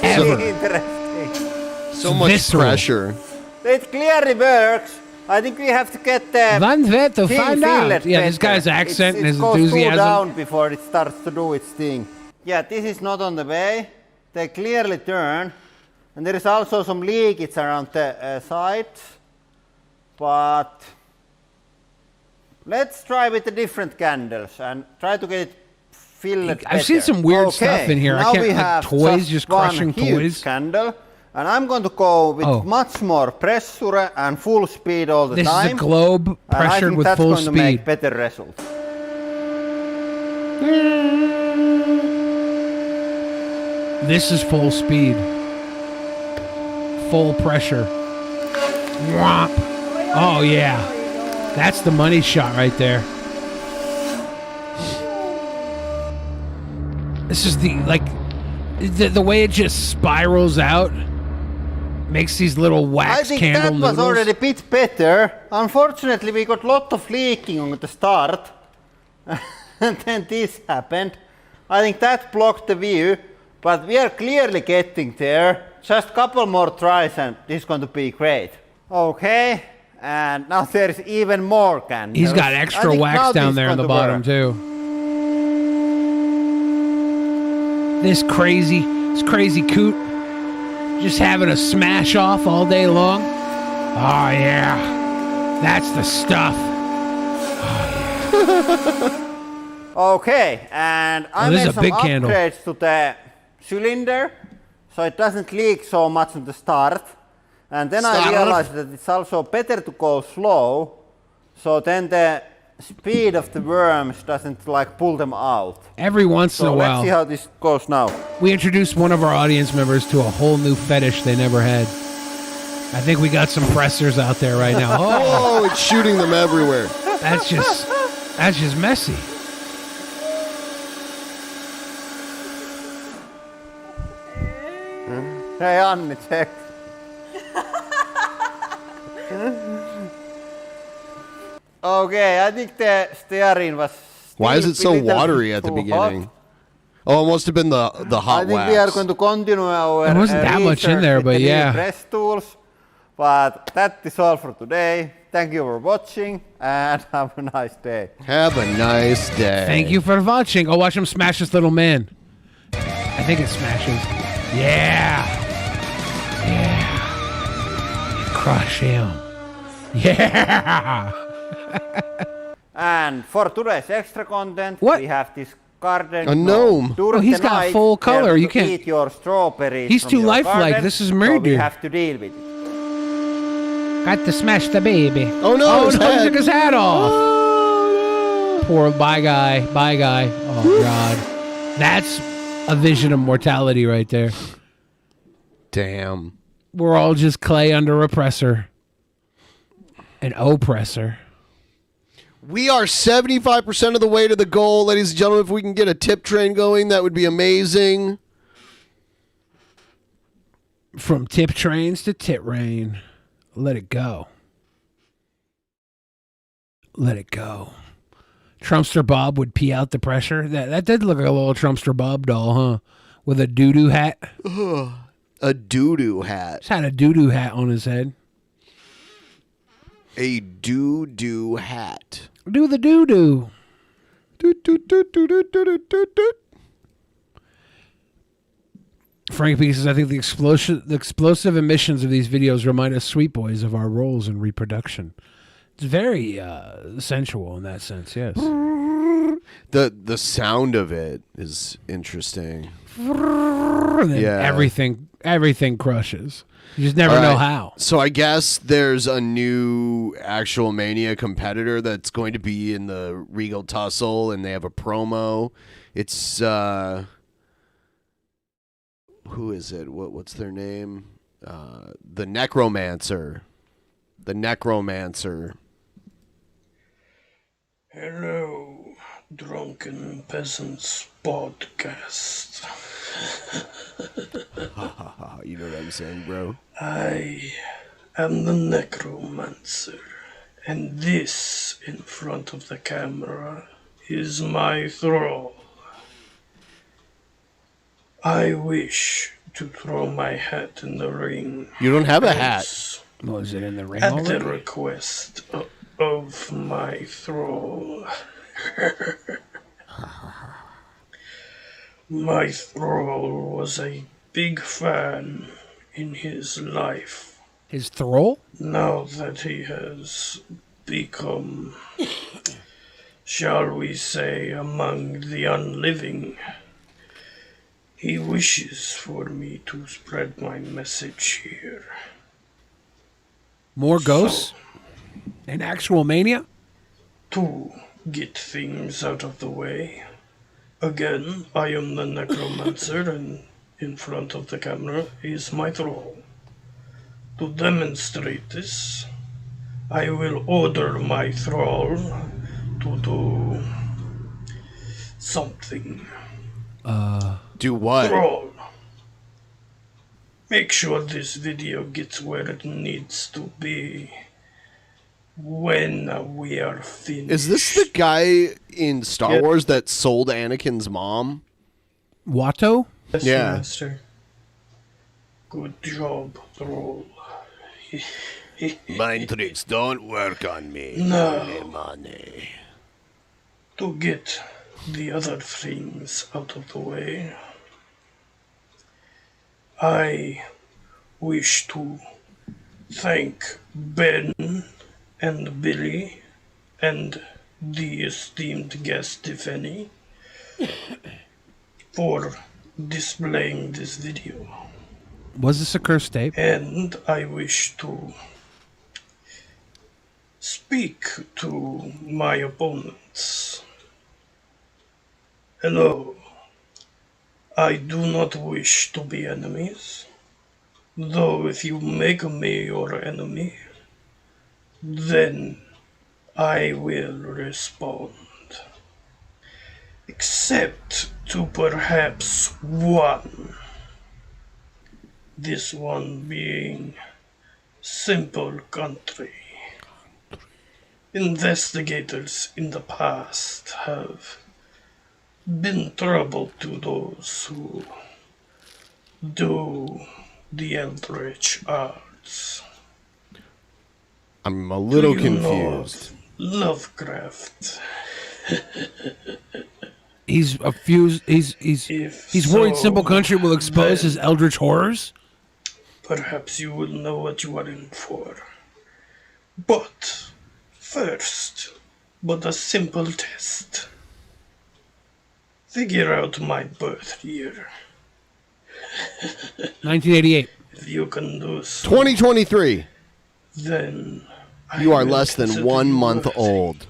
Ever. Interesting. So much visceral. pressure. It clearly works. I think we have to get the One way to find out. it Yeah, this better. guy's accent and his it goes enthusiasm. Too down before it starts to do its thing. Yeah, this is not on the way. They clearly turn. And there is also some leakage around the sides. But let's try with the different candles and try to get it filled I've seen some weird stuff in here. Now I can't, we like have toys just crushing one huge toys. candle. And I'm going to go with much more pressure and full speed all the This time. is a globe And I pressured think with that's full going to make speed. better results. This is full speed. Full pressure. Whomp. Oh, yeah. That's the money shot right there. This is the way it just spirals out makes these little wax I think candle that was noodles. already a bit better. Unfortunately, we got a lot of leaking on the start. and then this happened. I think that blocked the view, but we are clearly getting there. Just a couple more tries and this is going to be great. Okay, and now there's even more candles. He's got extra wax down there on the bottom too. This crazy coot just having a smash off all day long. Oh yeah, that's the stuff. Okay, and I made some candle. upgrades to the cylinder so it doesn't leak so much in the start. And then I realized that it's also better to go slow, so then the speed of the worms doesn't like pull them out. Every once in a while. Let's see how this goes now. We introduced one of our audience members to a whole new fetish they never had. I think we got some pressers out there right now. Oh, it's shooting them everywhere. That's just messy. Hey, Anni, check. Okay, I think the steering was. Why is it so watery at the beginning? Hot. Oh, it must have been the hot I think wax. we are going to continue our There wasn't that much in there, but yeah. Press tools. But that is all for today. Thank you for watching and have a nice day. Have a nice day. Thank you for watching. Oh, watch him smash this little man. I think it smashes. Yeah. Crush him. Yeah. And for today's extra content, we have this garden A gnome. During He's the got night, full color. they're You going to can't. eat your strawberries. He's from too your lifelike. garden, This is so we murder. have to deal with it. Got to smash the baby. Oh no! He took his hat off. Poor bye guy. Oh God, that's a vision of mortality right there. Damn. We're all just clay under oppressor. An oppressor. We are 75% of the way to the goal, ladies and gentlemen. If we can get a tip train going, that would be amazing. From tip trains to tit rain. Let it go. Let it go. Trumpster Bob would pee out the pressure. That did look like a little Trumpster Bob doll, huh? With a doo-doo hat. A doo-doo hat. Just had a doo-doo hat on his head. A doo-doo hat. Do the doo-doo. Frank B says, I think the explosive emissions of these videos remind us sweet boys of our roles in reproduction. It's very sensual in that sense, yes. The sound of it is interesting. And then everything crushes. You just never know how. So I guess there's a new Actual Mania competitor that's going to be in the Regal Tussle, and they have a promo. It's who is it? What's their name? The Necromancer. The Necromancer. Hello, Drunken Peasants podcast. You know what I'm saying, bro? I am the Necromancer, and this, in front of the camera, is my thrall. I wish to throw my hat in the ring. You don't have a hat. Was it in the ring At already? the request of my thrall. My thrall was a big fan in his life. His thrall? Now that he has become, shall we say, among the unliving, he wishes for me to spread my message here. More ghosts? An Actual Mania? To get things out of the way. Again, I am the Necromancer, and in front of the camera is my thrall. To demonstrate this, I will order my thrall to do something. Do what? Thrall, make sure this video gets where it needs to be. when we are finished. Is this the guy in Star Wars that sold Anakin's mom? Watto? Yes, Yeah. Master. Good job, Troll. Mind tricks don't work on me. No. Money. To get the other things out of the way, I wish to thank Ben and Billy and the esteemed guest, if any, for displaying this video. Was this a cursed tape? And I wish to speak to my opponents. Hello. I do not wish to be enemies, though if you make me your enemy, then I will respond. Except to perhaps one. This one being Simple Country. Investigators in the past have been trouble to those who do the Eldritch arts. I'm a little Do you know confused. of Lovecraft. He's worried Simple Country will expose his eldritch horrors? Perhaps you will know what you are in for. But first, but a simple test. Figure out my birth year. 1988. If you can do so, 2023. then You are will less than consider 1 you month worthy. old.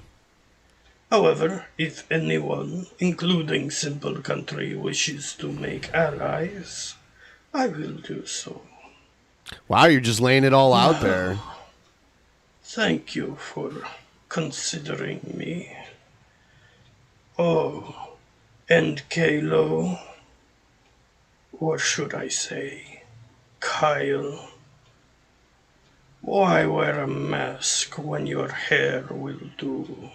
However, if anyone, including Simple Country, wishes to make allies, I will do so. Wow, you're just laying it all out there. Thank you for considering me. Oh, and Kalo, or should I say, Kyle, why wear a mask when your hair will do?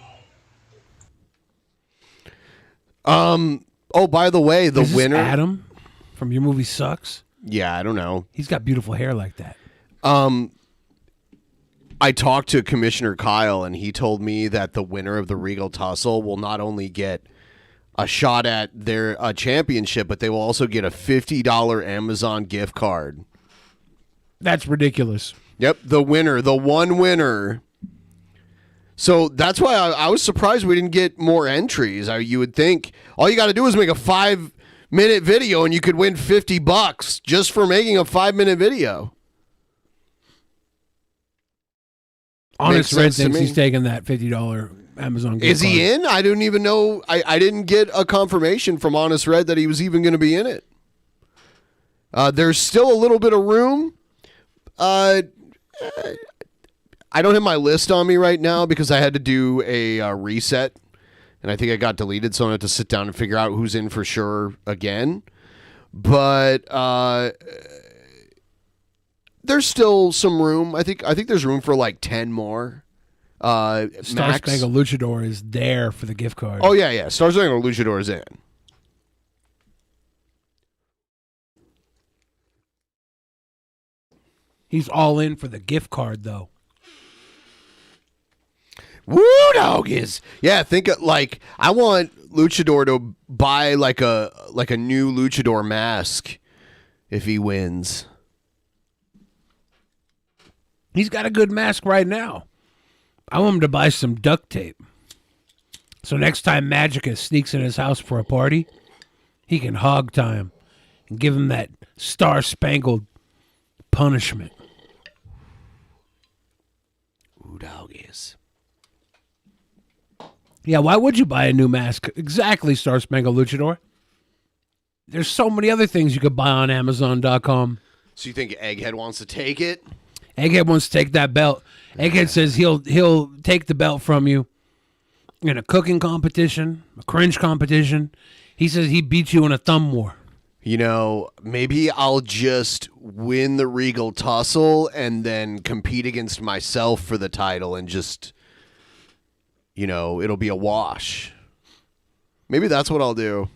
Oh, by the way, the Is this winner. Adam from your movie Sucks? Yeah, I don't know. He's got beautiful hair like that. I talked to Commissioner Kyle, and he told me that the winner of the Regal Tussle will not only get a shot at their championship, but they will also get a $50 Amazon gift card. That's ridiculous. Yep, the winner, the one winner. So that's why I was surprised we didn't get more entries. You would think all you got to do is make a 5-minute video and you could win $50 just for making a 5-minute video. Honest Makes Red sense to thinks me. he's taking that $50 Amazon gift Is he card. in? I didn't even know. I didn't get a confirmation from Honest Red that he was even going to be in it. There's still a little bit of room. I don't have my list on me right now because I had to do a reset, and I think I got deleted, so I have to sit down and figure out who's in for sure again. But there's still some room. I think there's room for like 10 more. Star Max. Spangled Luchador is there for the gift card. Oh yeah. Star Spangled Luchador is in. He's all in for the gift card, though. Woo doggies. Yeah, think of, like I want Luchador to buy like a new Luchador mask if he wins. He's got a good mask right now. I want him to buy some duct tape. So next time Magica sneaks in his house for a party, he can hog tie him and give him that star-spangled punishment. Ooh doggies. Yeah, why would you buy a new mask? Exactly, Star Spangled Luchador. There's so many other things you could buy on Amazon.com. So you think Egghead wants to take it? Egghead wants to take that belt. Egghead says he'll take the belt from you in a cooking competition, a cringe competition. He says he beat you in a thumb war. You know, maybe I'll just win the Regal Tussle and then compete against myself for the title and just, it'll be a wash. Maybe that's what I'll do.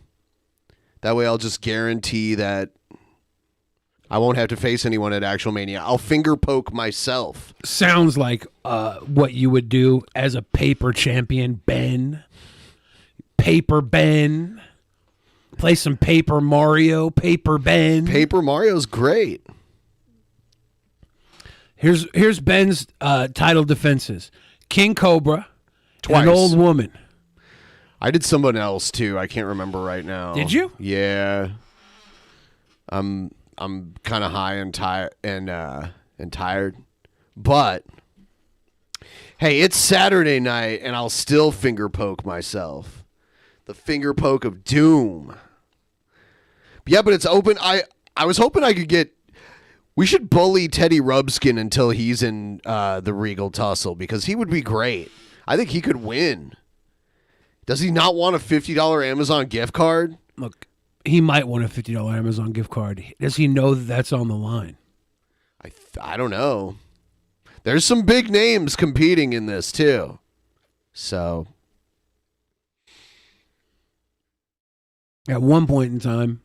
That way I'll just guarantee that I won't have to face anyone at Actual Mania. I'll finger poke myself. Sounds like what you would do as a paper champion, Ben. Paper Ben. Play some Paper Mario, Paper Ben. Paper Mario's great. Here's Ben's title defenses. King Cobra. Twice. And an old woman. I did someone else too. I can't remember right now. Did you? Yeah. I'm kind of high and tired and tired. But hey, it's Saturday night and I'll still finger poke myself. The finger poke of doom. Yeah, but it's open. I was hoping I could get. We should bully Teddy Rubskin until he's in the Regal Tussle because he would be great. I think he could win. Does he not want a $50 Amazon gift card? Look, he might want a $50 Amazon gift card. Does he know that that's on the line? I don't know. There's some big names competing in this too. So at one point in time,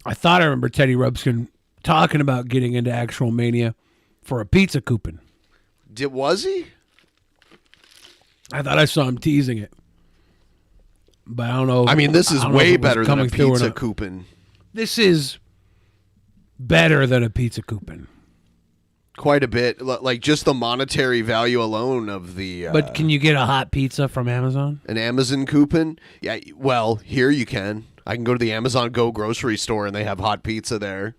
I thought I remember Teddy Rubskin talking about getting into Actual Mania for a pizza coupon. Was he? I thought I saw him teasing it. But I don't know. I mean, this is way better than a pizza coupon. This is better than a pizza coupon. Quite a bit. Like just the monetary value alone of the... But can you get a hot pizza from Amazon? An Amazon coupon? Yeah, well, here you can. I can go to the Amazon Go grocery store and they have hot pizza there.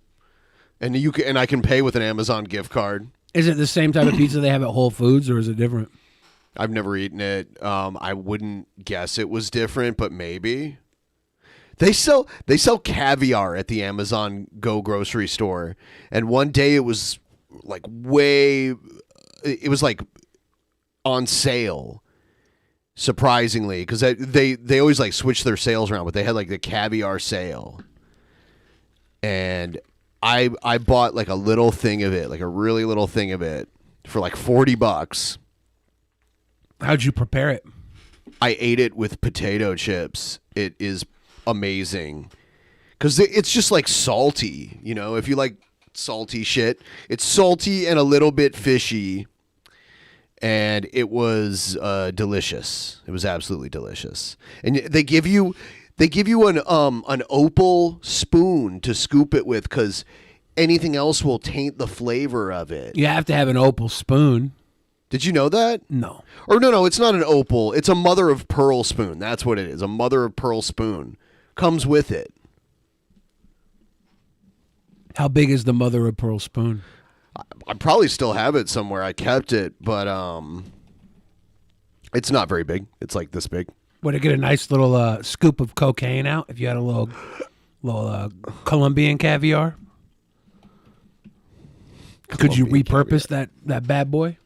And I can pay with an Amazon gift card. Is it the same type of pizza they have at Whole Foods or is it different? I've never eaten it. I wouldn't guess it was different, but maybe. They sell caviar at the Amazon Go grocery store. And one day it was like on sale. Surprisingly, because they always like switch their sales around, but they had like the caviar sale. And I bought like a little thing of it, like a really little thing of it for like $40. How'd you prepare it? I ate it with potato chips. It is amazing. Because it's just like salty, if you like salty shit. It's salty and a little bit fishy. And it was delicious. It was absolutely delicious. And they give you an opal spoon to scoop it with because anything else will taint the flavor of it. You have to have an opal spoon. Did you know that? No. Or no, it's not an opal. It's a mother of pearl spoon. That's what it is. A mother of pearl spoon. Comes with it. How big is the mother of pearl spoon? I probably still have it somewhere. I kept it, but it's not very big. It's like this big. Would it get a nice little scoop of cocaine out if you had a little Colombian caviar? Could you repurpose that bad boy?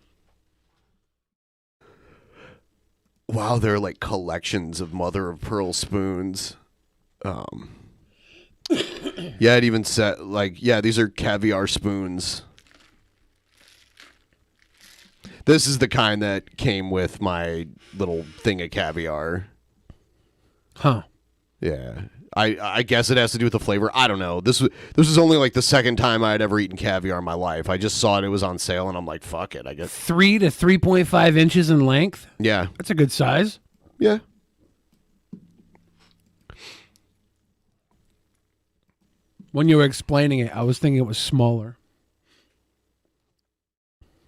Wow, there are like collections of mother of pearl spoons. Yeah, it even said these are caviar spoons. This is the kind that came with my little thing of caviar. Huh. Yeah. I guess it has to do with the flavor. I don't know. This was only like the second time I had ever eaten caviar in my life. I just saw it was on sale and I'm like, fuck it, I guess. 3 to 3.5 inches in length? Yeah. That's a good size. Yeah. When you were explaining it, I was thinking it was smaller.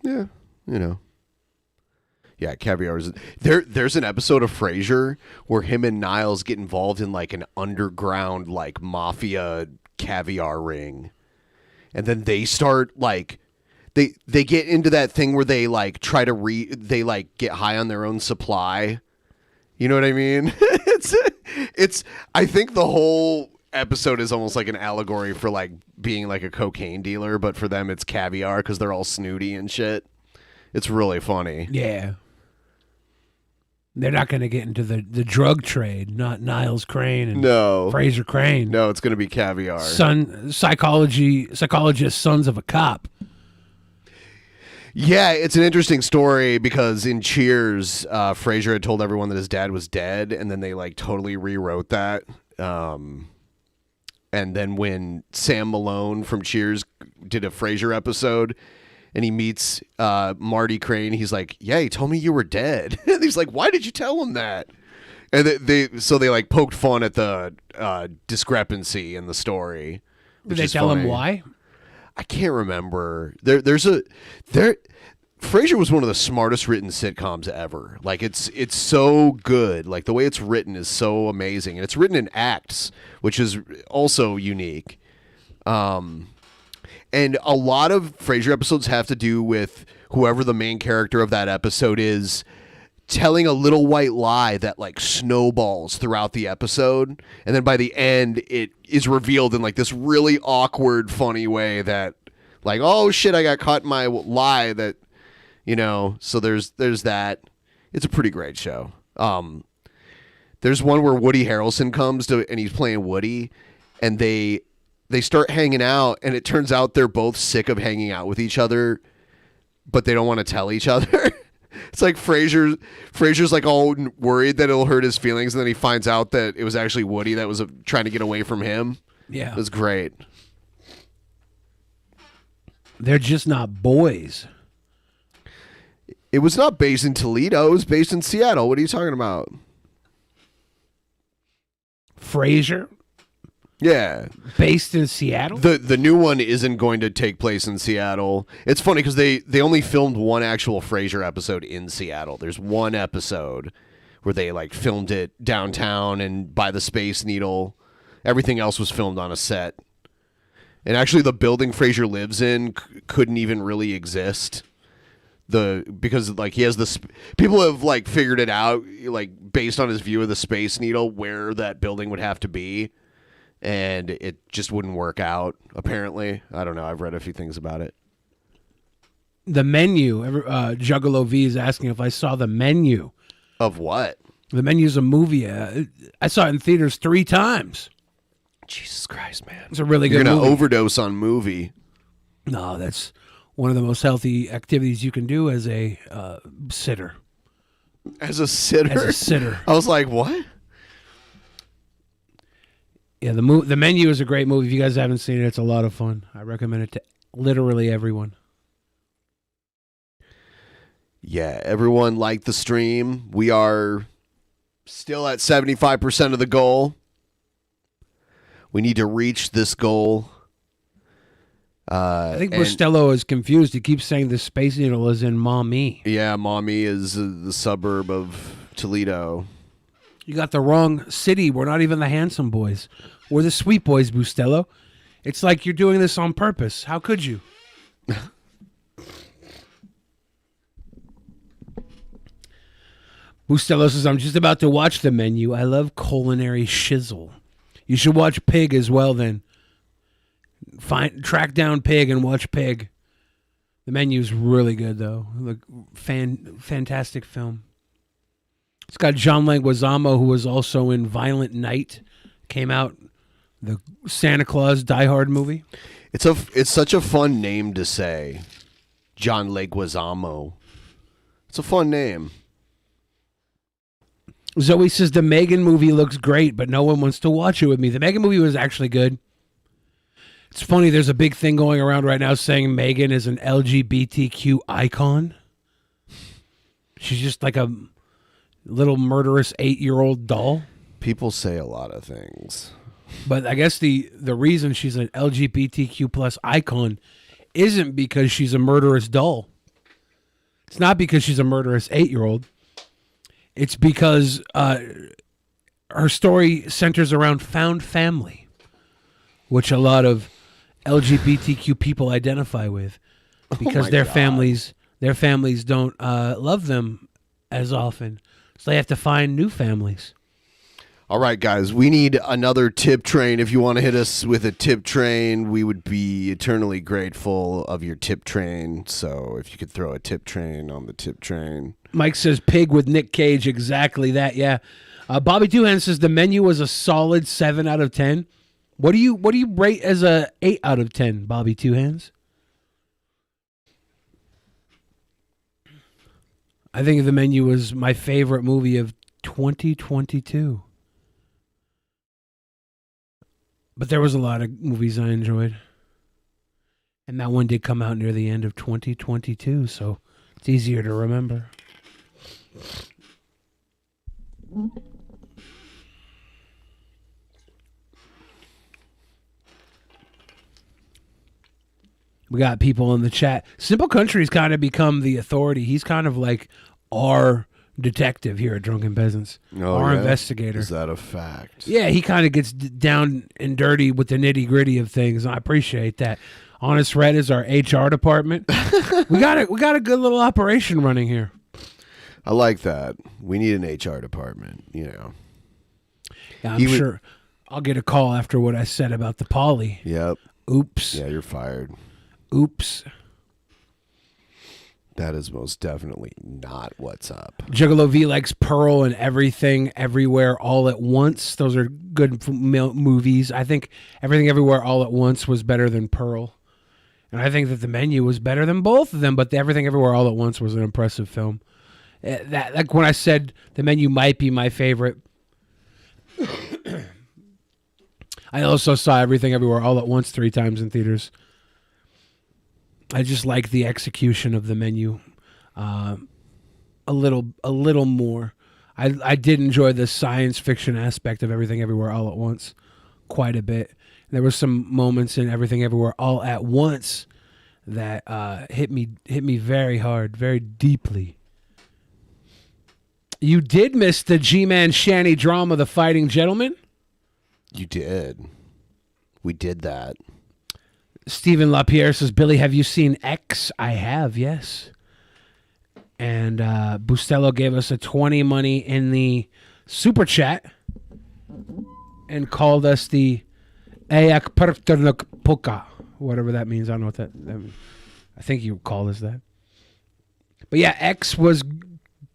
Yeah. Yeah, caviar is there's an episode of Frasier where him and Niles get involved in like an underground like mafia caviar ring. And then they start like they get into that thing where they like try to they like get high on their own supply. You know what I mean? It's I think the whole episode is almost like an allegory for like being like a cocaine dealer, but for them it's caviar because they're all snooty and shit. It's really funny. Yeah. They're not going to get into the drug trade, not Niles Crane and No. Fraser Crane. No, it's going to be caviar. Psychologist, sons of a cop. Yeah, it's an interesting story because in Cheers, Frasier had told everyone that his dad was dead, and then they like totally rewrote that. And then when Sam Malone from Cheers did a Frasier episode, and he meets Marty Crane, he's like, "Yeah, he told me you were dead." And he's like, "Why did you tell him that?" And they like poked fun at the discrepancy in the story. Did they tell him why? I can't remember. Frasier was one of the smartest written sitcoms ever. Like it's so good. Like the way it's written is so amazing, and it's written in acts, which is also unique. And a lot of Frasier episodes have to do with whoever the main character of that episode is telling a little white lie that like snowballs throughout the episode, and then by the end it is revealed in like this really awkward, funny way that like, oh shit, I got caught in my lie that, you know. So there's that. It's a pretty great show. There's one where Woody Harrelson comes to and he's playing Woody, and they start hanging out, and it turns out they're both sick of hanging out with each other, but they don't want to tell each other. It's like Frasier's like all worried that it'll hurt his feelings, and then he finds out that it was actually Woody that was trying to get away from him. Yeah. It was great. They're just not boys. It was not based in Toledo. It was based in Seattle. What are you talking about? Frasier? Yeah. Based in Seattle? The new one isn't going to take place in Seattle. It's funny because they only filmed one actual Frasier episode in Seattle. There's one episode where they like filmed it downtown and by the Space Needle. Everything else was filmed on a set. And actually the building Frasier lives in couldn't even really exist. Because like he has this, people have like figured it out like based on his view of the Space Needle where that building would have to be. And it just wouldn't work out, apparently. I don't know. I've read a few things about it. The Menu. Juggalo V is asking if I saw The Menu. Of what? The Menu's a movie. I saw it in theaters 3 times. Jesus Christ, man. It's a really You're good gonna movie. overdose on movie. No, that's one of the most healthy activities you can do as a sitter. As a sitter? As a sitter. I was like, what? Yeah, The Menu is a great movie. If you guys haven't seen it, it's a lot of fun. I recommend it to literally everyone. Yeah, everyone liked the stream. We are still at 75% of the goal. We need to reach this goal. I think Bustelo is confused. He keeps saying the Space Needle is in Maumee. Yeah, Maumee is the suburb of Toledo. You got the wrong city. We're not even the handsome boys. We're the sweet boys, Bustelo. It's like you're doing this on purpose. How could you? Bustelo says, I'm just about to watch The Menu. I love culinary shizzle. You should watch Pig as well then. Track down Pig and watch Pig. The Menu's really good though. Look, fantastic film. It's got John Leguizamo, who was also in Violent Night. Came out, the Santa Claus Die Hard movie. It's such a fun name to say. John Leguizamo. It's a fun name. Zoe says the Megan movie looks great, but no one wants to watch it with me. The Megan movie was actually good. It's funny, there's a big thing going around right now saying Megan is an LGBTQ icon. She's just like a little murderous 8-year-old doll. People say a lot of things. But I guess the reason she's an LGBTQ plus icon isn't because she's a murderous doll. It's not because she's a murderous 8-year-old. It's because her story centers around found family, which a lot of LGBTQ people identify with, because their families don't love them as often, so they have to find new families. All right, guys, we need another tip train. If you want to hit us with a tip train, we would be eternally grateful of your tip train. So if you could throw a tip train on the tip train. Mike says pig with Nick Cage. Exactly that. Yeah. Bobby Doohan says the menu was a solid 7 out of 10. What do you rate as a 8 out of 10, Bobby Two Hands? I think the menu was my favorite movie of 2022. But there was a lot of movies I enjoyed. And that one did come out near the end of 2022, so it's easier to remember. We got people in the chat. Simple Country's kind of become the authority. He's kind of like our detective here at Drunken Peasants. Our investigator. Is that a fact? Yeah, he kind of gets down and dirty with the nitty gritty of things. I appreciate that. Honest Red is our HR department. we got a good little operation running here. I like that. We need an HR department, you know. Yeah, I'm sure I'll get a call after what I said about the poly. Yep. Oops. Yeah, you're fired. Oops. That is most definitely not what's up. Juggalo V likes Pearl and Everything Everywhere All at Once. Those are good movies. I think Everything Everywhere All at Once was better than Pearl. And I think that The Menu was better than both of them, but Everything Everywhere All at Once was an impressive film. Like when I said The Menu might be my favorite, I also saw Everything Everywhere All at Once 3 times in theaters. I just like the execution of The Menu a little more. I did enjoy the science fiction aspect of Everything Everywhere All at Once quite a bit. There were some moments in Everything Everywhere All at Once that hit me very hard, very deeply. You did miss the G-Man Shanny drama, The Fighting Gentleman? You did. We did that. Stephen LaPierre says, Billy, have you seen X? I have, yes. And Bustelo gave us a 20 money in the super chat and called us the Ayak Perternuk Puka, whatever that means. I don't know what that means. I think you called us that. But yeah, X was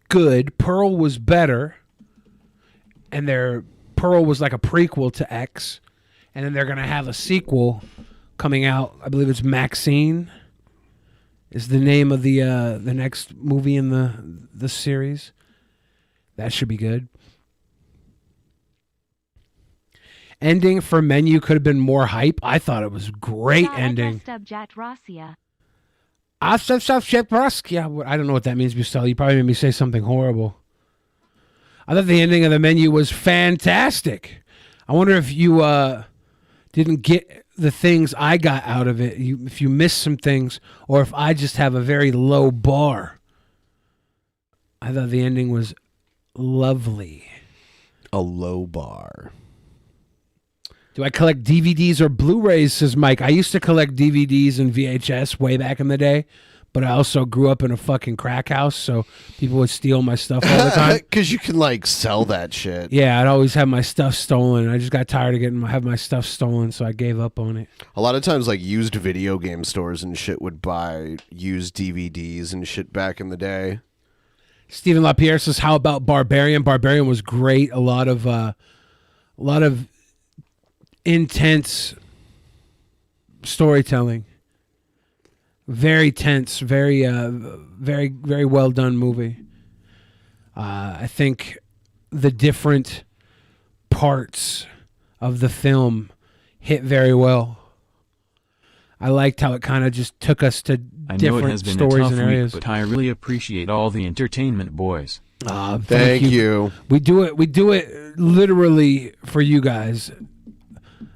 good. Pearl was better. And Pearl was like a prequel to X. And then they're going to have a sequel coming out. I believe it's Maxine is the name of the next movie in the series. That should be good. Ending for Menu could have been more hype. I thought it was great ending. I don't know what that means, Bustell. You probably made me say something horrible. I thought the ending of The Menu was fantastic. I wonder if you didn't get the things I got out of it, if you missed some things, or if I just have a very low bar. I thought the ending was lovely. A low bar. Do I collect DVDs or Blu-rays, says Mike. I used to collect DVDs and VHS way back in the day, but I also grew up in a fucking crack house, so people would steal my stuff all the time. Because you can, like, sell that shit. Yeah, I'd always have my stuff stolen. I just got tired of having my stuff stolen, so I gave up on it. A lot of times, like, used video game stores and shit would buy used DVDs and shit back in the day. Stephen LaPierre says, how about Barbarian? Barbarian was great. A lot of intense storytelling. Very tense, very well done movie. I think the different parts of the film hit very well. I liked how it kind of just took us to different stories and areas. But I really appreciate all the entertainment, boys. Thank you. We do it literally for you guys.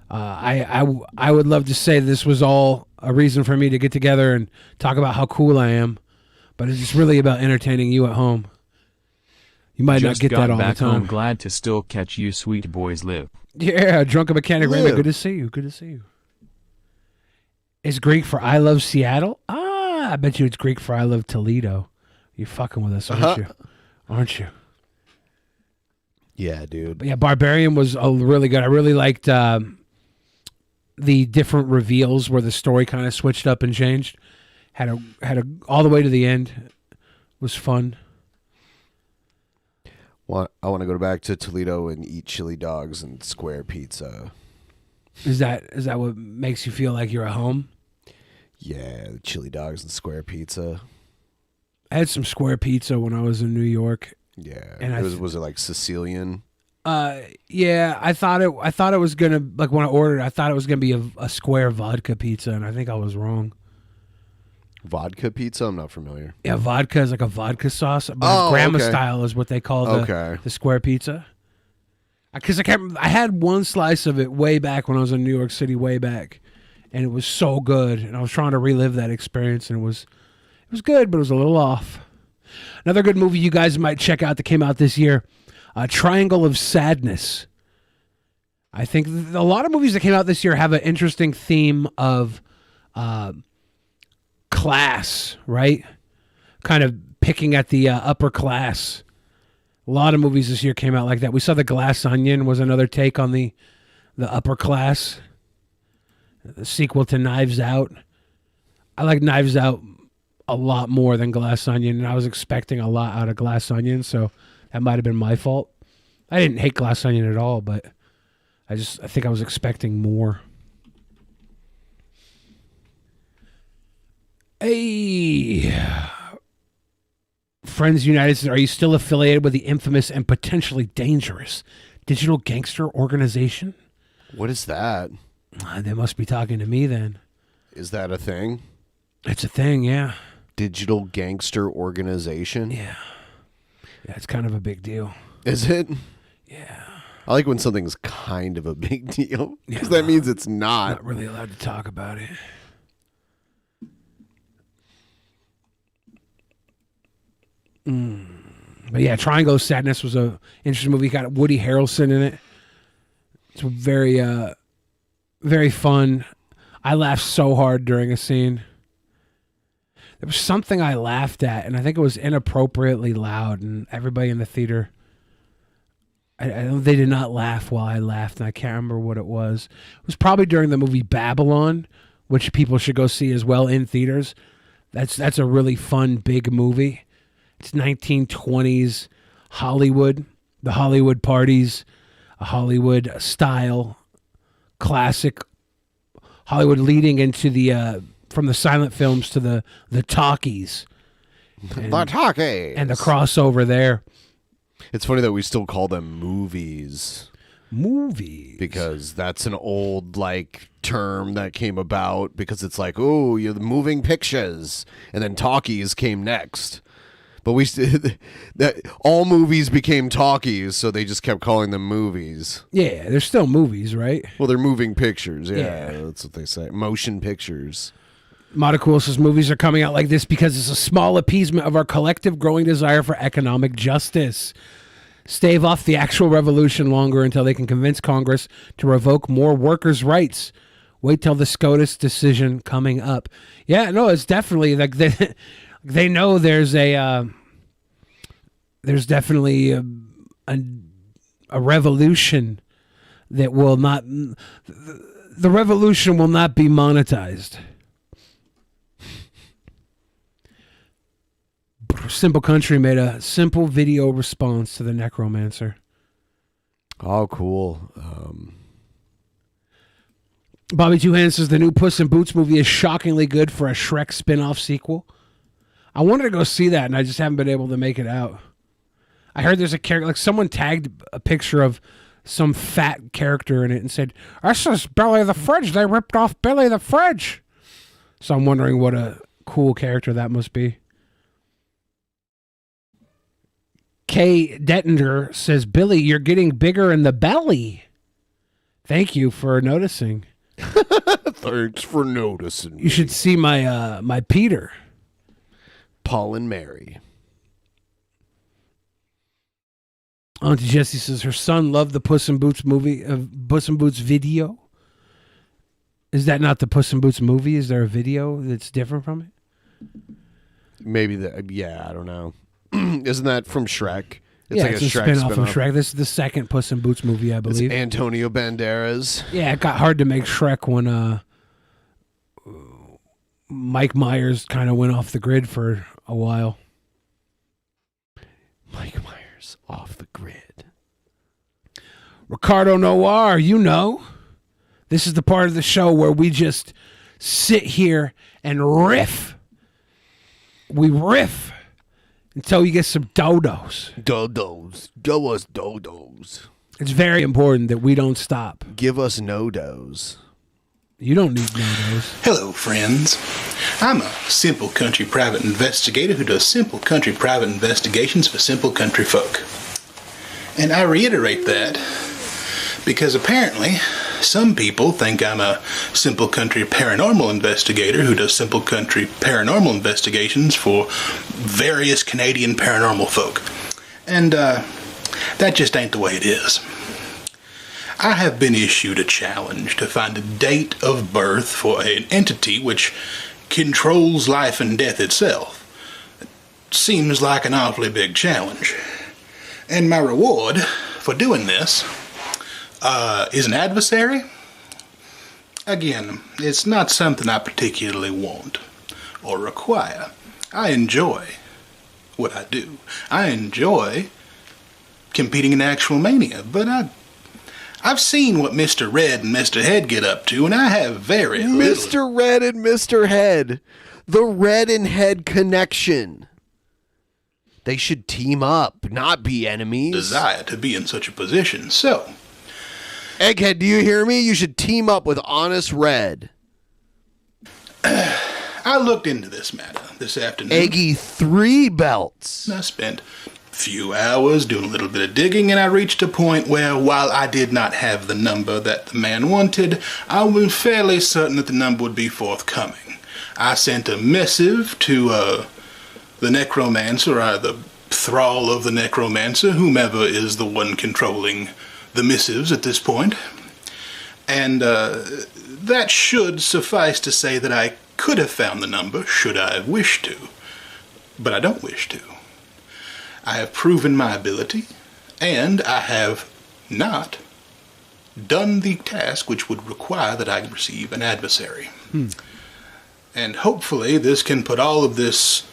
I would love to say this was all a reason for me to get together and talk about how cool I am, but it's just really about entertaining you at home. You might not get that all the time. Home, glad to still catch you sweet boys live. Yeah, Drunken Mechanic Raymond, good to see you. Good to see you. Is Greek for I love Seattle? I bet you it's Greek for I love Toledo. You're fucking with us, aren't you? Aren't you? Yeah, dude. But yeah, Barbarian was really good. I really liked the different reveals where the story kind of switched up and changed. Had a all the way to the end. Was fun. I want to go back to Toledo and eat chili dogs and square pizza. Is that what makes you feel like you're at home? Yeah, chili dogs and square pizza. I had some square pizza when I was in New York. Yeah, and was it like Sicilian? Yeah, I thought it was gonna, like, when I ordered it, I thought it was gonna be a square vodka pizza, and I think I was wrong. Vodka pizza? I'm not familiar. Yeah, vodka is like a vodka sauce, but grandma style is what they call the square pizza. Because I had one slice of it way back when I was in New York City, way back, and it was so good, and I was trying to relive that experience, and it was good, but it was a little off. Another good movie you guys might check out that came out this year, Triangle of Sadness. I think a lot of movies that came out this year have an interesting theme of class, right? Kind of picking at the upper class. A lot of movies this year came out like that. We saw The Glass Onion was another take on the upper class. The sequel to Knives Out. I like Knives Out a lot more than Glass Onion, and I was expecting a lot out of Glass Onion, so that might have been my fault. I didn't hate Glass Onion at all, but I think I was expecting more. Hey, Friends United says, are you still affiliated with the infamous and potentially dangerous digital gangster organization? What is that? They must be talking to me then. Is that a thing? It's a thing, yeah. Digital gangster organization? Yeah. Yeah, it's kind of a big deal. Is it? Yeah. I like when something's kind of a big deal, because that means it's not. Not really allowed to talk about it. But yeah, Triangle of Sadness was a interesting movie. Got Woody Harrelson in it. It's very, very fun. I laughed so hard during a scene. There was something I laughed at, and I think it was inappropriately loud, and everybody in the theater, they did not laugh while I laughed, and I can't remember what it was. It was probably during the movie Babylon, which people should go see as well in theaters. That's a really fun, big movie. It's 1920s Hollywood, the Hollywood parties, a Hollywood style, classic Hollywood leading into the from the silent films to the talkies. The talkies. And the crossover there. It's funny that we still call them movies. Movies. Because that's an old, like, term that came about because it's like, oh, you're the moving pictures. And then talkies came next. But that all movies became talkies, so they just kept calling them movies. Yeah, they're still movies, right? Well, they're moving pictures. Yeah, that's what they say. Motion pictures. Monocool says movies are coming out like this because it's a small appeasement of our collective growing desire for economic justice. Stave off the actual revolution longer until they can convince Congress to revoke more workers' rights. Wait till the SCOTUS decision coming up. Yeah, no, it's definitely like they know there's definitely a revolution that will not, the revolution will not be monetized. Simple Country made a simple video response to the Necromancer. Oh, cool. Bobby Two Hands says the new Puss in Boots movie is shockingly good for a Shrek spin-off sequel. I wanted to go see that, and I just haven't been able to make it out. I heard there's a character, like someone tagged a picture of some fat character in it and said, "This is Billy the Fridge. They ripped off Billy the Fridge." So I'm wondering what a cool character that must be. Kay Dettinger says, "Billy, you're getting bigger in the belly." Thank you for noticing. Thanks for noticing. You should see my my Peter. Paul and Mary. Auntie Jessie says her son loved the Puss in Boots movie, Puss in Boots video. Is that not the Puss in Boots movie? Is there a video that's different from it? Maybe yeah, I don't know. Isn't that from Shrek? It's like it's a a Shrek spin-off of spin-off. Shrek. This is the second Puss in Boots movie, I It's believe. Antonio Banderas. Yeah, it got hard to make Shrek when Mike Myers kind of went off the grid for a while. Mike Myers off the grid. Ricardo Noir, you know. This is the part of the show where we just sit here and riff. We riff until you get some dodos. Dodos. Give us dodos. It's very important that we don't stop. Give us no-dos. You don't need no-dos. Hello, friends. I'm a simple country private investigator who does simple country private investigations for simple country folk. And I reiterate that because apparently some people think I'm a simple country paranormal investigator who does simple country paranormal investigations for various Canadian paranormal folk. And that just ain't the way it is. I have been issued a challenge to find a date of birth for an entity which controls life and death itself. It seems like an awfully big challenge. And my reward for doing this is an adversary. Again, it's not something I particularly want or require. I enjoy what I do. I enjoy competing in actual mania, but I've seen what Mr. Red and Mr. Head get up to, and I have very little... Mr. Red and Mr. Head. The Red and Head connection. They should team up, not be enemies. ...desire to be in such a position, so... Egghead, do you hear me? You should team up with Honest Red. I looked into this matter this afternoon. Eggy 3 belts. I spent a few hours doing a little bit of digging, and I reached a point where, while I did not have the number that the man wanted, I was fairly certain that the number would be forthcoming. I sent a missive to the necromancer, or the thrall of the necromancer, whomever is the one controlling the missives at this point. And that should suffice to say that I could have found the number should I have wished to. But I don't wish to. I have proven my ability, and I have not done the task which would require that I receive an adversary. And hopefully this can put all of this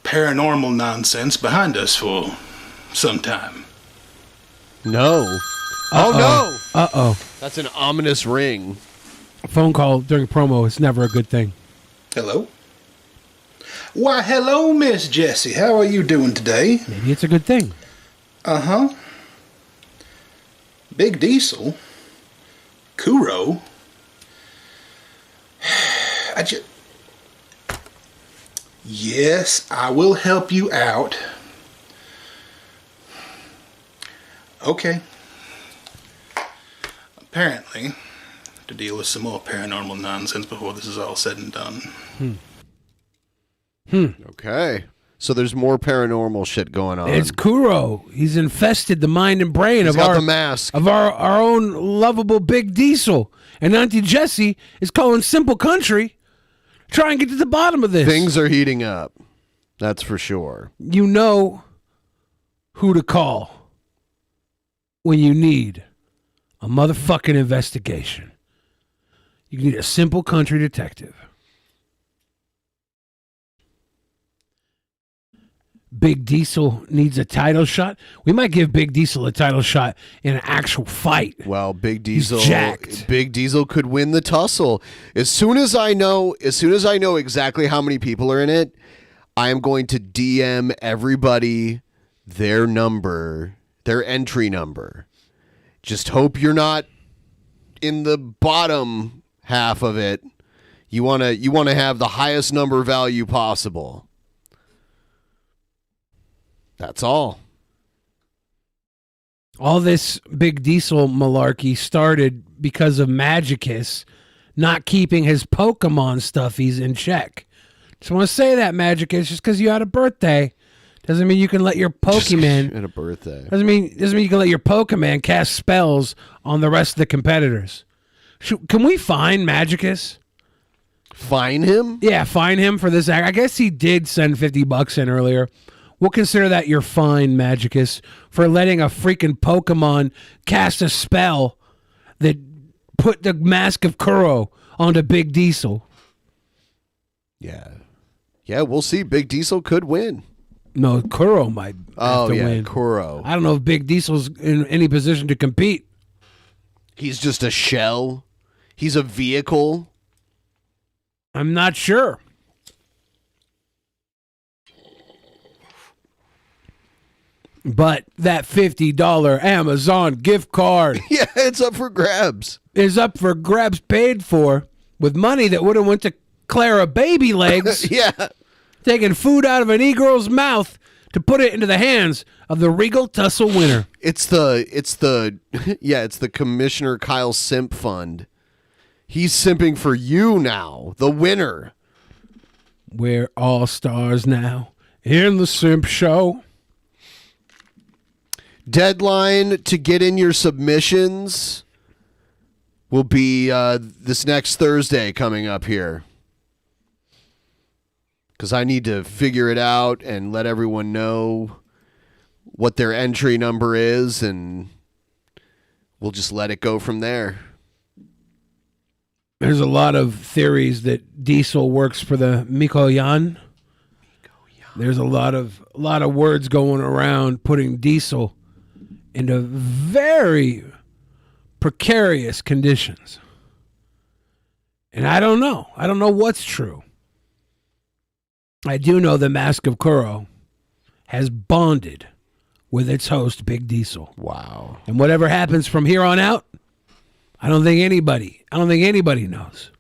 paranormal nonsense behind us for some time. No. Uh-oh. Oh, no. Uh-oh. That's an ominous ring. A phone call during promo is never a good thing. Hello? Why, hello, Miss Jessie. How are you doing today? Maybe it's a good thing. Uh-huh. Big Diesel? Kuro? Yes, I will help you out. Okay. Apparently, to deal with some more paranormal nonsense before this is all said and done. Okay. So there's more paranormal shit going on. It's Kuro. He's infested the mind and brain He's of got our the mask. of our own lovable Big Diesel. And Auntie Jessie is calling Simple Country. Try and get to the bottom of this. Things are heating up. That's for sure. You know who to call when you need a motherfucking investigation. You need a Simple Country detective. Big Diesel needs a title shot. We might give Big Diesel a title shot in an actual fight. Well, Big Diesel, He's jacked. Big Diesel could win the tussle. As soon as I know exactly how many people are in it, I am going to DM everybody their number, their entry number. Just hope you're not in the bottom half of it. You want to have the highest number value possible. That's all. All this Big Diesel malarkey started because of Magicus not keeping his Pokemon stuffies in check. Just want to say that, Magicus, just because you had a birthday doesn't mean you can let your Pokemon... And a birthday. Doesn't mean you can let your Pokemon cast spells on the rest of the competitors. Can we fine Magicus? Fine him? Yeah, fine him for this act. I guess he did send $50 in earlier We'll consider that your fine, Magicus, for letting a freaking Pokemon cast a spell that put the Mask of Kuro onto Big Diesel. Yeah. Yeah, we'll see. Big Diesel could win. No, Kuro might have to win. Kuro. I don't know if Big Diesel's in any position to compete. He's just a shell. He's a vehicle. I'm not sure. But that $50 Amazon gift card yeah, it's up for grabs. Is up for grabs, paid for with money that would have went to Clara Baby Legs. Yeah. Taking food out of an e-girl's mouth to put it into the hands of the Regal Tussle winner. It's the Commissioner Kyle Simp Fund. He's simping for you now, the winner. We're all stars now in the Simp Show. Deadline to get in your submissions will be this next Thursday coming up here. Because I need to figure it out and let everyone know what their entry number is, and we'll just let it go from there. There's a lot of theories that Diesel works for the Mikoyan. There's a lot of words going around putting Diesel into very precarious conditions. And I don't know. I don't know what's true. I do know the Mask of Kuro has bonded with its host, Big Diesel. Wow. And whatever happens from here on out, I don't think anybody knows.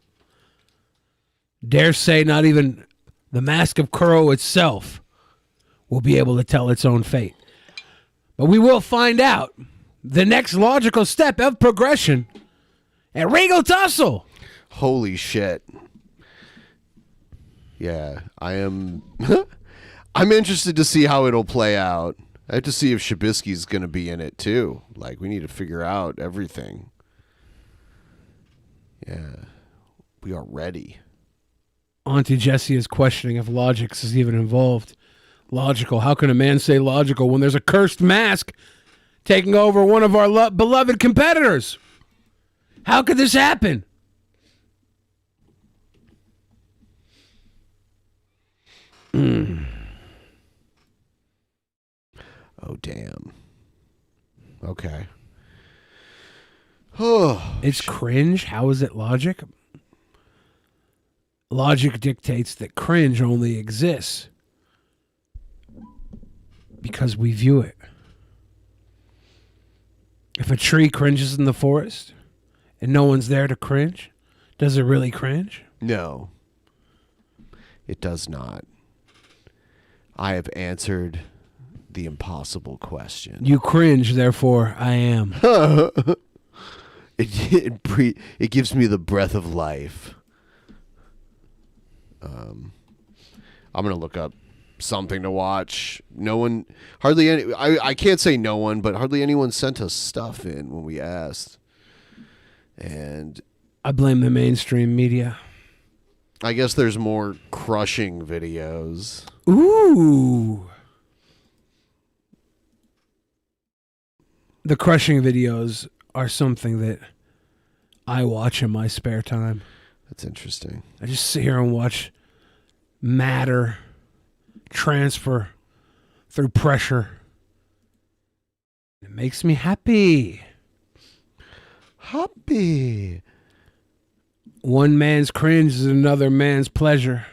Dare say not even the Mask of Kuro itself will be able to tell its own fate. But we will find out the next logical step of progression at Regal Tussle. Holy shit. Yeah, I am. I'm interested to see how it'll play out. I have to see if Shabisky's going to be in it too. Like, we need to figure out everything. Yeah, we are ready. Auntie Jessie is questioning if Logix is even involved. Logical. How can a man say logical when there's a cursed mask taking over one of our beloved competitors? How could this happen? Oh, damn. Okay. It's cringe. How is it logic? Logic dictates that cringe only exists because we view it. If a tree cringes in the forest and no one's there to cringe, does it really cringe? No. It does not. I have answered the impossible question. You cringe, therefore I am. It gives me the breath of life. I'm going to look up something to watch. I can't say no one, but hardly anyone sent us stuff in when we asked. And I blame the mainstream media. I guess there's more crushing videos. Ooh. The crushing videos are something that I watch in my spare time. That's interesting. I just sit here and watch matter transfer through pressure. It makes me happy. Happy. One man's cringe is another man's pleasure.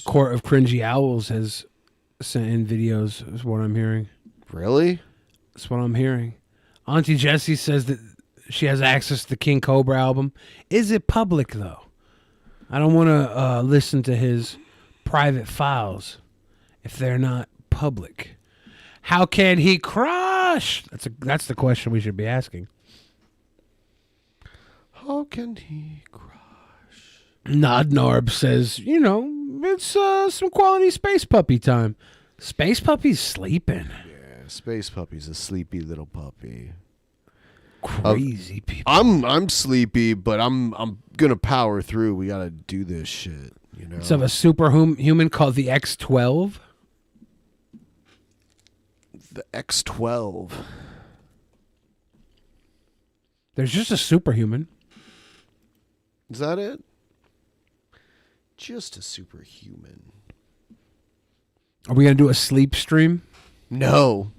Court of Cringy Owls has sent in videos, is what I'm hearing. Really? That's what I'm hearing. Auntie Jessie says that she has access to the King Cobra album. Is it public, though? I don't want to listen to his private files if they're not public. How can he crush? That's the question we should be asking. How can he crush? Nodnarb says, it's some quality Space Puppy time. Space Puppy's sleeping. Yeah, Space Puppy's a sleepy little puppy. Crazy people. I'm sleepy, but I'm gonna power through. We gotta do this shit. You know. It's of a superhuman called the X-12. The X-12. There's just a superhuman. Is that it? Just a superhuman. Are we gonna do a sleep stream? No.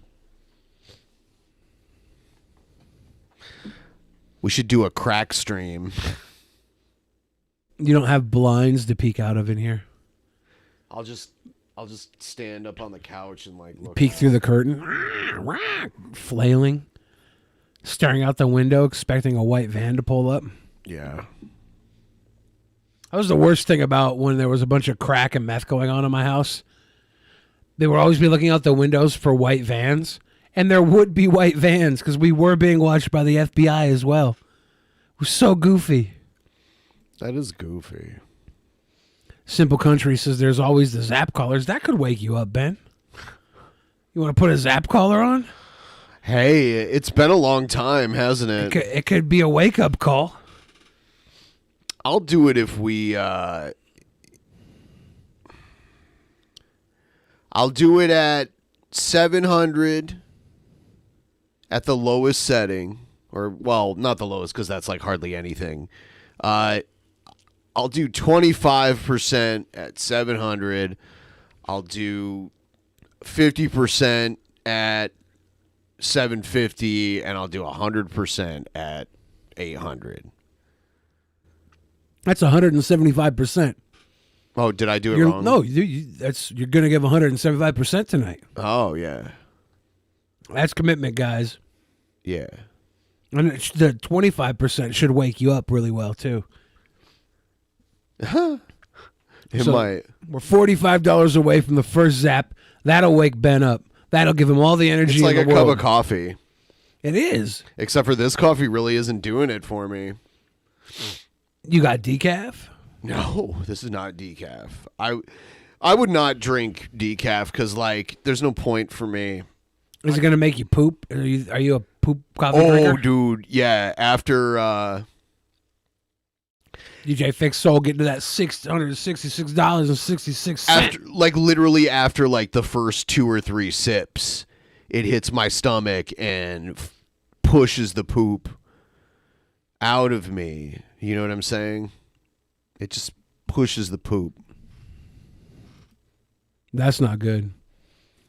We should do a crack stream. You don't have blinds to peek out of in here. I'll just stand up on the couch and like look. Peek through the curtain, flailing, staring out the window, expecting a white van to pull up. Yeah. That was the worst thing about when there was a bunch of crack and meth going on in my house. They would always be looking out the windows for white vans, and there would be white vans because we were being watched by the FBI as well. It was so goofy. That is goofy. Simple Country says there's always the Zap callers. That could wake you up, Ben. You want to put a Zap caller on? Hey, it's been a long time, hasn't it? It could be a wake-up call. I'll do it if we... I'll do it at 700 at the lowest setting. Or, well, not the lowest because that's like hardly anything. I'll do 25% at 700. I'll do 50% at 750, and I'll do 100% at 800. That's 175%. Oh, did I do it wrong? No, you're going to give 175% tonight. Oh, yeah. That's commitment, guys. Yeah. And the 25% should wake you up really well, too. It might. We're $45 away from the first Zap. That'll wake Ben up. That'll give him all the energy It's like in the a world. cup of coffee. It is. Except for this coffee really isn't doing it for me. You got decaf? No, this is not decaf. I would not drink decaf because, like, there's no point for me. Is it going to make you poop? Are you a poop coffee Oh, drinker? dude, yeah. After DJ Fix Soul getting to that $666.66. after, like, literally after like the first 2 or 3 sips, it hits my stomach and pushes the poop out of me. You know what I'm saying? It just pushes the poop. That's not good.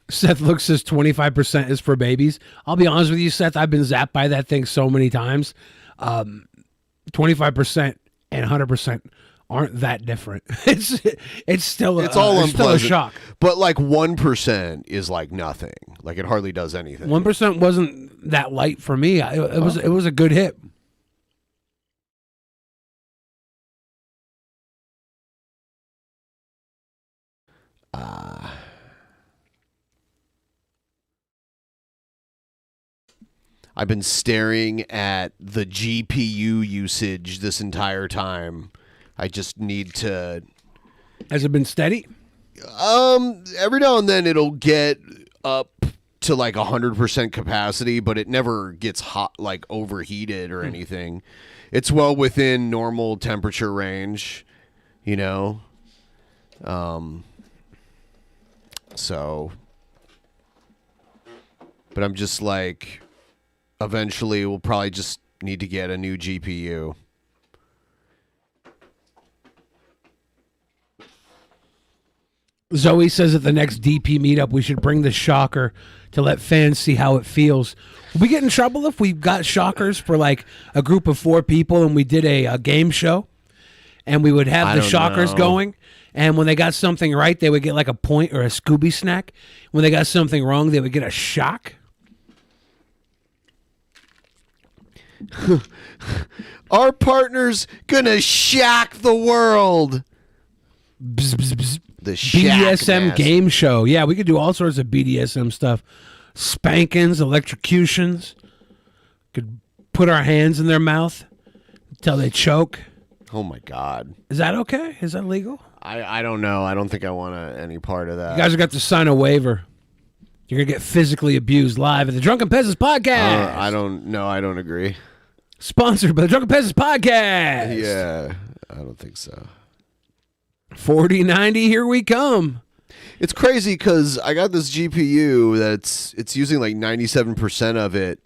Seth looks says 25% is for babies. I'll be honest with you, Seth. I've been zapped by that thing so many times. 25% and 100% aren't that different. It's still It's all unpleasant. still a shock. But like 1% is like nothing. Like it hardly does anything. 1% wasn't that light for me. It was a good hit. I've been staring at the GPU usage this entire time. I just need to... Has it been steady? Every now and then it'll get up to like 100% capacity, but it never gets hot, like overheated or anything. It's well within normal temperature range, you know? So... But I'm just like... Eventually, we'll probably just need to get a new GPU. Zoe says at the next DP meetup, we should bring the shocker to let fans see how it feels. Will we get in trouble if we got shockers for like a group of 4 people and we did a game show? And we would have the shockers going. And when they got something right, they would get like a point or a Scooby snack. When they got something wrong, they would get a shock. Our partner's gonna shock the world. Bzz, bzz, bzz. The shock BDSM mask. game show. Yeah, we could do all sorts of BDSM stuff. Spankings, electrocutions. Could put our hands in their mouth until they choke. Oh my God. Is that okay? Is that legal? I don't know. I don't think I want any part of that. You guys have got to sign a waiver. You're going to get physically abused live at the Drunken Peasants podcast. I don't agree. Sponsored by the Drunken Peasants Podcast. Yeah, I don't think so. 4090, here we come. It's crazy because I got this GPU it's using like 97% of it,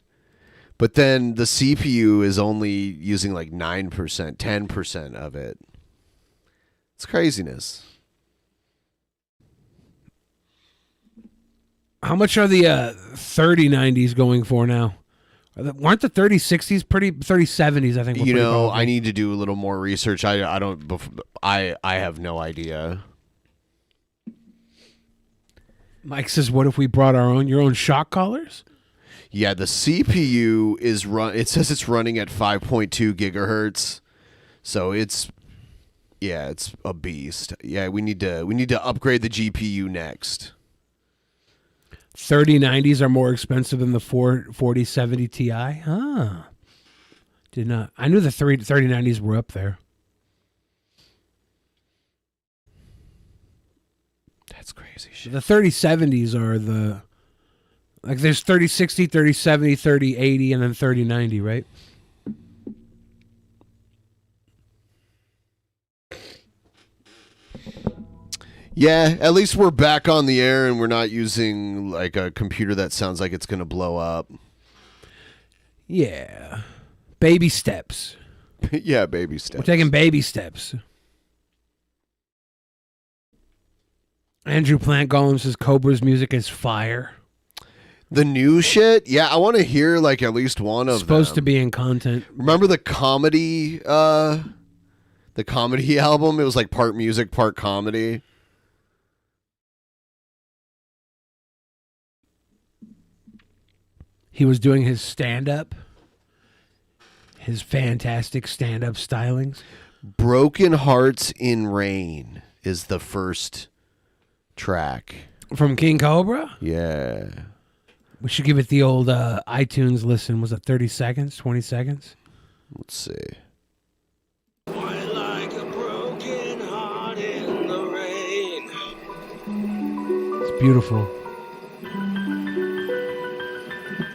but then the CPU is only using like 9%, 10% of it. It's craziness. How much are the 3090s going for now? Weren't the 3060s pretty? 3070s, I think. You know, I need to do a little more research. I have no idea. Mike says, "What if we brought your own shock collars?" Yeah, the CPU is it says it's running at 5.2 gigahertz, so it's a beast. Yeah, we need to upgrade the GPU next. 3090s are more expensive than the 4070 Ti. Huh. Did not. I knew the 3090s were up there. That's crazy shit. The 3070s are there's 3060, 3070, 3080, and then 3090, right? Yeah, at least we're back on the air and we're not using like a computer that sounds like it's going to blow up. Yeah. Baby steps. Yeah, baby steps. We're taking baby steps. Andrew Plant Gollum says Cobra's music is fire. The new shit? Yeah, I want to hear like at least one of Supposed them. to be in content. Remember the comedy album? It was like part music, part comedy. He was doing his stand-up. His fantastic stand-up stylings. Broken Hearts in Rain is the first track. From King Cobra? Yeah. We should give it the old iTunes listen. Was it 30 seconds? 20 seconds? Let's see. It's beautiful.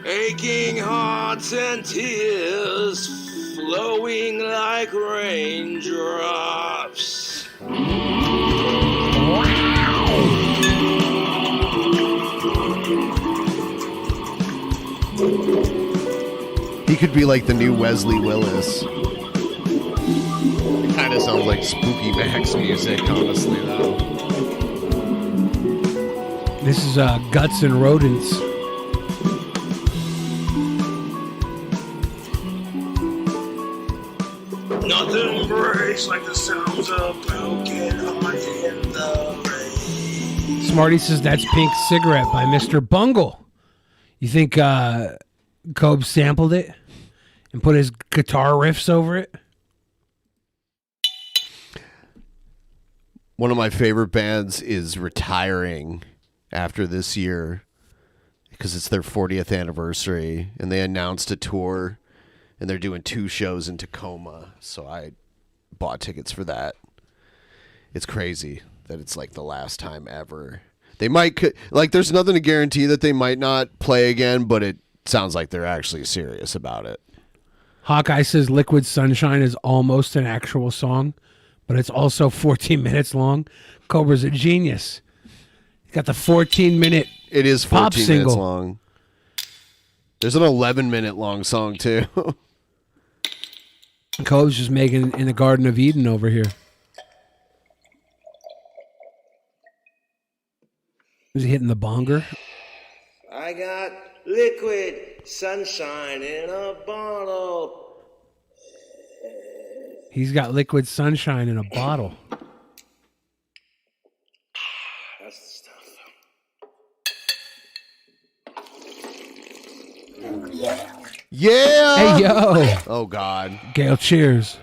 Aching hearts and tears flowing like raindrops. He could be like the new Wesley Willis. It kind of sounds like Spooky Max music, honestly, though. This is Guts and Rodents. Nothing breaks like the sounds of broken hearts in the rain. Smarty says that's Pink Cigarette by Mr. Bungle. You think Cobb sampled it and put his guitar riffs over it? One of my favorite bands is retiring after this year because it's their 40th anniversary, and they announced a tour, and they're doing 2 shows in Tacoma, so I bought tickets for that. It's crazy that it's like the last time ever. They might, like, there's nothing to guarantee that they might not play again, but it sounds like they're actually serious about it. Hawkeye says Liquid Sunshine is almost an actual song, but it's also 14 minutes long. Cobra's a genius. He's got the 14-minute It is pop 14 single. minutes long. There's an 11-minute long song, too. Cobb's just making in the Garden of Eden over here. Is he hitting the bonger? I got liquid sunshine in a bottle. He's got Liquid Sunshine in a bottle. That's the stuff. Yeah! Hey, yo! Oh, God. Gail, cheers.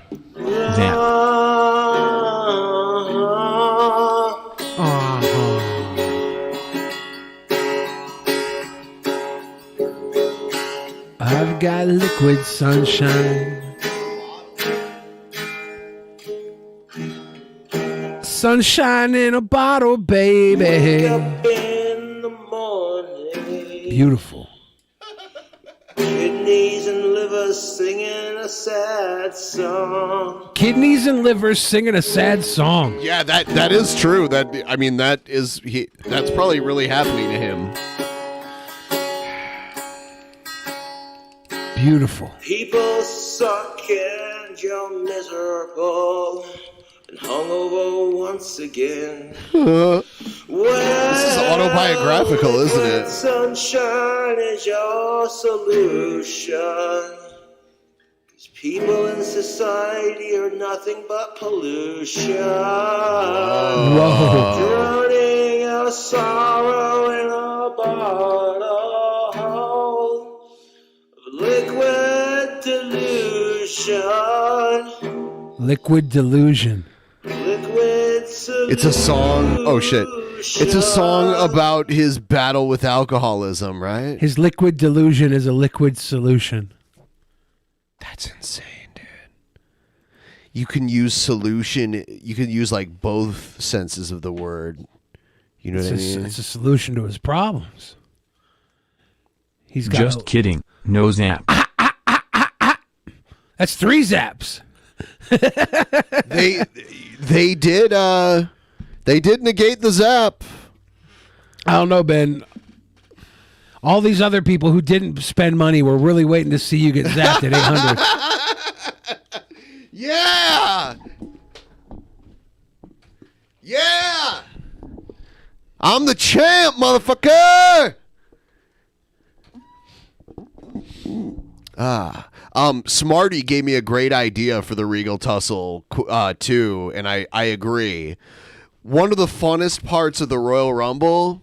I've got liquid sunshine. Sunshine in a bottle, baby. In the morning, Beautiful. kidneys and liver livers singing a sad song. Kidneys and livers singing a sad song. Yeah, that is true. That's probably really happening to him. Beautiful. People suck and you're miserable and hungover once again. This is autobiographical, isn't it? Sunshine is your solution. 'Cause people in society are nothing but pollution. Whoa. Drowning our sorrow in a bottle of liquid delusion. Liquid delusion. Liquid solution. It's a song. Oh shit! It's a song about his battle with alcoholism, right? His liquid delusion is a liquid solution. That's insane, dude. You can use solution. You can use like both senses of the word. You know what I mean? It's a solution to his problems. He's got Just kidding. No zap. That's 3 zaps. They did negate the zap. I don't know, Ben. All these other people who didn't spend money were really waiting to see you get zapped at 800. Yeah. Yeah. I'm the champ, motherfucker. Smarty gave me a great idea for the Regal Tussle too, and I agree. One of the funnest parts of the Royal Rumble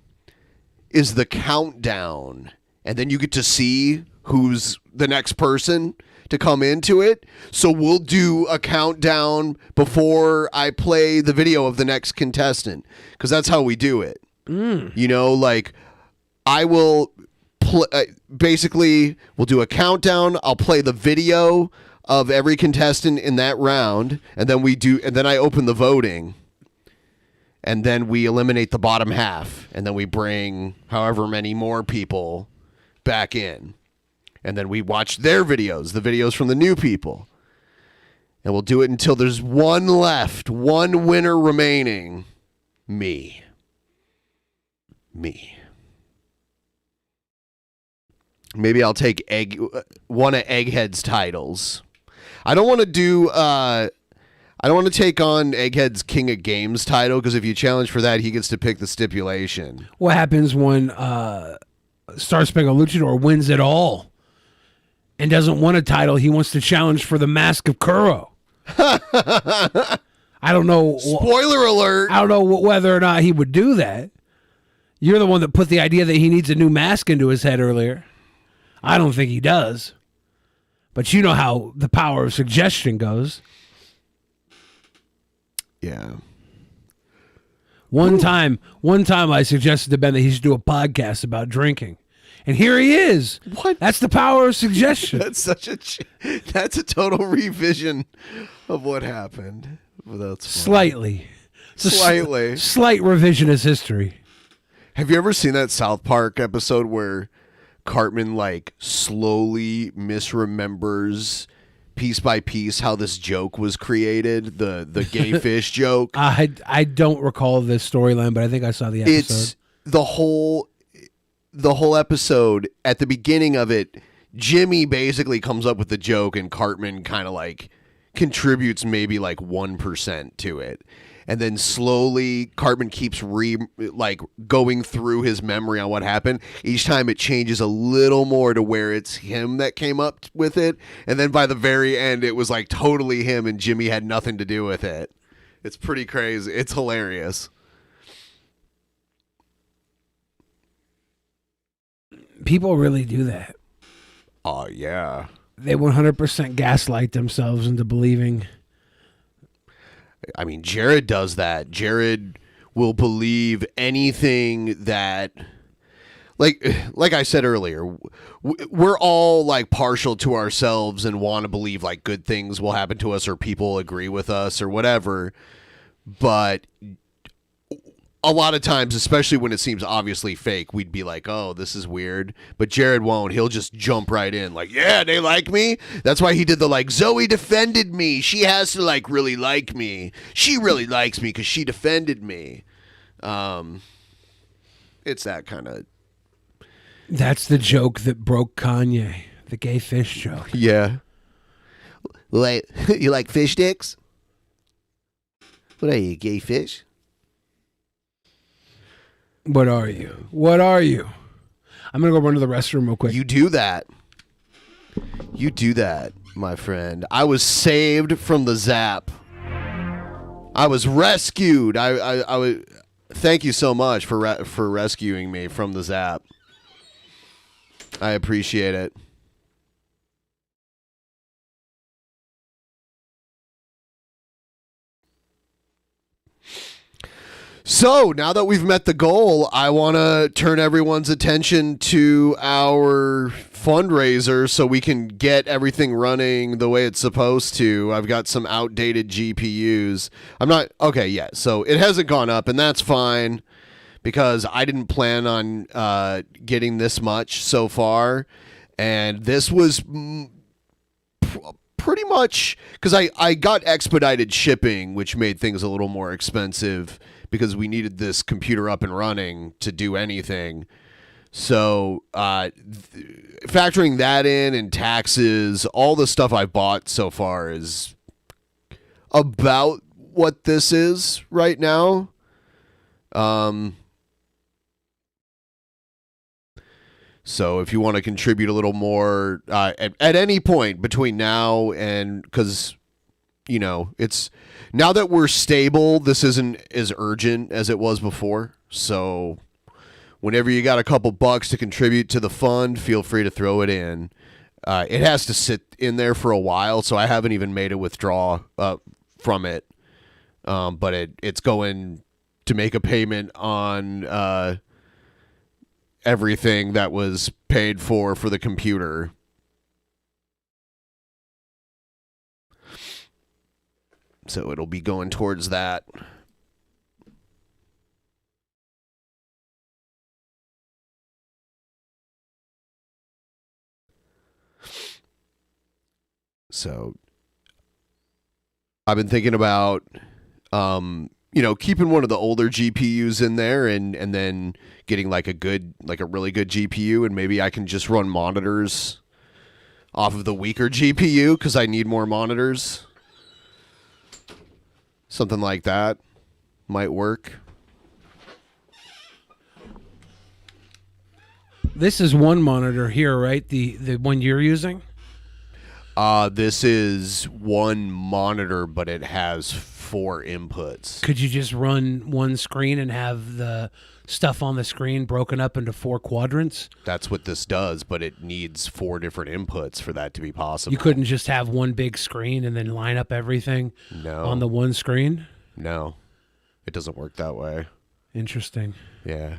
is the countdown, and then you get to see who's the next person to come into it. So we'll do a countdown before I play the video of the next contestant, because that's how we do it. You know, like I will basically we'll do a countdown. I'll play the video of every contestant in that round, and then I open the voting, and then we eliminate the bottom half, and then we bring however many more people back in, and then we watch their videos, the videos from the new people, and we'll do it until there's one left, one winner remaining. Me. Maybe I'll take one of Egghead's titles. I don't want to do. I don't want to take on Egghead's King of Games title, because if you challenge for that, he gets to pick the stipulation. What happens when Star Spangled Luchador wins it all and doesn't want a title? He wants to challenge for the Mask of Kuro. I don't know. Spoiler alert. I don't know whether or not he would do that. You're the one that put the idea that he needs a new mask into his head earlier. I don't think he does. But you know how the power of suggestion goes. Yeah. One time I suggested to Ben that he should do a podcast about drinking. And here he is. What? That's the power of suggestion. That's a total revision of what happened. Well, that's slightly. Slightly. Slight revisionist history. Have you ever seen that South Park episode where Cartman like slowly misremembers piece by piece how this joke was created, the gay fish joke? I don't recall this storyline, but I think I saw the episode. It's the whole episode. At the beginning of it, Jimmy basically comes up with the joke, and Cartman kind of like contributes maybe like 1% to it. And then slowly, Cartman keeps going through his memory on what happened. Each time it changes a little more to where it's him that came up with it. And then by the very end, it was like totally him, and Jimmy had nothing to do with it. It's pretty crazy. It's hilarious. People really do that. Oh, yeah. They 100% gaslight themselves into believing. I mean, Jared does that. Jared will believe anything that, like I said earlier, we're all like partial to ourselves and want to believe like good things will happen to us or people agree with us or whatever. But a lot of times, especially when it seems obviously fake, we'd be like, oh, this is weird. But Jared won't. He'll just jump right in. Like, yeah, they like me. That's why he did the like, Zoe defended me. She has to like really like me. She really likes me because she defended me. It's that kind of. That's the joke that broke Kanye. The gay fish joke. Yeah. Like, you like fish sticks? What are you, gay fish? What are you? What are you? I'm going to go run to the restroom real quick. You do that. You do that, my friend. I was saved from the zap. I was rescued. I was. Thank you so much for rescuing me from the zap. I appreciate it. So, now that we've met the goal, I want to turn everyone's attention to our fundraiser so we can get everything running the way it's supposed to. I've got some outdated GPUs. Okay, yeah, so it hasn't gone up, and that's fine because I didn't plan on getting this much so far, and this was pretty much because I got expedited shipping, which made things a little more expensive because we needed this computer up and running to do anything. So factoring that in and taxes, all the stuff I bought so far is about what this is right now. So if you want to contribute a little more at any point between now and, because, you know, it's now that we're stable, this isn't as urgent as it was before. So whenever you got a couple bucks to contribute to the fund, feel free to throw it in. It has to sit in there for a while, so I haven't even made a withdraw from it. But it's going to make a payment on everything that was paid for the computer. So it'll be going towards that. So I've been thinking about, keeping one of the older GPUs in there and then getting like a really good GPU, and maybe I can just run monitors off of the weaker GPU because I need more monitors. Something like that might work. This is one monitor here, right? The one you're using? This is one monitor, but it has 4 inputs. Could you just run one screen and have the stuff on the screen broken up into 4 quadrants? That's what this does, but it needs 4 different inputs for that to be possible. You couldn't just have one big screen and then line up everything on the one screen? No. It doesn't work that way. Interesting. Yeah.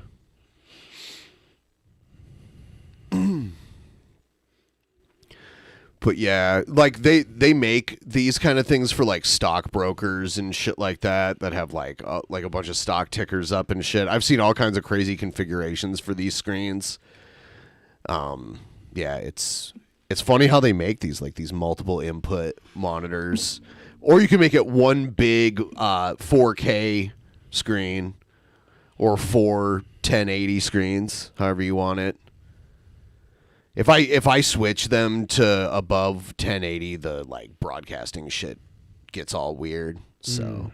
But yeah, like they make these kind of things for like stockbrokers and shit like that have like a bunch of stock tickers up and shit. I've seen all kinds of crazy configurations for these screens. Yeah, it's funny how they make these multiple input monitors, or you can make it one big 4K screen or 4 1080 screens, however you want it. If I switch them to above 1080, the like broadcasting shit gets all weird. So,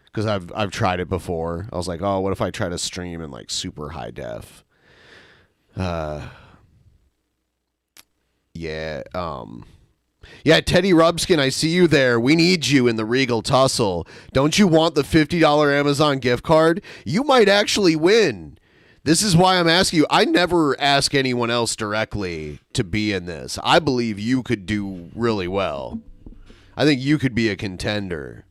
because I've tried it before, I was like, oh, what if I try to stream in like super high def? Yeah. Yeah, Teddy Rubskin, I see you there. We need you in the Regal Tussle. Don't you want the $50 Amazon gift card? You might actually win. This is why I'm asking you. I never ask anyone else directly to be in this. I believe you could do really well. I think you could be a contender.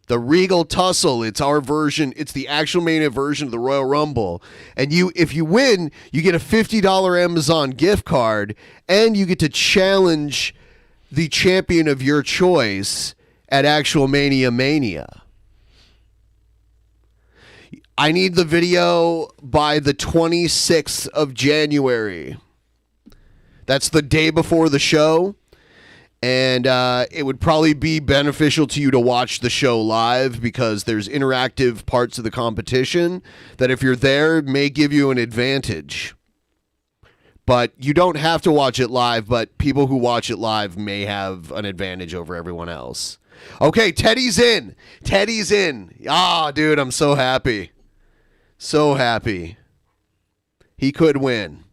The Regal Tussle, it's our version. It's the actual main version of the Royal Rumble. And if you win, you get a $50 Amazon gift card, and you get to challenge the champion of your choice at Actual Mania. I need the video by the 26th of January. That's the day before the show. And it would probably be beneficial to you to watch the show live because there's interactive parts of the competition that if you're there may give you an advantage. But you don't have to watch it live, but people who watch it live may have an advantage over everyone else. Okay, Teddy's in. Teddy's in. Ah, dude, I'm so happy. So happy. He could win.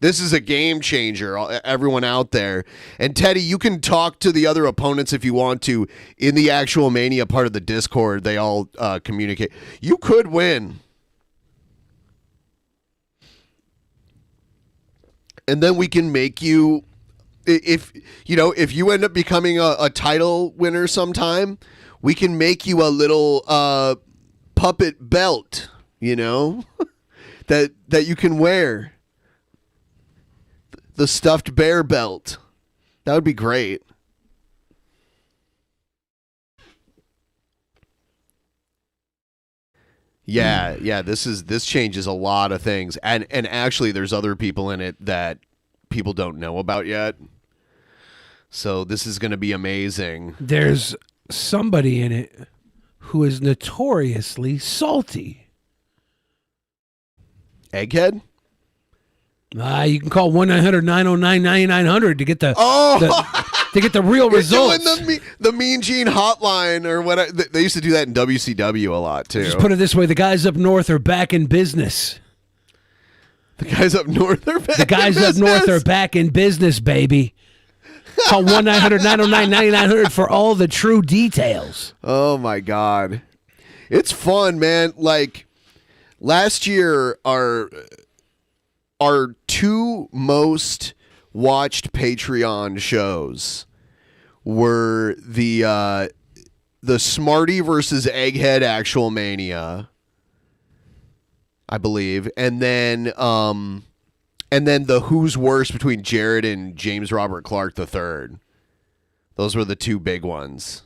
This is a game changer, everyone out there. And Teddy, you can talk to the other opponents if you want to. In the actual Mania part of the Discord, they all communicate. You could win. And then we can make you, if you end up becoming a title winner sometime, we can make you a little puppet belt, that you can wear. The stuffed bear belt. That would be great. Yeah, this changes a lot of things. And actually there's other people in it that people don't know about yet. So this is going to be amazing. There's somebody in it who is notoriously salty. Egghead? You can call 1-900-909-9900 to get to get the real results. Doing the Mean Gene hotline or what? They used to do that in WCW a lot too. Just put it this way: the guys up north are back in business. The guys up north are back. The guys up north are back in business, baby. Call 1-900-909-9900 for all the true details. Oh my God, it's fun, man! Like last year, our two most watched Patreon shows were the Smarty versus Egghead Actual Mania, I believe, and then the Who's Worse between Jared and James Robert Clark III. Those were the two big ones.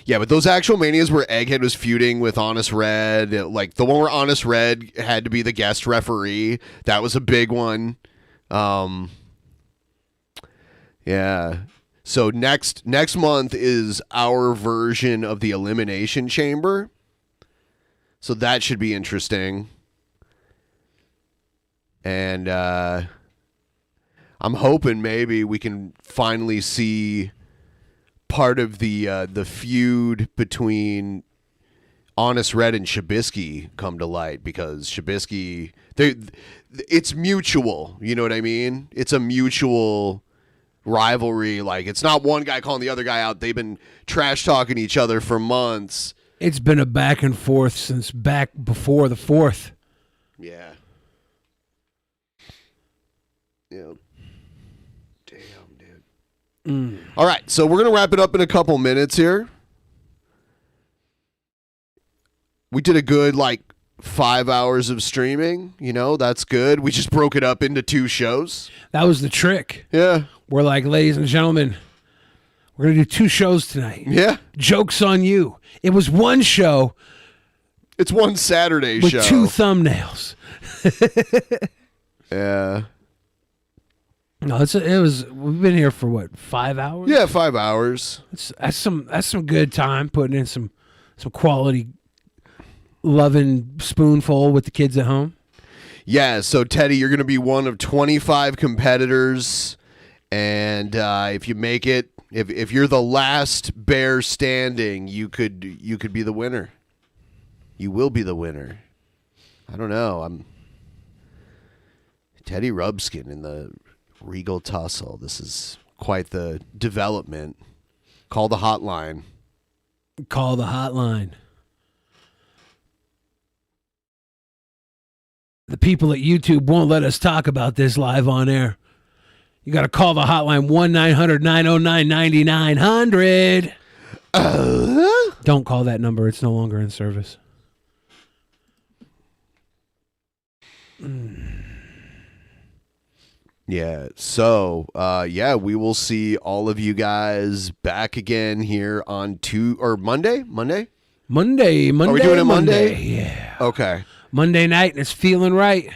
Yeah, but those actual Manias where Egghead was feuding with Honest Red, like the one where Honest Red had to be the guest referee, that was a big one. Yeah. So next month is our version of the Elimination Chamber. So that should be interesting. And I'm hoping maybe we can finally see part of the feud between Honest Red and Shabisky come to light, because Shabisky, it's mutual, you know what I mean? It's a mutual rivalry. Like, it's not one guy calling the other guy out. They've been trash talking each other for months. It's been a back and forth since back before the 4th. Yeah. Yeah. All right, so we're going to wrap it up in a couple minutes here. We did a good, 5 hours of streaming. That's good. We just broke it up into 2 shows. That was the trick. Yeah. We're like, ladies and gentlemen, we're going to do 2 shows tonight. Yeah. Joke's on you. It was one show. It's one Saturday with show. 2 thumbnails. Yeah. No, we've been here for what, 5 hours? Yeah, 5 hours. That's some good time putting in some quality loving spoonful with the kids at home. Yeah, so Teddy, you're going to be one of 25 competitors, and if you make it, if you're the last bear standing, you could be the winner. You will be the winner. I don't know. I'm Teddy Rubskin in the Regal Tussle. This is quite the development. Call the hotline. Call the hotline. The people at YouTube won't let us talk about this live on air. You got to call the hotline 1-900-909-9900. Don't call that number. It's no longer in service. Yeah. So, we will see all of you guys back again here on Monday. Monday. Are we doing it Monday? Yeah. Okay. Monday night, and it's feeling right.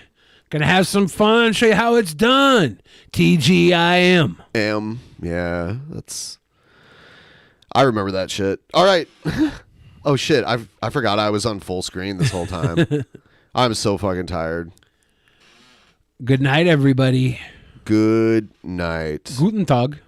Gonna have some fun. Show you how it's done. TGIM. Yeah. I remember that shit. All right. Oh shit. I forgot I was on full screen this whole time. I'm so fucking tired. Good night, everybody. Good night. Guten Tag.